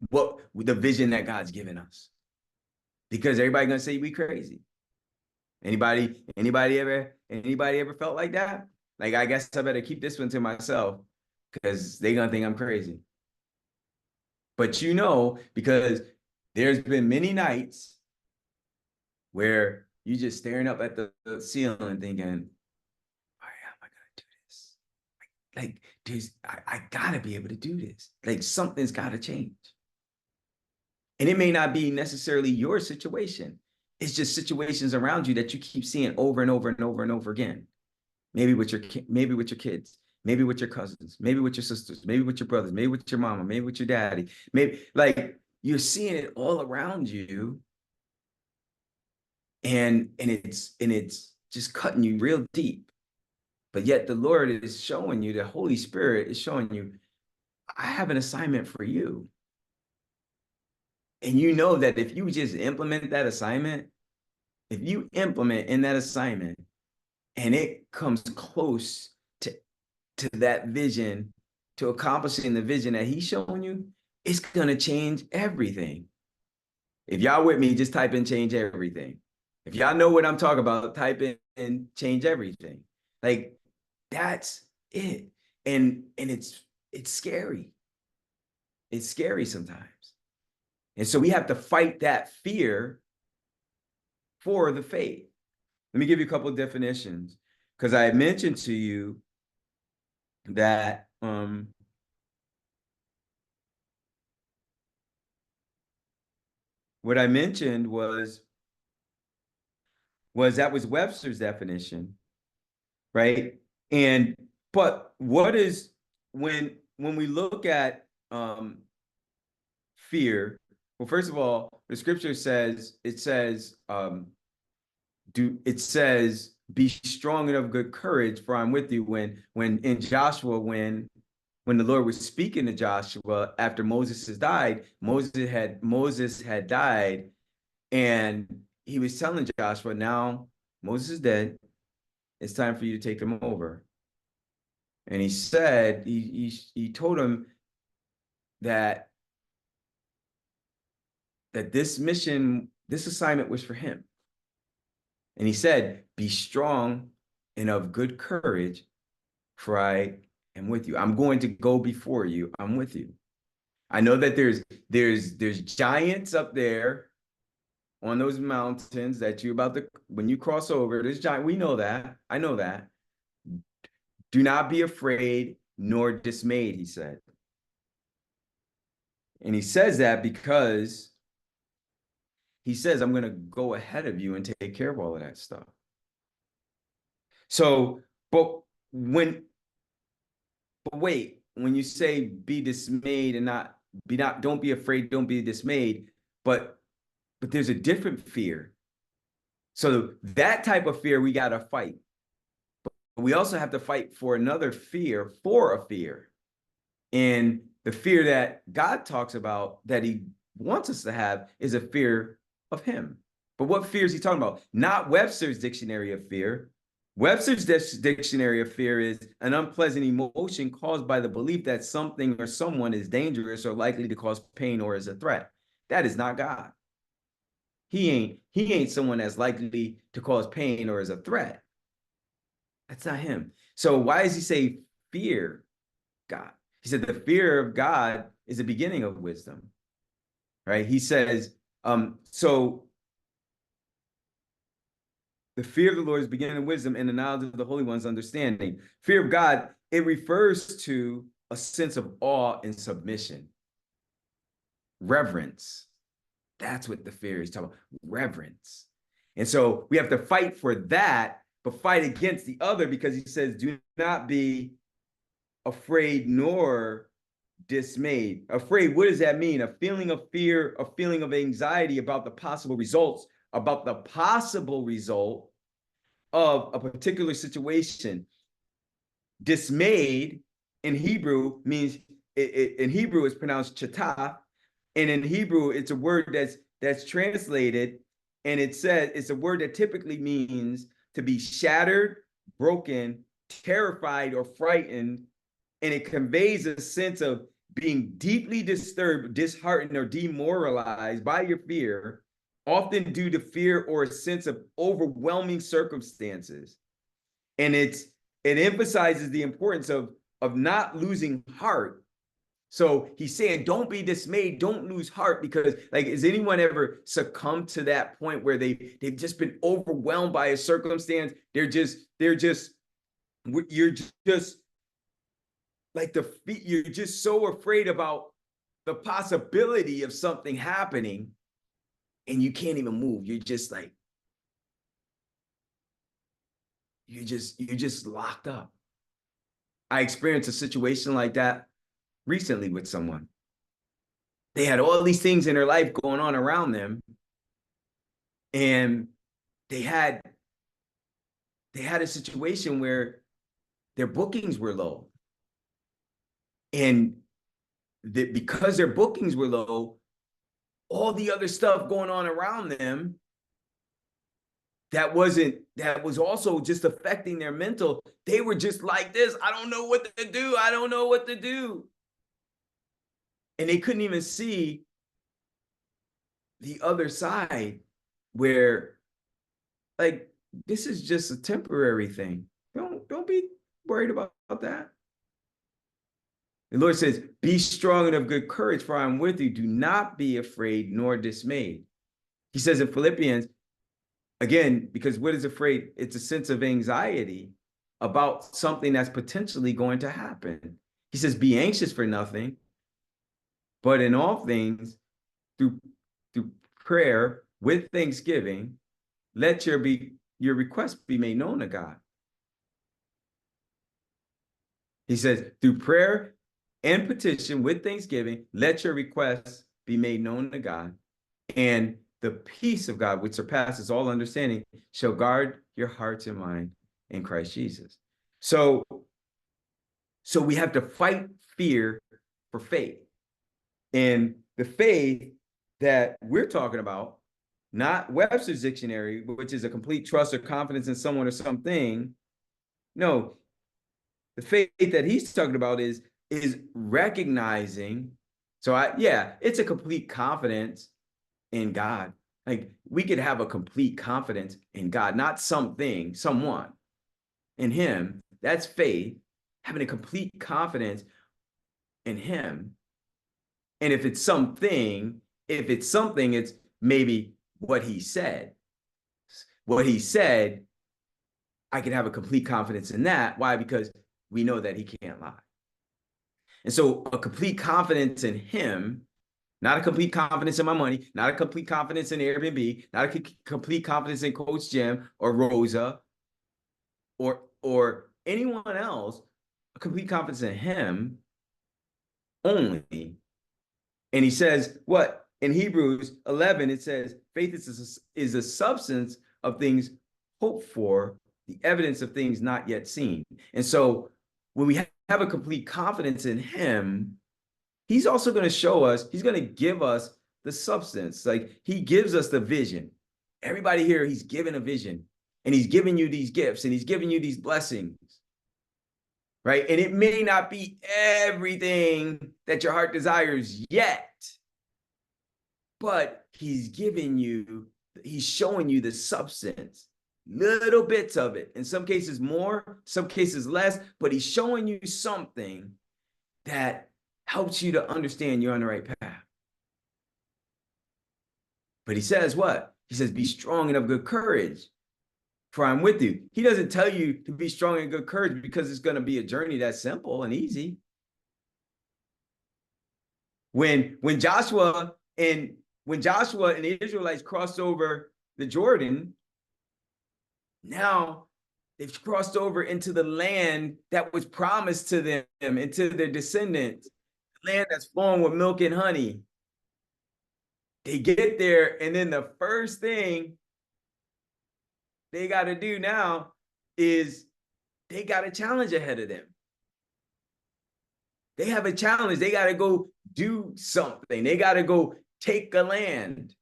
C: What the vision that God's given us, because everybody's gonna say we crazy. Anybody ever felt like that? Like, I guess I better keep this one to myself because they're gonna think I'm crazy. But because there's been many nights where you just staring up at the ceiling thinking, why am I gonna do this? Like, I gotta be able to do this. Like, something's gotta change. And it may not be necessarily your situation. It's just situations around you that you keep seeing over and over and over and over again. Maybe with your kids, maybe with your cousins, maybe with your sisters, maybe with your brothers, maybe with your mama, maybe with your daddy, maybe like you're seeing it all around you. And it's just cutting you real deep. But yet the Lord is showing you, the Holy Spirit is showing you, I have an assignment for you. And you know that if you just implement that assignment, if you implement in that assignment and it comes close to that vision, to accomplishing the vision that he's showing you, it's going to change everything. If y'all with me, just type in change everything. If y'all know what I'm talking about, type in change everything. Like, that's it. And it's scary. It's scary sometimes. And so we have to fight that fear for the faith. Let me give you a couple of definitions, because I mentioned to you that what I mentioned was that was Webster's definition, right? And but what is when we look at fear? Well, first of all, the scripture says be strong and of good courage, for I'm with you. When in Joshua, when the Lord was speaking to Joshua after Moses has died, Moses had died, and he was telling Joshua, now Moses is dead. It's time for you to take him over. And he said, he told him that this mission, this assignment was for him. And he said, be strong and of good courage, for I am with you. I'm going to go before you. I'm with you. I know that there's giants up there on those mountains that you're about to, when you cross over, there's giant. We know that. I know that. Do not be afraid nor dismayed, he said. And he says that because he says, I'm going to go ahead of you and take care of all of that stuff. So, but wait, when you say be dismayed and don't be afraid, don't be dismayed, but there's a different fear. So that type of fear we got to fight. But we also have to fight for another fear, for a fear. And the fear that God talks about that he wants us to have is a fear of him. But what fear is he talking about? Not Webster's dictionary of fear. Webster's dictionary of fear is an unpleasant emotion caused by the belief that something or someone is dangerous or likely to cause pain or is a threat. That is not God. He ain't someone that's likely to cause pain or is a threat. That's not him. So why does he say fear God? He said the fear of God is the beginning of wisdom, right? He says, so the fear of the Lord is the beginning of wisdom, and the knowledge of the Holy One's understanding. Fear of God, it refers to a sense of awe and submission. Reverence. That's what the fear is talking about, reverence. And so we have to fight for that, but fight against the other, because he says, do not be afraid nor dismayed. Afraid, what does that mean? A feeling of fear, a feeling of anxiety about the possible results, about the possible result of a particular situation. Dismayed in Hebrew means, in Hebrew it's pronounced chata, and in Hebrew it's a word that's translated, and it says it's a word that typically means to be shattered, broken, terrified, or frightened, and it conveys a sense of being deeply disturbed, disheartened, or demoralized by your fear, often due to fear or a sense of overwhelming circumstances. And it emphasizes the importance of not losing heart. So he's saying, don't be dismayed, don't lose heart, because like, has anyone ever succumbed to that point where they've just been overwhelmed by a circumstance? You're just like you're just so afraid about the possibility of something happening, and you can't even move. You're just like, you're just locked up. I experienced a situation like that recently with someone. They had all these things in their life going on around them, and they had a situation where their bookings were low. And because their bookings were low, all the other stuff going on around them that was also just affecting their mental, they were just like this. I don't know what to do. I don't know what to do. And they couldn't even see the other side, where like, this is just a temporary thing. Don't be worried about that. The Lord says, be strong and of good courage, for I am with you. Do not be afraid nor dismayed. He says in Philippians, again, because what is afraid? It's a sense of anxiety about something that's potentially going to happen. He says, be anxious for nothing, but in all things, through prayer with thanksgiving, let your requests be made known to God. He says, through prayer and petition with thanksgiving, let your requests be made known to God. And the peace of God, which surpasses all understanding, shall guard your hearts and mind in Christ Jesus. So we have to fight fear for faith. And the faith that we're talking about, not Webster's dictionary, which is a complete trust or confidence in someone or something. No, the faith that he's talking about is recognizing. So it's a complete confidence in God. Like we could have a complete confidence in God, not something, someone, in him. That's faith, having a complete confidence in him. And if it's something, it's maybe what he said. What he said, I can have a complete confidence in that. Why? Because we know that he can't lie. And so a complete confidence in him, not a complete confidence in my money, not a complete confidence in Airbnb, not a complete confidence in Coach Jim or Rosa or anyone else, a complete confidence in him only. And he says, what? In Hebrews 11, it says, faith is a substance of things hoped for, the evidence of things not yet seen. And so when we have a complete confidence in him, he's also going to show us, he's going to give us the substance. Like he gives us the vision. Everybody here, he's given a vision and he's giving you these gifts and he's giving you these blessings. Right? And it may not be everything that your heart desires yet, but he's showing you the substance, little bits of it. In some cases more, some cases less, but he's showing you something that helps you to understand you're on the right path. But he says what? He says, be strong and of good courage, for I'm with you. He doesn't tell you to be strong and good courage because it's going to be a journey that's simple and easy. When Joshua and the Israelites crossed over the Jordan, now they've crossed over into the land that was promised to them and to their descendants, land that's flowing with milk and honey. They get there, and then the first thing they got to do now is they got a challenge ahead of them. They have a challenge. They got to go do something. They got to go take a land.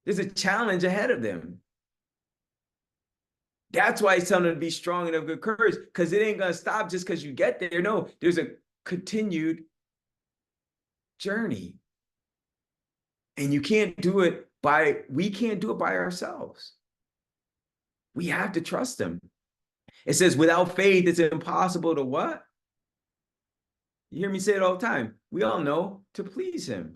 C: There's a challenge ahead of them. That's why he's telling them to be strong and of good courage, because it ain't going to stop just because you get there. No, there's a continued journey. And we can't do it by ourselves. We have to trust him. It says, without faith, it's impossible to what? You hear me say it all the time. We all know to please him.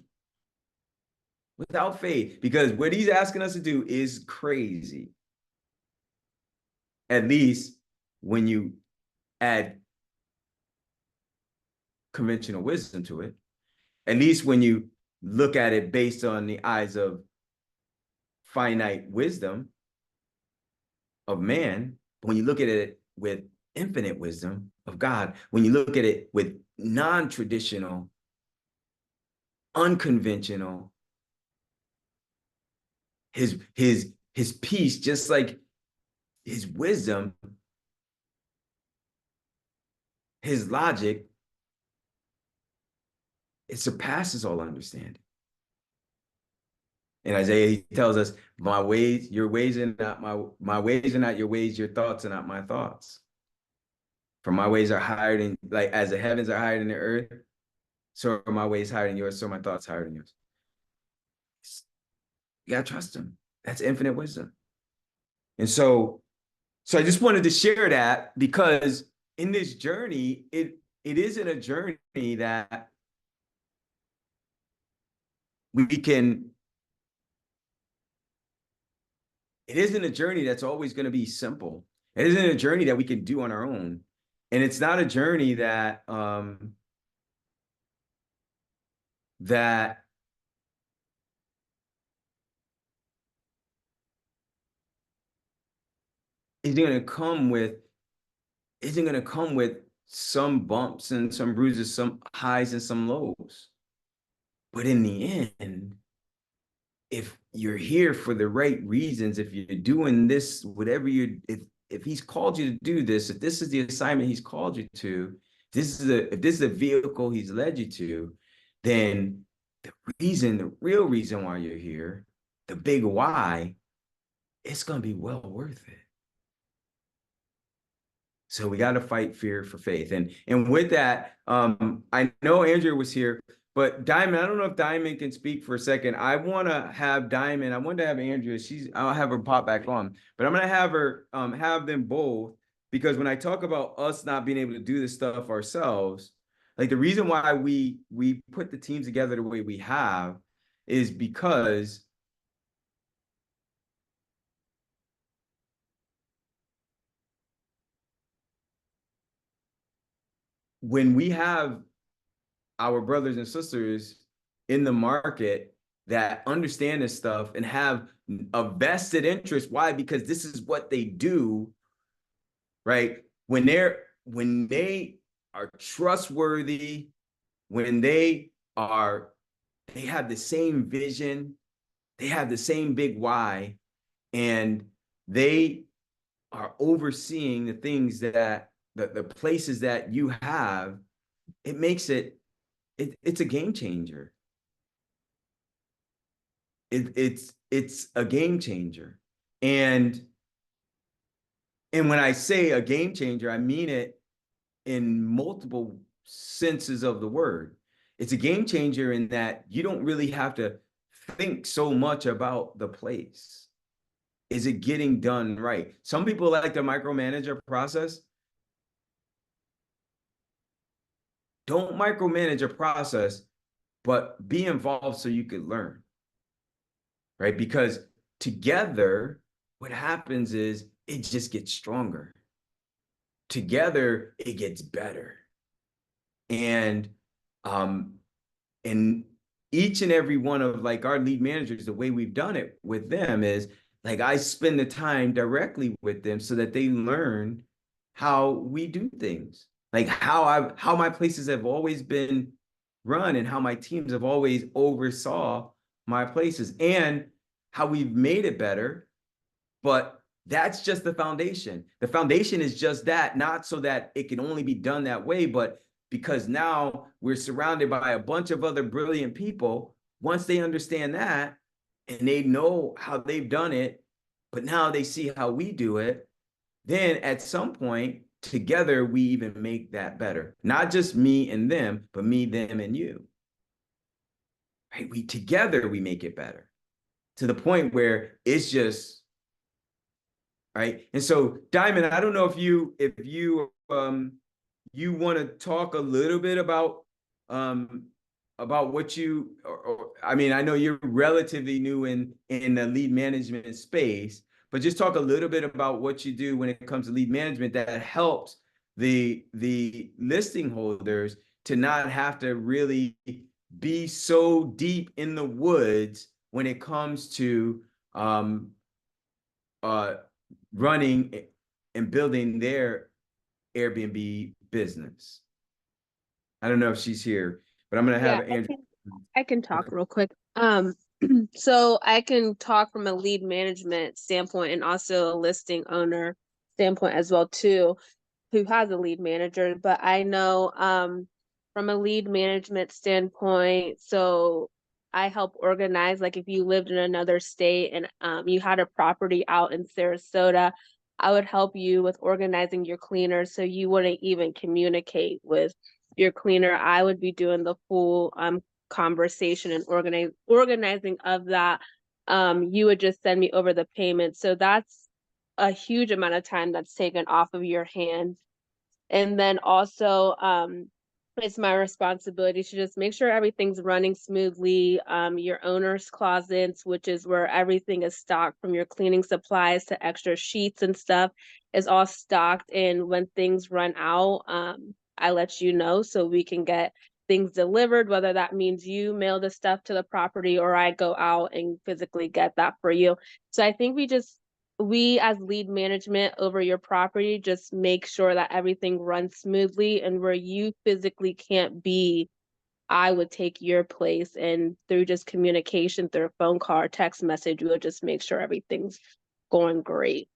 C: Without faith, because what he's asking us to do is crazy. At least when you add conventional wisdom to it, at least when you look at it based on the eyes of finite wisdom of man, when you look at it with infinite wisdom of God, when you look at it with non-traditional, unconventional, his peace, just like his wisdom, his logic, it surpasses all understanding. In Isaiah, he tells us, my ways, your ways are not my ways are not your ways, your thoughts are not my thoughts. For my ways are higher than, like as the heavens are higher than the earth, so are my ways higher than yours, so my thoughts higher than yours. You gotta trust him. That's infinite wisdom. And so I just wanted to share that, because in this journey, it isn't a journey that we can, it isn't a journey that's always going to be simple. It isn't a journey that we can do on our own. And it's not a journey that that isn't going to come with some bumps and some bruises, some highs and some lows. But in the end, if you're here for the right reasons, if you're doing this, whatever if he's called you to do this, if this is the assignment he's called you to, if this is the vehicle he's led you to, then the real reason why you're here, the big why, it's going to be well worth it. So we got to fight fear for faith. And with that, I know Andrea was here, but Diamond, I don't know if Diamond can speak for a second. I want to have Diamond, I want to have Andrea, I'll have her pop back on, but I'm going to have her, have them both, because when I talk about us not being able to do this stuff ourselves, like the reason why we put the teams together the way we have is because when we have our brothers and sisters in the market that understand this stuff and have a vested interest. Why? Because this is what they do, right? When they are trustworthy, when they have the same vision, they have the same big why, and they are overseeing the things that the places that you have, it makes it's a game changer. It's a game changer. And when I say a game changer, I mean it in multiple senses of the word. It's a game changer in that you don't really have to think so much about the place. Is it getting done right? Some people like to micromanage a process. Don't micromanage a process, but be involved so you could learn, right? Because together, what happens is it just gets stronger. Together, it gets better. And each and every one of like our lead managers, the way we've done it with them is like I spend the time directly with them so that they learn how we do things, like how my places have always been run and how my teams have always oversaw my places and how we've made it better. But that's just the foundation. The foundation is just that, not so that it can only be done that way, but because now we're surrounded by a bunch of other brilliant people. Once they understand that and they know how they've done it, but now they see how we do it, then at some point together, we even make that better. Not just me and them, but me, them, and you. Right? Together we make it better to the point where it's just, right? And so Diamond, I don't know if you you want to talk a little bit about what you, I mean, I know you're relatively new in the lead management space, but just talk a little bit about what you do when it comes to lead management that helps the listing holders to not have to really be so deep in the woods when it comes to running and building their Airbnb business. I don't know if she's here, but I'm gonna have Andrew.
N: I can talk real quick. So I can talk from a lead management standpoint and also a listing owner standpoint as well too, who has a lead manager. But I know from a lead management standpoint, so I help organize, like if you lived in another state and you had a property out in Sarasota, I would help you with organizing your cleaner so you wouldn't even communicate with your cleaner. I would be doing the full conversation and organizing of that. You would just send me over the payment. So that's a huge amount of time that's taken off of your hands. And then also, it's my responsibility to just make sure everything's running smoothly. Your owner's closets, which is where everything is stocked from your cleaning supplies to extra sheets and stuff, is all stocked. And when things run out, I let you know so we can get things delivered, whether that means you mail the stuff to the property or I go out and physically get that for you. So I think we as lead management over your property just make sure that everything runs smoothly, and where you physically can't be, I would take your place, and through just communication through a phone call or text message, we'll just make sure everything's going great.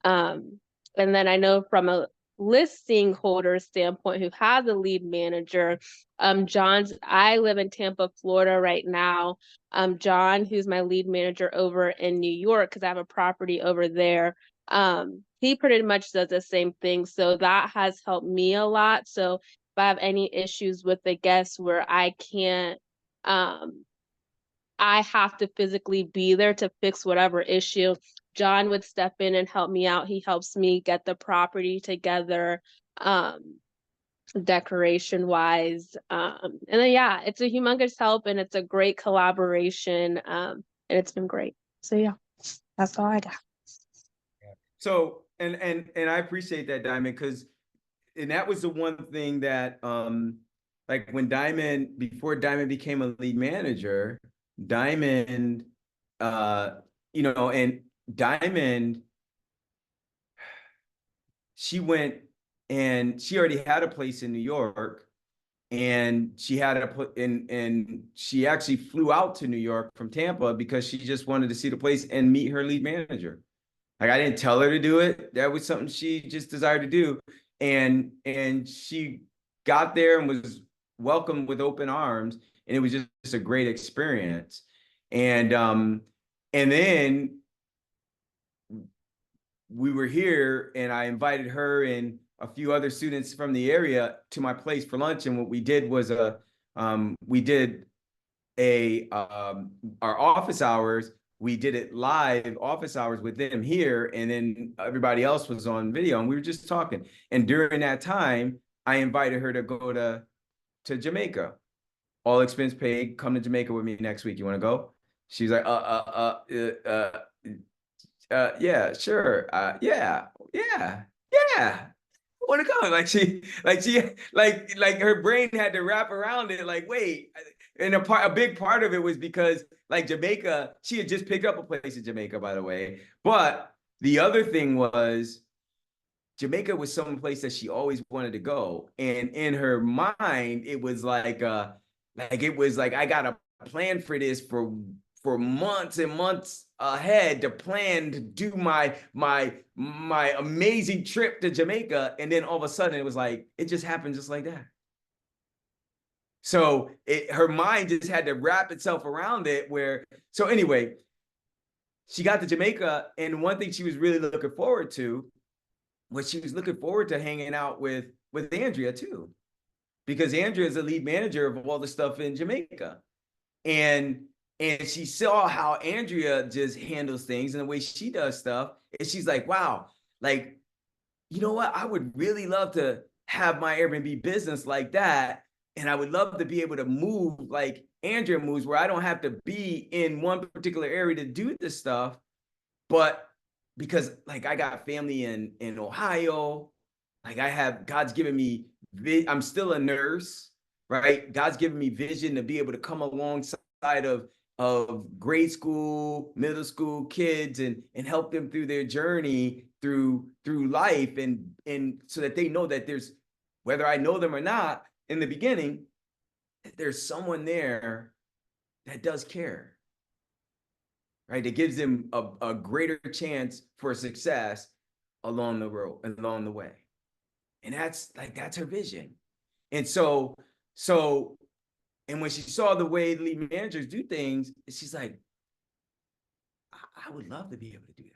N: And then I know from a listing holder standpoint who has a lead manager, I live in Tampa, Florida right now. John, who's my lead manager over in New York, because I have a property over there, he pretty much does the same thing. So that has helped me a lot. So if I have any issues with the guests where I can't, I have to physically be there to fix whatever issue, John would step in and help me out. He helps me get the property together, decoration wise. And then, yeah, it's a humongous help and it's a great collaboration. And it's been great. So yeah, that's all I got.
C: So, and I appreciate that, Diamond, and that was the one thing that, like when before Diamond became a lead manager, Diamond, and Diamond, she went and she already had a place in New York, and she she actually flew out to New York from Tampa because she just wanted to see the place and meet her lead manager. Like, I didn't tell her to do it. That was something she just desired to do. And she got there and was welcomed with open arms. And it was just a great experience. And then we were here and I invited her and a few other students from the area to my place for lunch. And what we did was our office hours. We did it live office hours with them here, and then everybody else was on video, and we were just talking. And during that time, I invited her to go to Jamaica, all expense paid. Come to Jamaica with me next week. You want to go? She's like, yeah, sure, yeah. I want to go. Like her brain had to wrap around it. Like, wait. And a big part of it was because, like, Jamaica, she had just picked up a place in Jamaica, by the way. But the other thing was, Jamaica was some place that she always wanted to go. And in her mind, it was like I got a plan for this for months and months ahead, to plan to do my amazing trip to Jamaica. And then all of a sudden it was like, it just happened just like that. So her mind just had to wrap itself around it so anyway, she got to Jamaica, and one thing she was really looking forward to was she was looking forward to hanging out with Andrea too, because Andrea is the lead manager of all the stuff in Jamaica. And she saw how Andrea just handles things and the way she does stuff. And she's like, wow, like, you know what? I would really love to have my Airbnb business like that. And I would love to be able to move like Andrea moves, where I don't have to be in one particular area to do this stuff. But because, like, I got family in Ohio, like God's given me, I'm still a nurse, right? God's given me vision to be able to come alongside of grade school, middle school kids and help them through their journey through life, and so that they know that there's, whether I know them or not in the beginning, there's someone there that does care, right? That gives them a greater chance for success along the road, along the way. And that's her vision. And so, and when she saw the way lead managers do things, she's like, I would love to be able to do that.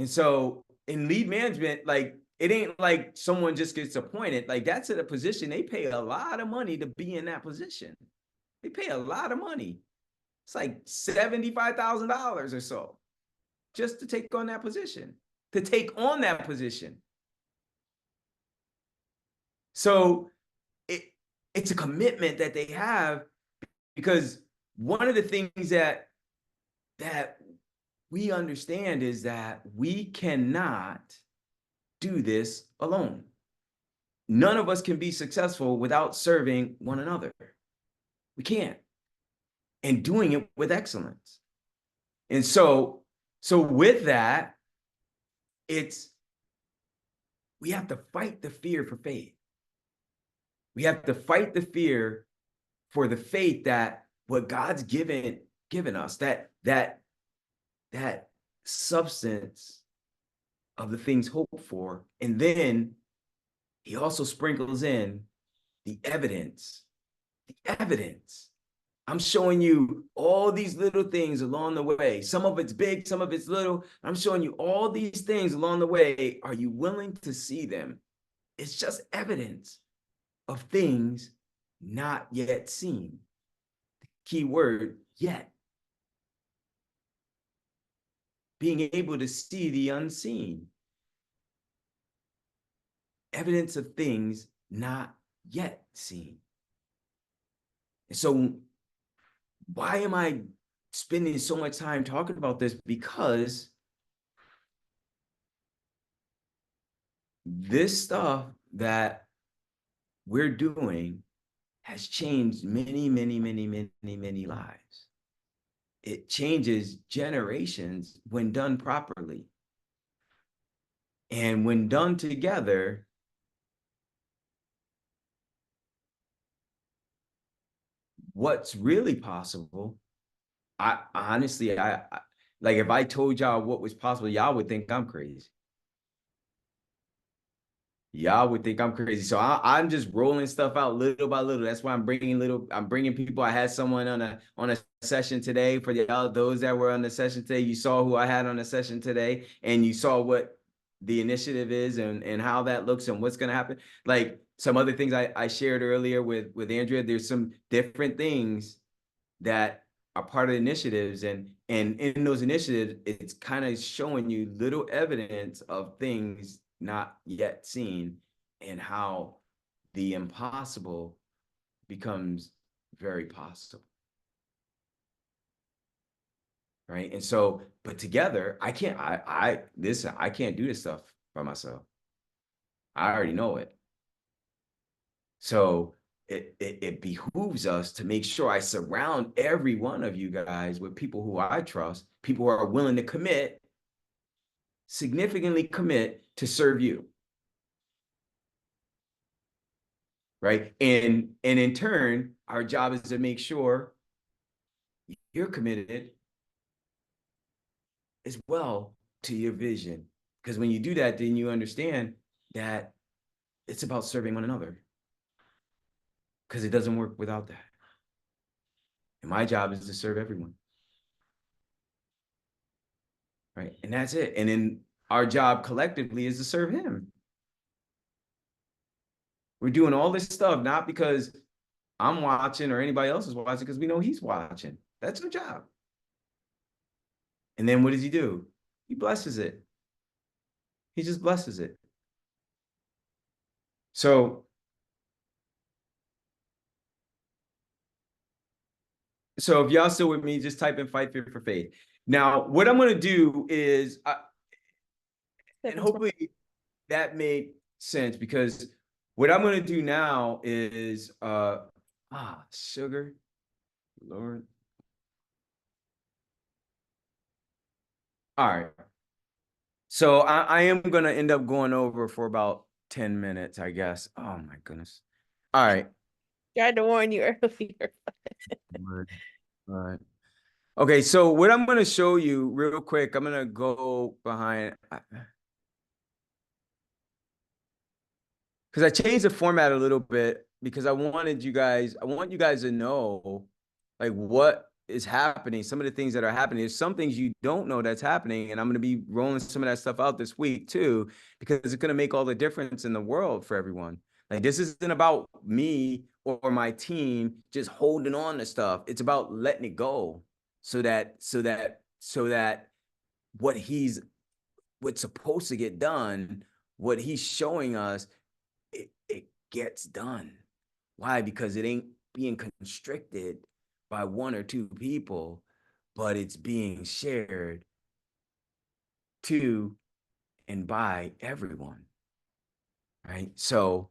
C: And so in lead management, like, it ain't like someone just gets appointed. Like, that's at a position, they pay a lot of money to be in that position. They pay a lot of money. It's like $75,000 or so just to take on that position, So it's a commitment that they have, because one of the things that we understand is that we cannot do this alone. None of us can be successful without serving one another. We can't. And doing it with excellence. And so with that, we have to fight the fear for faith. We have to fight the fear for the faith that what God's given us, that substance of the things hoped for. And then he also sprinkles in the evidence. The evidence. I'm showing you all these little things along the way. Some of it's big, some of it's little. I'm showing you all these things along the way. Are you willing to see them? It's just evidence of things not yet seen. The key word, yet. Being able to see the unseen. Evidence of things not yet seen. And so why am I spending so much time talking about this? Because this stuff that we're doing has changed many, many, many, many, many lives. It changes generations when done properly. And when done together, what's really possible, I honestly, I like, if I told y'all what was possible, y'all would think I'm crazy. Y'all would think I'm crazy. So I'm just rolling stuff out little by little. That's why I'm bringing people. I had someone on a session today. For those that were on the session today, you saw who I had on the session today, and you saw what the initiative is and how that looks and what's going to happen. Like some other things I shared earlier with Andrea, there's some different things that are part of initiatives, and in those initiatives, it's kind of showing you little evidence of things not yet seen, and how the impossible becomes very possible. Right. And so, but together, I can't do this stuff by myself. I already know it. So it behooves us to make sure I surround every one of you guys with people who I trust, people who are willing to commit, significantly commit to serve you. Right. And in turn, our job is to make sure you're committed as well to your vision. Because when you do that, then you understand that it's about serving one another. Because it doesn't work without that. And my job is to serve everyone. Right. And that's it. And then our job collectively is to serve him. We're doing all this stuff, not because I'm watching or anybody else is watching, because we know he's watching. That's our job. And then what does he do? He blesses it. He just blesses it. So if y'all still with me, just type in Fight Fit for Faith. Now, what I'm going to do is, and hopefully that made sense, because what I'm going to do now is, sugar, Lord. All right. So I am going to end up going over for about 10 minutes, I guess. Oh my goodness. All right.
B: Tried to warn you earlier.
C: All right. Okay, so what I'm going to show you real quick, I'm going to go behind, because I changed the format a little bit, because I want you guys to know like what is happening, some of the things that are happening. There's some things you don't know that's happening, and I'm going to be rolling some of that stuff out this week too, because it's going to make all the difference in the world for everyone. Like, this isn't about me or my team just holding on to stuff. It's about letting it go, so that what's supposed to get done, what he's showing us, gets done. Why? Because it ain't being constricted by one or two people, but it's being shared to and by everyone, right? So,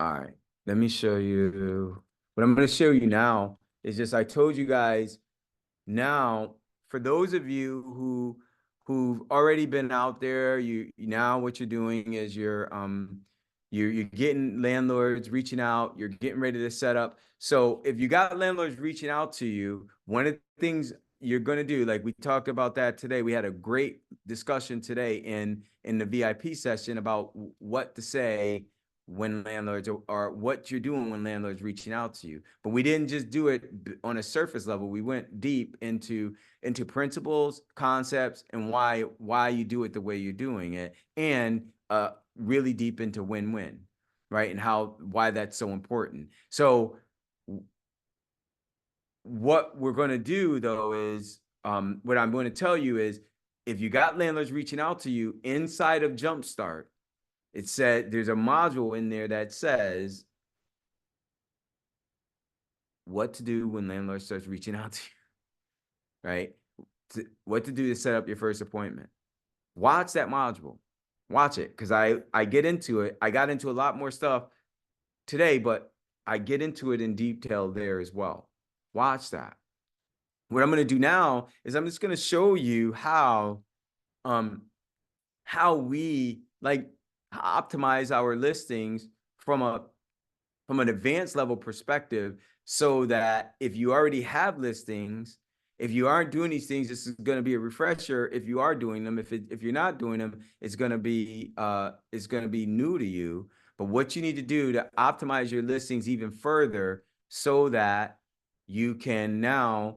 C: all right, let me show you. What I'm going to show you now is just, I told you guys, now, for those of you who've already been out there, you now what you're doing is you're getting landlords reaching out, you're getting ready to set up. So if you got landlords reaching out to you, one of the things you're going to do, like we talked about that today, we had a great discussion today in the VIP session about what to say when landlords, or what you're doing when landlords reaching out to you. But we didn't just do it on a surface level. We went deep into principles, concepts, and why you do it the way you're doing it, and really deep into win-win, right? And why that's so important. So what we're going to do though is, what I'm going to tell you is, if you got landlords reaching out to you inside of Jumpstart, it said there's a module in there that says what to do when landlord starts reaching out to you, right? What to do to set up your first appointment. Watch that module. Watch it, because I get into it. I got into a lot more stuff today, but I get into it in detail there as well. Watch that. What I'm going to do now is I'm just going to show you how we like optimize our listings from an advanced level perspective, so that if you already have listings, if you aren't doing these things, this is going to be a refresher. If you are doing them, if you're not doing them, it's going to be new to you. But what you need to do to optimize your listings even further, so that you can now,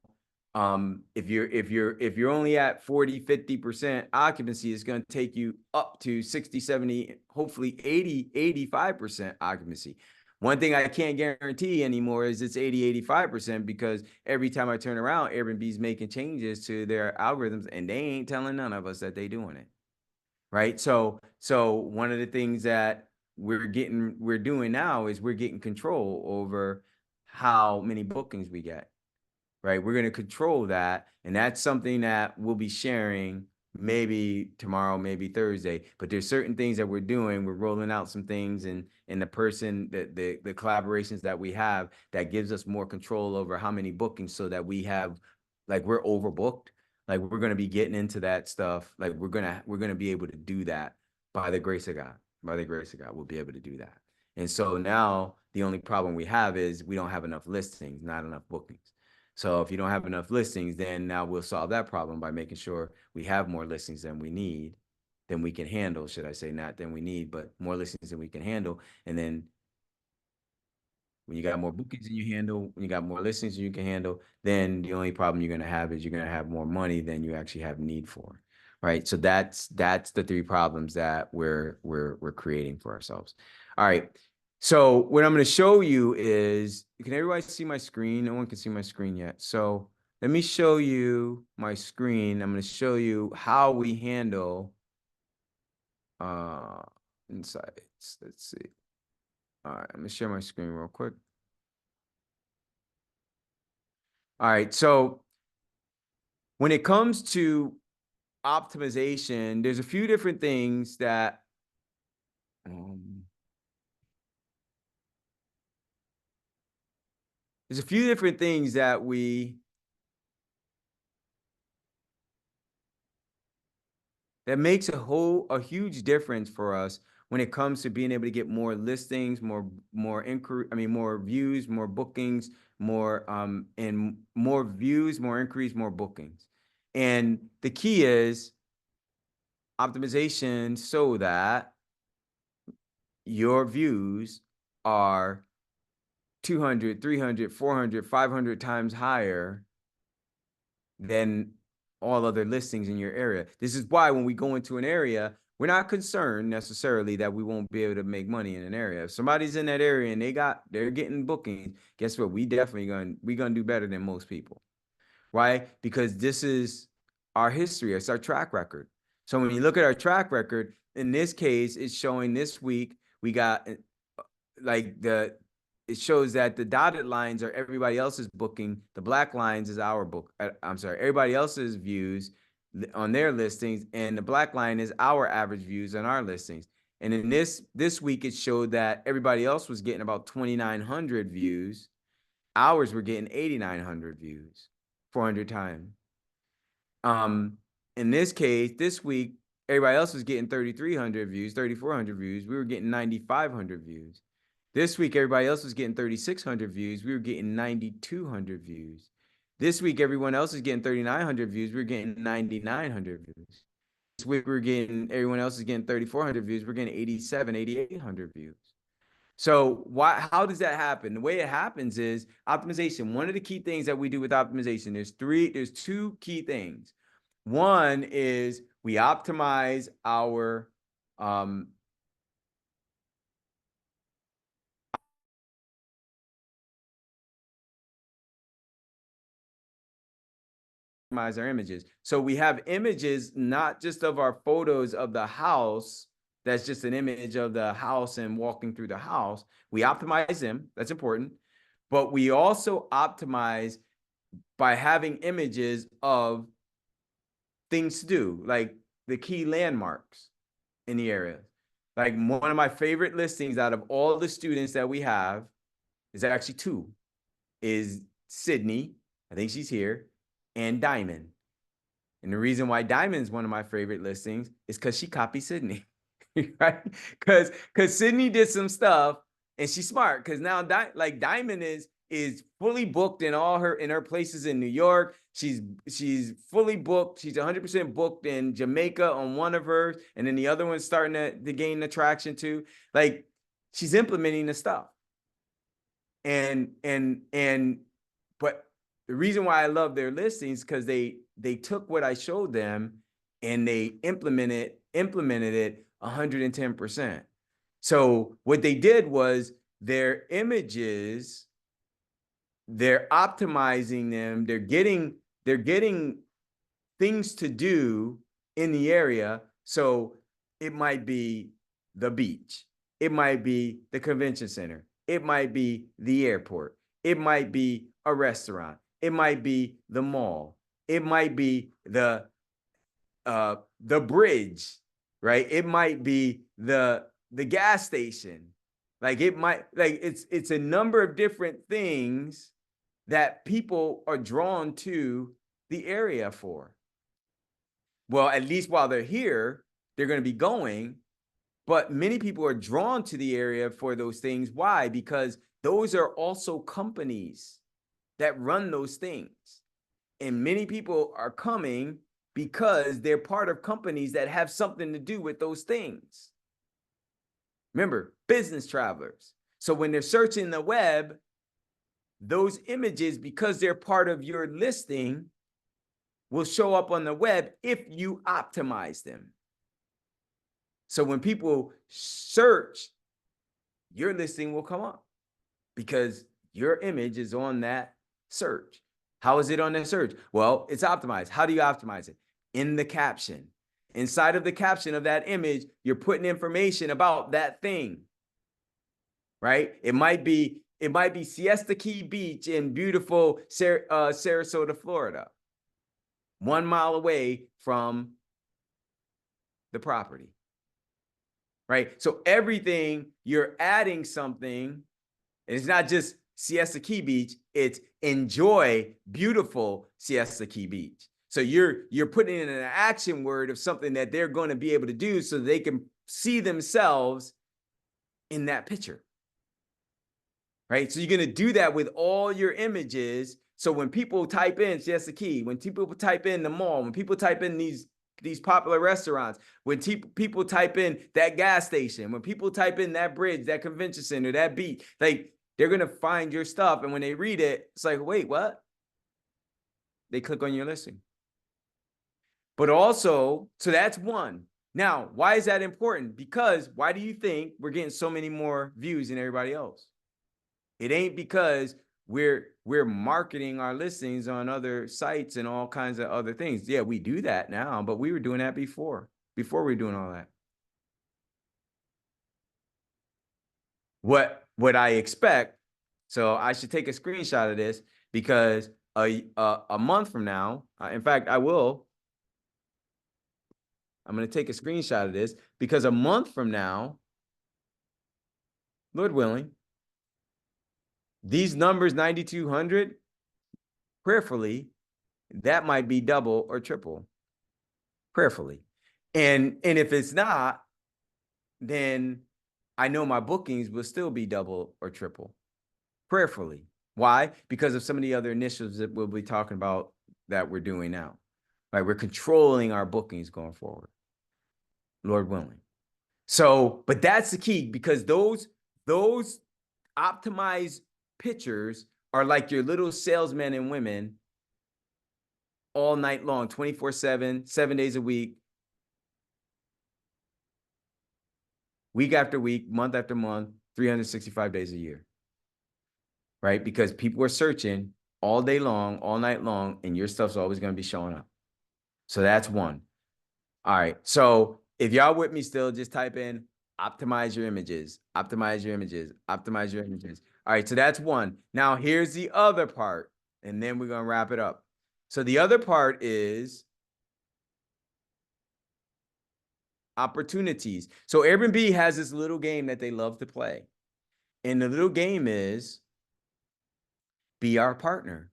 C: if you're only at 40-50% occupancy, it's going to take you up to 60, 70, hopefully 80, 85% occupancy. One thing I can't guarantee anymore is it's 80, 85%, because every time I turn around, Airbnb's making changes to their algorithms, and they ain't telling none of us that they doing it, right? So one of the things that we're doing now is we're getting control over how many bookings we get, right? We're going to control that. And that's something that we'll be sharing maybe tomorrow, maybe Thursday. But there's certain things that we're doing. We're rolling out some things, and the collaborations that we have, that gives us more control over how many bookings, so that we have, like, we're overbooked. Like, we're going to be getting into that stuff. Like, we're going to be able to do that by the grace of God. By the grace of God, we'll be able to do that. And so now the only problem we have is we don't have enough listings, not enough bookings. So if you don't have enough listings, then now we'll solve that problem by making sure we have more listings than we need, than we can handle, should I say, not than we need, but more listings than we can handle. And then when you got more bookings than you handle, when you got more listings than you can handle, then the only problem you're going to have is you're going to have more money than you actually have need for, right? So that's the three problems that we're creating for ourselves. All right. So what I'm going to show you is, can everybody see my screen? No one can see my screen yet. So let me show you my screen. I'm going to show you how we handle insights. Let's see. All right, I'm going to share my screen real quick. All right, so when it comes to optimization, there's a few different things that that makes a huge difference for us when it comes to being able to get more listings, more inquiry, more views, more bookings, more and more views, more inquiries, more bookings. And the key is optimization, so that your views are 200, 300, 400, 500 times higher than all other listings in your area. This is why when we go into an area, we're not concerned necessarily that we won't be able to make money in an area. If somebody's in that area and they're getting bookings, guess what? We're gonna do better than most people. Why? Because this is our history. It's our track record. So when you look at our track record, in this case, it's showing this week we got like it shows that the dotted lines are everybody else's booking. The black lines is our book. I'm sorry, everybody else's views on their listings, and the black line is our average views on our listings. And in this week, it showed that everybody else was getting about 2,900 views. Ours were getting 8,900 views, 400 times. In this case, this week, everybody else was getting 3,300 views, 3,400 views. We were getting 9,500 views. This week, everybody else was getting 3,600 views. We were getting 9,200 views. This week, everyone else is getting 3,900 views. We're getting 9,900 views. This week, everyone else is getting 3,400 views. We're getting 8,800 views. So how does that happen? The way it happens is optimization. One of the key things that we do with optimization, there's two key things. One is we optimize our images. So we have images, not just of our photos of the house. That's just an image of the house and walking through the house. We optimize them. That's important. But we also optimize by having images of things to do, like the key landmarks in the area. Like one of my favorite listings out of all the students that we have is actually two, is Sydney. I think she's here. And Diamond. And the reason why Diamond's one of my favorite listings is because she copied Sydney, right? Because Sydney did some stuff and she's smart. Because now Diamond is fully booked in her places in New York. She's fully booked. She's 100% booked in Jamaica on one of hers, and then the other one's starting to gain attraction too. Like she's implementing the stuff, but the reason why I love their listings because they took what I showed them and they implemented it 110%. So what they did was their images, they're optimizing them. They're getting things to do in the area. So it might be the beach. It might be the convention center. It might be the airport. It might be a restaurant. It might be the mall. It might be the bridge, right? It might be the gas station. Like it's a number of different things that people are drawn to the area for. Well, at least while they're here, they're going to be going, but many people are drawn to the area for those things. Why? Because those are also companies that run those things. And many people are coming because they're part of companies that have something to do with those things. Remember, business travelers. So when they're searching the web, those images, because they're part of your listing, will show up on the web if you optimize them. So when people search, your listing will come up because your image is on that search. How is it on that search? Well, it's optimized. How do you optimize it? In the caption. Inside of the caption of that image, you're putting information about that thing, right? It might be Siesta Key Beach in beautiful Sarasota, Florida, 1 mile away from the property, right? So everything, you're adding something, and it's not just Siesta Key Beach, it's enjoy beautiful Siesta Key Beach. So you're putting in an action word of something that they're going to be able to do so they can see themselves in that picture. Right? So you're going to do that with all your images. So when people type in Siesta Key, when people type in the mall, when people type in these popular restaurants, when people type in that gas station, when people type in that bridge, that convention center, that beach, like they're going to find your stuff. And when they read it, it's like, wait, what? They click on your listing. But also, so that's one. Now, why is that important? Because why do you think we're getting so many more views than everybody else? It ain't because we're marketing our listings on other sites and all kinds of other things. Yeah, we do that now, but we were doing that before we were doing all that. what I expect. So I should take a screenshot of this because a month from now, in fact, I'm going to take a screenshot of this because a month from now, Lord willing, these numbers 9,200, prayerfully, that might be double or triple, prayerfully. And if it's not, then I know my bookings will still be double or triple, prayerfully. Why? Because of some of the other initiatives that we'll be talking about that we're doing now. Right? We're controlling our bookings going forward, Lord willing. So, but that's the key because those optimized pictures are like your little salesmen and women all night long, 24/7, 7 days a week after week, month after month, 365 days a year. Right? Because people are searching all day long, all night long, and your stuff's always going to be showing up. So that's one. All right. So if y'all with me still, just type in optimize your images, optimize your images, optimize your images. All right. So that's one. Now here's the other part, and then we're going to wrap it up. So the other part is opportunities. So Airbnb has this little game that they love to play. And the little game is Be Our Partner.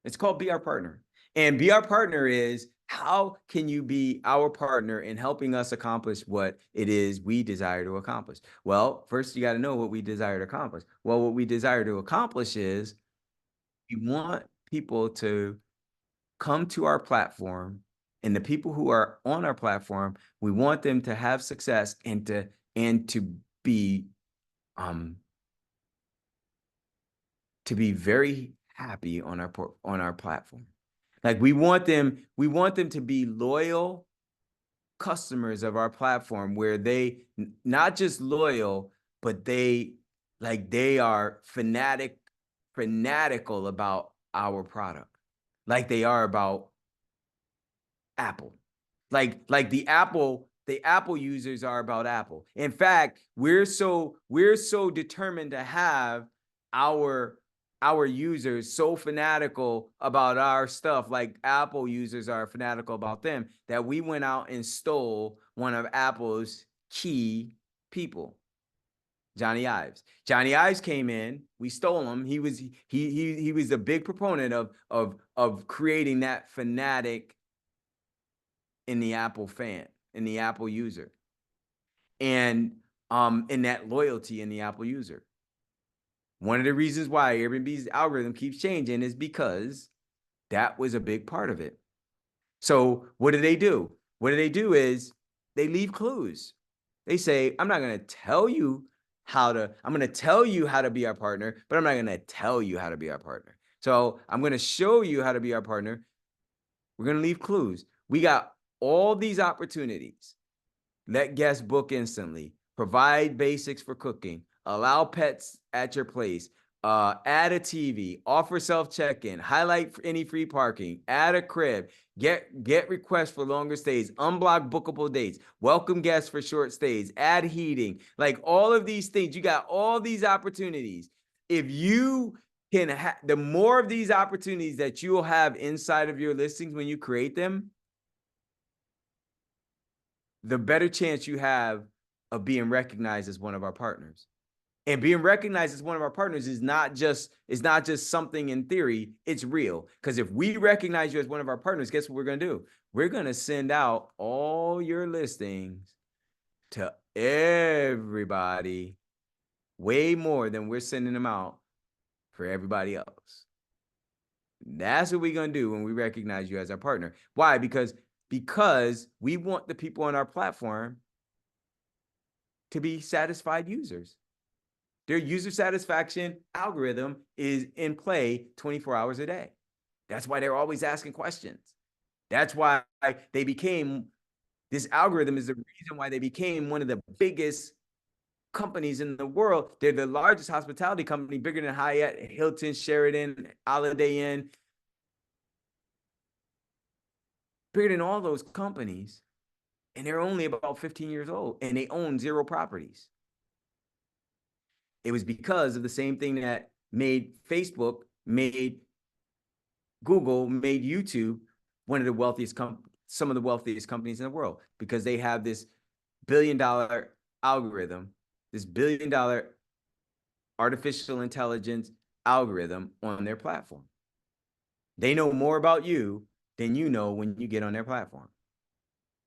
C: It's called Be Our Partner. And Be Our Partner is how can you be our partner in helping us accomplish what it is we desire to accomplish? Well, first you got to know what we desire to accomplish. Well, what we desire to accomplish is we want people to come to our platform, and the people who are on our platform, we want them to have success and to be very happy on our platform. Like we want them to be loyal customers of our platform where they not just loyal, but they are fanatical about our product. Like they are about Apple. Like the Apple users are about Apple. In fact, we're so determined to have our users so fanatical about our stuff, like Apple users are fanatical about them, that we went out and stole one of Apple's key people, Johnny Ives. Johnny Ives came in, we stole him. He was a big proponent of creating that fanatic in the Apple user, and in that loyalty in the Apple user. One of the reasons why Airbnb's algorithm keeps changing is because that was a big part of it. So what do they do? What do they do is they leave clues. They say, I'm going to tell you how to be our partner, but I'm not going to tell you how to be our partner. So I'm going to show you how to be our partner. We're going to leave clues. We got all these opportunities. Let guests book instantly. Provide basics for cooking. Allow pets at your place. Add a TV. Offer self-check-in. Highlight any free parking. Add a crib. Get requests for longer stays. Unblock bookable dates. Welcome guests for short stays. Add heating. Like all of these things. You got all these opportunities. If you can the more of these opportunities that you'll have inside of your listings when you create them, the better chance you have of being recognized as one of our partners. And being recognized as one of our partners is not just something in theory, it's real. Because if we recognize you as one of our partners, guess what we're going to do? We're going to send out all your listings to everybody, way more than we're sending them out for everybody else. That's what we're going to do when we recognize you as our partner. Why? Because we want the people on our platform to be satisfied users. Their user satisfaction algorithm is in play 24 hours a day. That's why they're always asking questions. That's why this algorithm is the reason why they became one of the biggest companies in the world. They're the largest hospitality company, bigger than Hyatt, Hilton, Sheraton, Holiday Inn, bigger than all those companies. And they're only about 15 years old, and they own 0 properties. It was because of the same thing that made Facebook, made Google, made YouTube one of the wealthiest some of the wealthiest companies in the world, because they have this billion-dollar algorithm, this billion-dollar artificial intelligence algorithm on their platform. They know more about you than you know when you get on their platform,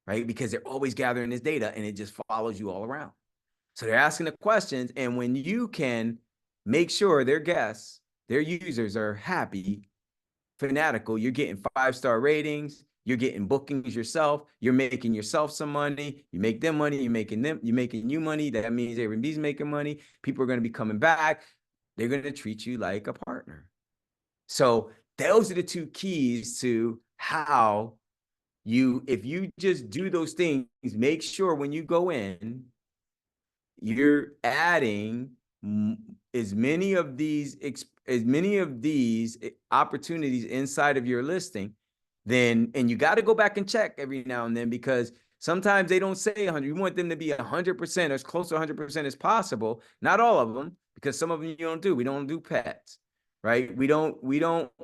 C: right? Because they're always gathering this data and it just follows you all around. So they're asking the questions, and when you can make sure their guests, their users are happy, fanatical, you're getting 5-star ratings, you're getting bookings yourself, you're making yourself some money, you make them money, you're making you money. That means Airbnb's making money. People are going to be coming back. They're going to treat you like a partner. So those are the two keys to how if you just do those things, make sure when you go in, you're adding as many of these opportunities inside of your listing, and you got to go back and check every now and then, because sometimes they don't say 100. You want them to be 100% or as close to 100% as possible. Not all of them, because some of them you don't do. We don't do pets, right? We don't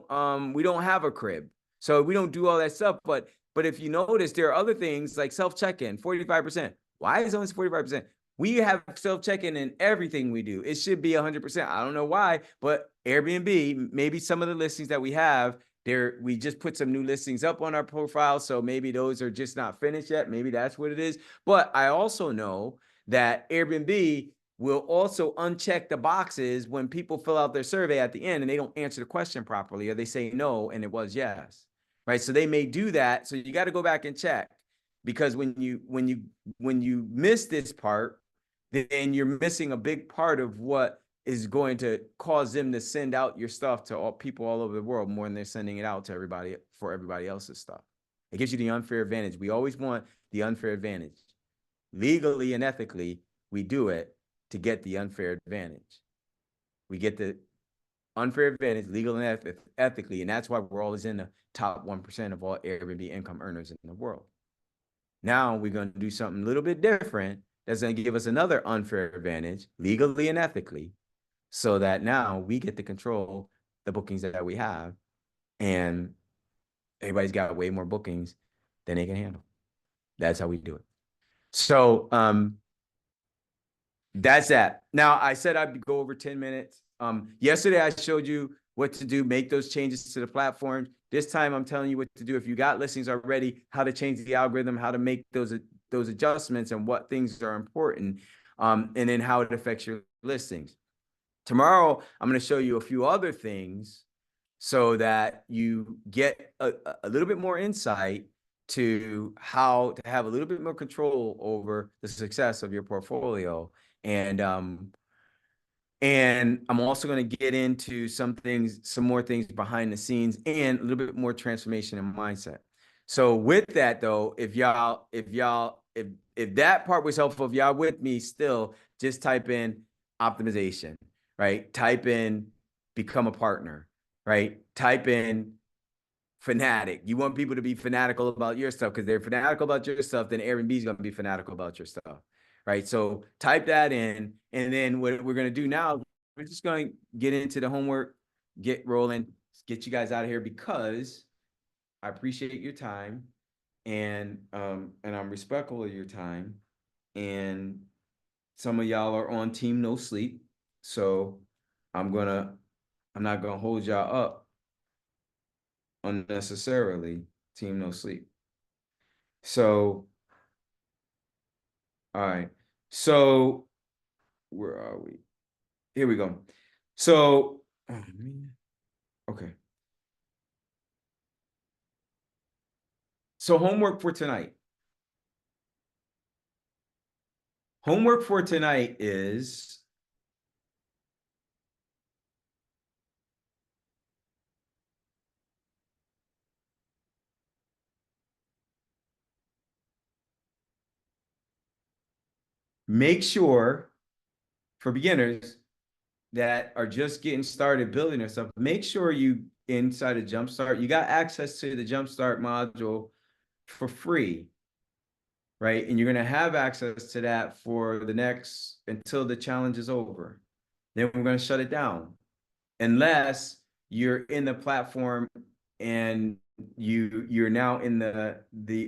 C: have a crib, so we don't do all that stuff. But if you notice, there are other things like self check-in, 45%. Why is it only 45%? We have self-check-in in everything we do. It should be 100%. I don't know why, but Airbnb, maybe some of the listings that we have there, we just put some new listings up on our profile. So maybe those are just not finished yet. Maybe that's what it is. But I also know that Airbnb will also uncheck the boxes when people fill out their survey at the end and they don't answer the question properly, or they say no and it was yes, right? So they may do that. So you got to go back and check, because when you miss this part, then you're missing a big part of what is going to cause them to send out your stuff to all people all over the world more than they're sending it out to everybody for everybody else's stuff. It gives you the unfair advantage. We always want the unfair advantage. Legally and ethically, we do it to get the unfair advantage. We get the unfair advantage legally and ethically, and that's why we're always in the top 1% of all Airbnb income earners in the world. Now we're going to do something a little bit different that's going to give us another unfair advantage legally and ethically, so that now we get to control the bookings that we have, and everybody's got way more bookings than they can handle. That's how we do it. So that's that. Now, I said I'd go over 10 minutes. Yesterday, I showed you what to do, make those changes to the platform. This time, I'm telling you what to do. If you got listings already, how to change the algorithm, how to make those adjustments, and what things are important, and then how it affects your listings. Tomorrow, I'm going to show you a few other things so that you get a little bit more insight to how to have a little bit more control over the success of your portfolio. And I'm also going to get into some more things behind the scenes, and a little bit more transformation and mindset. So with that though, if that part was helpful, if y'all with me still, just type in optimization, right? Type in become a partner, right? Type in fanatic. You want people to be fanatical about your stuff, because they're fanatical about your stuff, then Airbnb is going to be fanatical about your stuff, right? So type that in, and then what we're going to do now, we're just going to get into the homework, get rolling, get you guys out of here, because I appreciate your time, and I'm respectful of your time, and some of y'all are on team no sleep, so I'm not gonna hold y'all up unnecessarily. Team no sleep. So, all right. So, where are we? Here we go. So, oh man. Okay. So homework for tonight. Homework for tonight is make sure, for beginners that are just getting started building their stuff, make sure you inside of Jumpstart, you got access to the Jumpstart module for free, right? And you're going to have access to that for until the challenge is over. then we're going to shut it down. Unless you're in the platform and you're now in the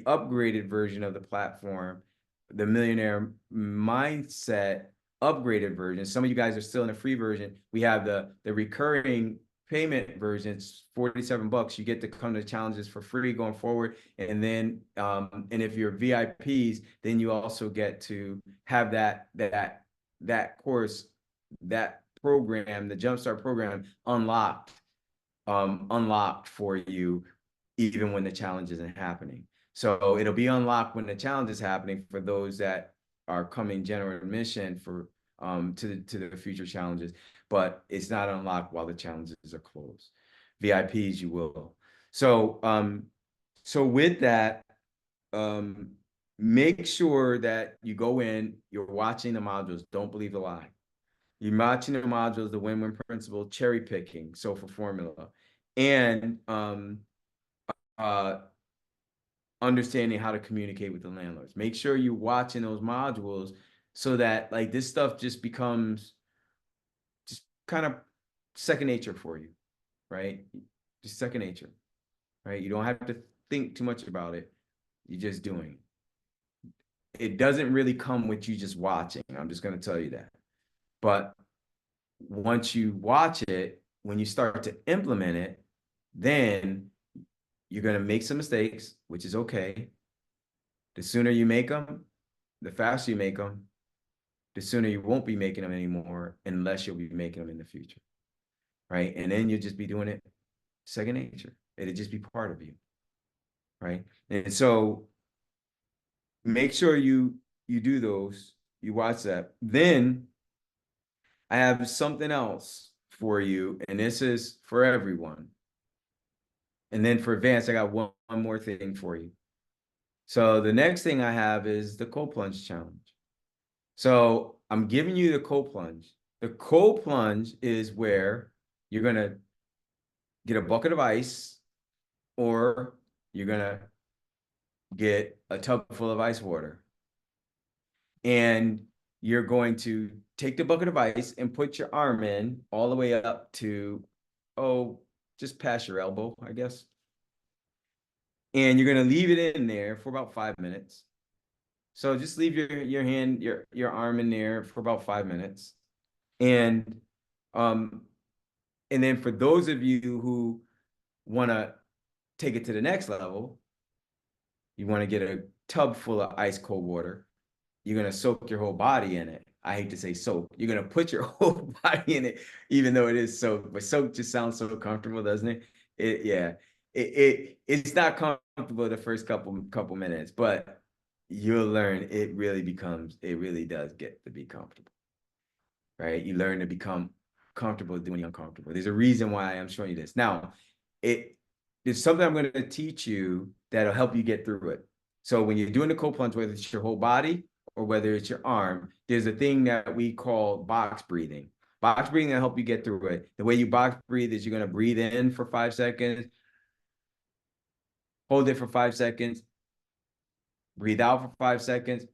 C: upgraded version of the platform, the millionaire mindset upgraded version. Some of you guys are still in the free version. We have the recurring payment version. It's $47. You get to come to the challenges for free going forward. And then and if you're VIPs, then you also get to have that course, that program, the Jumpstart program unlocked for you even when the challenge isn't happening. So it'll be unlocked when the challenge is happening for those that are coming general admission for to the future challenges, but it's not unlocked while the challenges are closed. VIPs, you will. So so with that, make sure that you go in, you're watching the modules. Don't believe the lie. You're watching the modules, the win-win principle, cherry picking, so for formula, and understanding how to communicate with the landlords. Make sure you're watching those modules so that like this stuff just becomes just kind of second nature for you, right? Just second nature, right? You don't have to think too much about it. You're just doing it. It doesn't really come with you just watching. I'm just going to tell you that. But once you watch it, when you start to implement it, then you're going to make some mistakes, which is okay. The sooner you make them, the faster you make them, the sooner you won't be making them anymore, unless you'll be making them in the future, right? And then you'll just be doing it second nature. It'll just be part of you, right? And so make sure you do those, you watch that. Then I have something else for you, and this is for everyone. And then for advanced, I got one more thing for you. So the next thing I have is the cold plunge challenge. So I'm giving you the cold plunge. The cold plunge is where you're going to get a bucket of ice, or you're going to get a tub full of ice water. And you're going to take the bucket of ice and put your arm in all the way up to, just past your elbow, I guess. And you're going to leave it in there for about 5 minutes. So just leave your hand, your arm in there for about 5 minutes. And then for those of you who want to take it to the next level, you want to get a tub full of ice cold water. You're going to soak your whole body in it. I hate to say soak. You're going to put your whole body in it, even though it is soak. But soak just sounds so comfortable, doesn't it? It's not comfortable the first couple minutes, but you'll learn it really does get to be comfortable, right? You learn to become comfortable doing the uncomfortable. There's a reason why I'm showing you this. Now, there's something I'm going to teach you that'll help you get through it. So when you're doing the cold plunge, whether it's your whole body or whether it's your arm, there's a thing that we call box breathing. Box breathing will help you get through it. The way you box breathe is you're going to breathe in for 5 seconds, hold it for 5 seconds, breathe out for 5 seconds,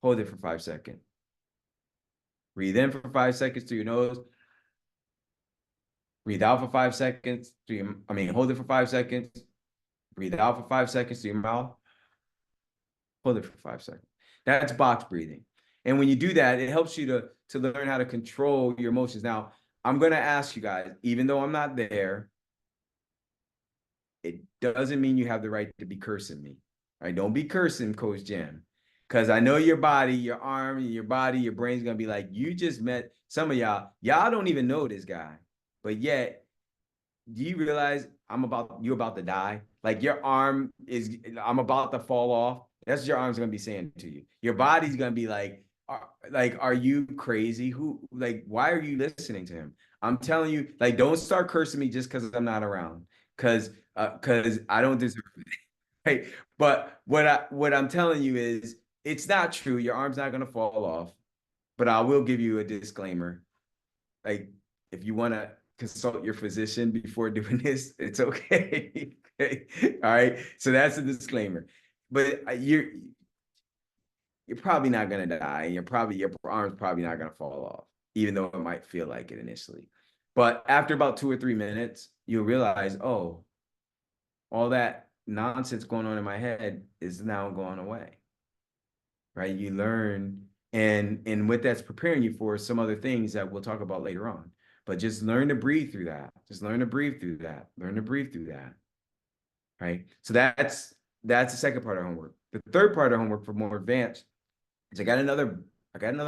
C: hold it for 5 seconds. Breathe in for 5 seconds through your nose, breathe out for 5 seconds hold it for 5 seconds, breathe out for 5 seconds through your mouth, hold it for 5 seconds. That's box breathing. And when you do that, it helps you to learn how to control your emotions. Now, I'm going to ask you guys, even though I'm not there, it doesn't mean you have the right to be cursing me. Right? Don't be cursing Coach Jim. Because I know your body, your arm, your body, your brain's going to be like, you just met some of y'all don't even know this guy. But yet, do you realize you're about to die? Like your arm I'm about to fall off. That's what your arm's going to be saying to you. Your body's going to be like, are you crazy? Why are you listening to him? I'm telling you, don't start cursing me just because I'm not around. Because I don't deserve it. Right? But what I'm telling you is it's not true. Your arm's not going to fall off. But I will give you a disclaimer. If you want to consult your physician before doing this, it's okay. All right. So that's a disclaimer. But you're probably not gonna die, and your arm's probably not gonna fall off, even though it might feel like it initially. But after about 2 or 3 minutes, you'll realize, oh, all that nonsense going on in my head is now going away. Right? You learn, and what that's preparing you for some other things that we'll talk about later on. But just learn to breathe through that. Just learn to breathe through that. Learn to breathe through that. Right? So that's the second part of homework. The third part of homework for more advanced is I got another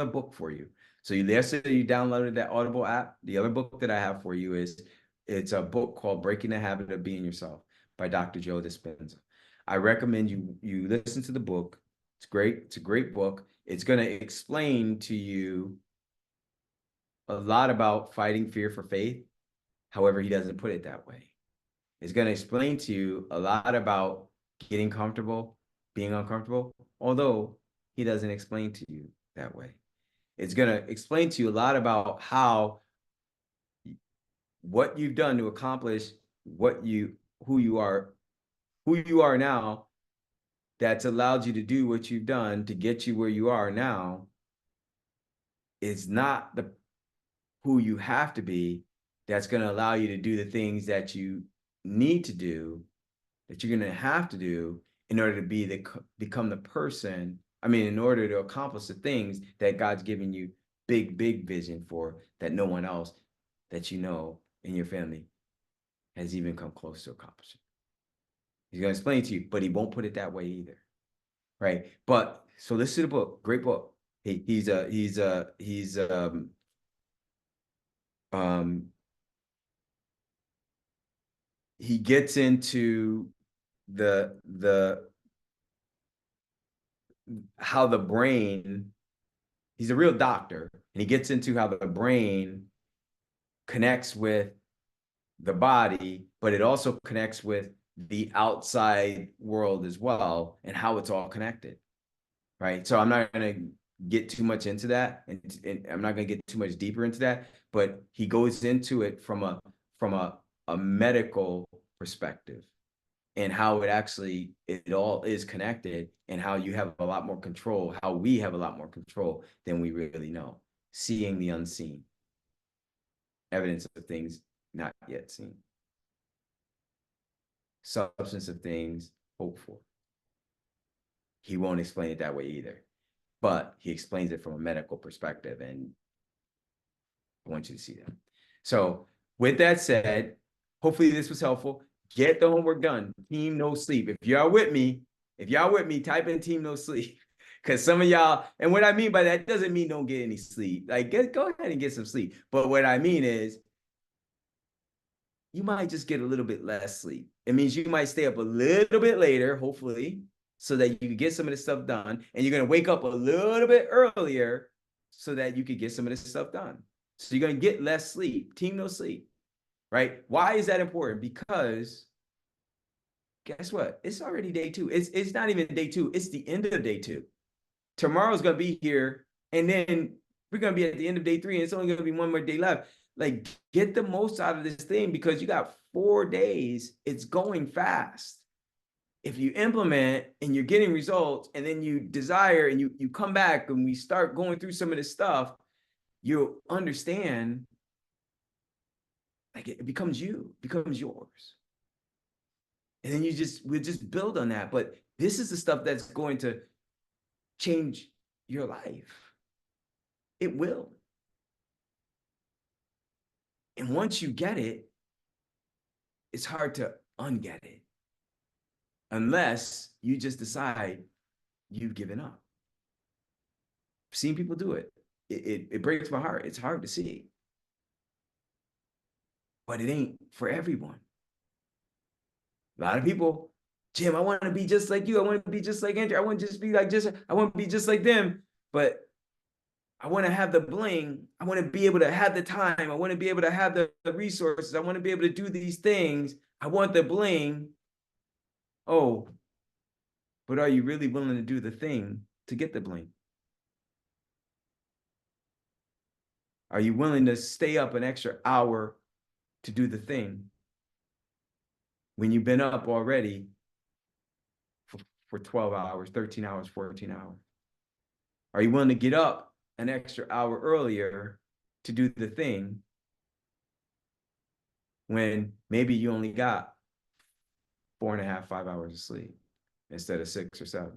C: book for you. So yesterday you downloaded that Audible app. The other book that I have for you it's a book called Breaking the Habit of Being Yourself by Dr. Joe Dispenza. I recommend you listen to the book. It's great. It's a great book. It's going to explain to you a lot about fighting fear for faith. However, he doesn't put it that way. It's going to explain to you a lot about getting comfortable, being uncomfortable, although he doesn't explain to you that way. It's going to explain to you a lot about what you've done to accomplish who you are now, that's allowed you to do what you've done to get you where you are now, is not who you have to be. That's going to allow you to do the things that you need to do, that you're going to have to do in order to become the person. I mean, in order to accomplish the things that God's given you big vision for, that no one else that you know in your family has even come close to accomplishing. He's going to explain to you, but he won't put it that way either. Right. But so listen to the book. Great book. He gets into how the brain, he's a real doctor, and he gets into how the brain connects with the body, but it also connects with the outside world as well, and how it's all connected. Right. So I'm not going to get too much into that, and I'm not going to get too much deeper into that, but he goes into it from a medical perspective, and how it all is connected, and how you have a lot more control, how we have a lot more control than we really know. Seeing the unseen, evidence of things not yet seen, substance of things hoped for. He won't explain it that way either, but he explains it from a medical perspective, and I want you to see that. So with that said, hopefully this was helpful. Get the homework done. Team no sleep. If y'all with me, type in team no sleep. Because some of y'all, and what I mean by that doesn't mean don't get any sleep. Like, go ahead and get some sleep. But what I mean is, you might just get a little bit less sleep. It means you might stay up a little bit later, hopefully, so that you can get some of this stuff done. And you're going to wake up a little bit earlier so that you can get some of this stuff done. So you're going to get less sleep. Team no sleep, right? Why is that important? Because guess what? It's already day 2. It's not even day 2. It's the end of day 2. Tomorrow's going to be here, and then we're going to be at the end of day 3, and it's only going to be one more day left. Like, get the most out of this thing, because you got 4 days. It's going fast. If you implement and you're getting results, and then you desire and you come back and we start going through some of this stuff, you'll understand, like, it becomes yours. And then we'll just build on that. But this is the stuff that's going to change your life. It will. And once you get it, it's hard to unget it, unless you just decide you've given up. I've seen people do it. It breaks my heart. It's hard to see. But it ain't for everyone. A lot of people, Jim, I want to be just like you. I want to be just like Andrew. I want to be just like them. But I want to have the bling. I want to be able to have the time. I want to be able to have the resources. I want to be able to do these things. I want the bling. Oh, but are you really willing to do the thing to get the bling? Are you willing to stay up an extra hour to do the thing when you've been up already for 12 hours, 13 hours, 14 hours? Are you willing to get up an extra hour earlier to do the thing when maybe you only got 4.5, 5 hours of sleep instead of 6 or 7?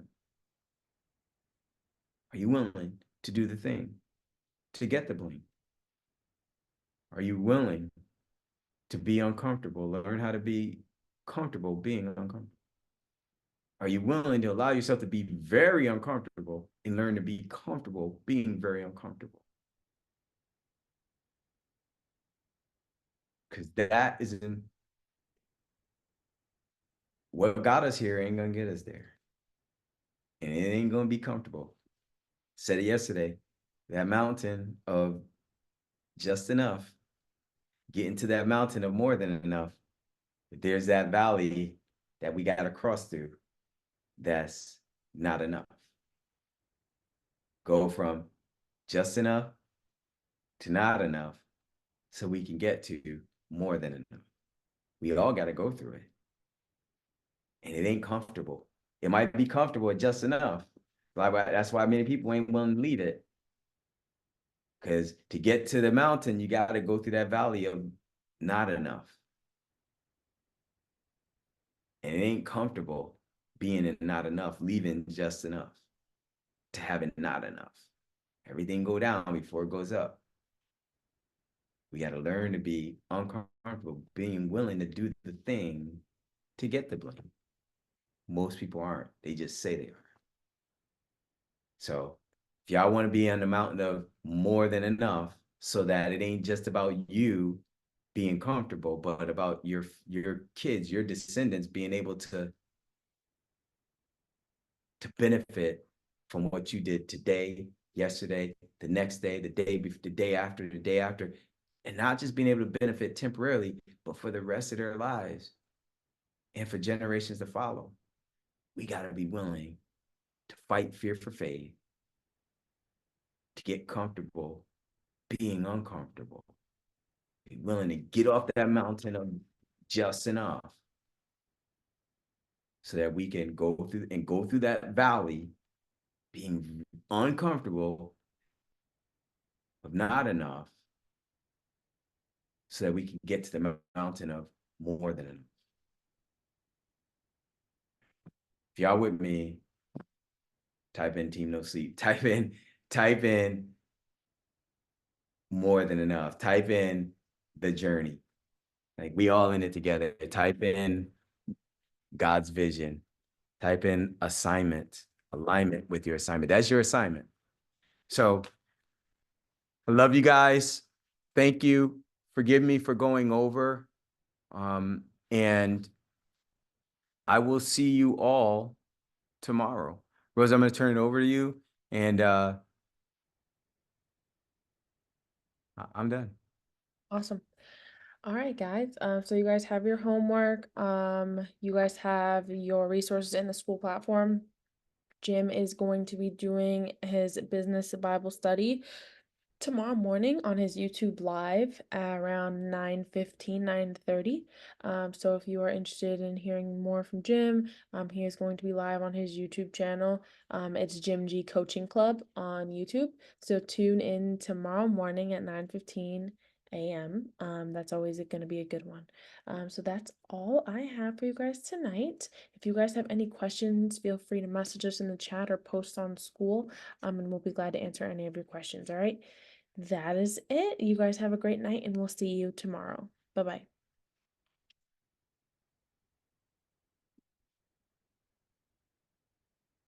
C: Are you willing to do the thing to get the bling? Are you willing to be uncomfortable, learn how to be comfortable being uncomfortable? Are you willing to allow yourself to be very uncomfortable and learn to be comfortable being very uncomfortable? Because that is what got us here ain't gonna get us there. And it ain't gonna be comfortable. Said it yesterday, that mountain of just enough, getting to that mountain of more than enough, there's that valley that we gotta cross through. That's not enough. Go from just enough to not enough so we can get to more than enough. We all got to go through it. And it ain't comfortable. It might be comfortable at just enough. That's why many people ain't willing to lead it. Because to get to the mountain, you got to go through that valley of not enough. And it ain't comfortable being in not enough, leaving just enough to having not enough. Everything go down before it goes up. We got to learn to be uncomfortable, being willing to do the thing to get the blame. Most people aren't. They just say they are. So if y'all want to be on the mountain of more than enough, so that it ain't just about you being comfortable, but about your kids, your descendants being able to benefit from what you did today, yesterday, the next day, the day before, the day after, and not just being able to benefit temporarily, but for the rest of their lives and for generations to follow. We got to be willing to fight fear for faith, to get comfortable being uncomfortable, be willing to get off that mountain of just enough so that we can go through that valley being uncomfortable of not enough so that we can get to the mountain of more than enough. If y'all with me, type in Team No Sleep. Type in more than enough. Type in the journey. Like we all in it together. Type in God's vision. Type in assignment, alignment with your assignment. That's your assignment. So I love you guys. Thank you. Forgive me for going over. And I will see you all tomorrow. Rose, I'm going to turn it over to you. And I'm done.
A: Awesome. All right, guys. So you guys have your homework. You guys have your resources in the school platform. Jim is going to be doing his business Bible study tomorrow morning on his YouTube live at around 9:15, 9:30. So if you are interested in hearing more from Jim, he is going to be live on his YouTube channel. It's Jim G Coaching Club on YouTube. So tune in tomorrow morning at 9:15 a.m. That's always going to be a good one. So that's all I have for you guys tonight. If you guys have any questions, feel free to message us in the chat or post on school, and we'll be glad to answer any of your questions. All right. That is it. You guys have a great night, and we'll see you tomorrow. Bye-bye.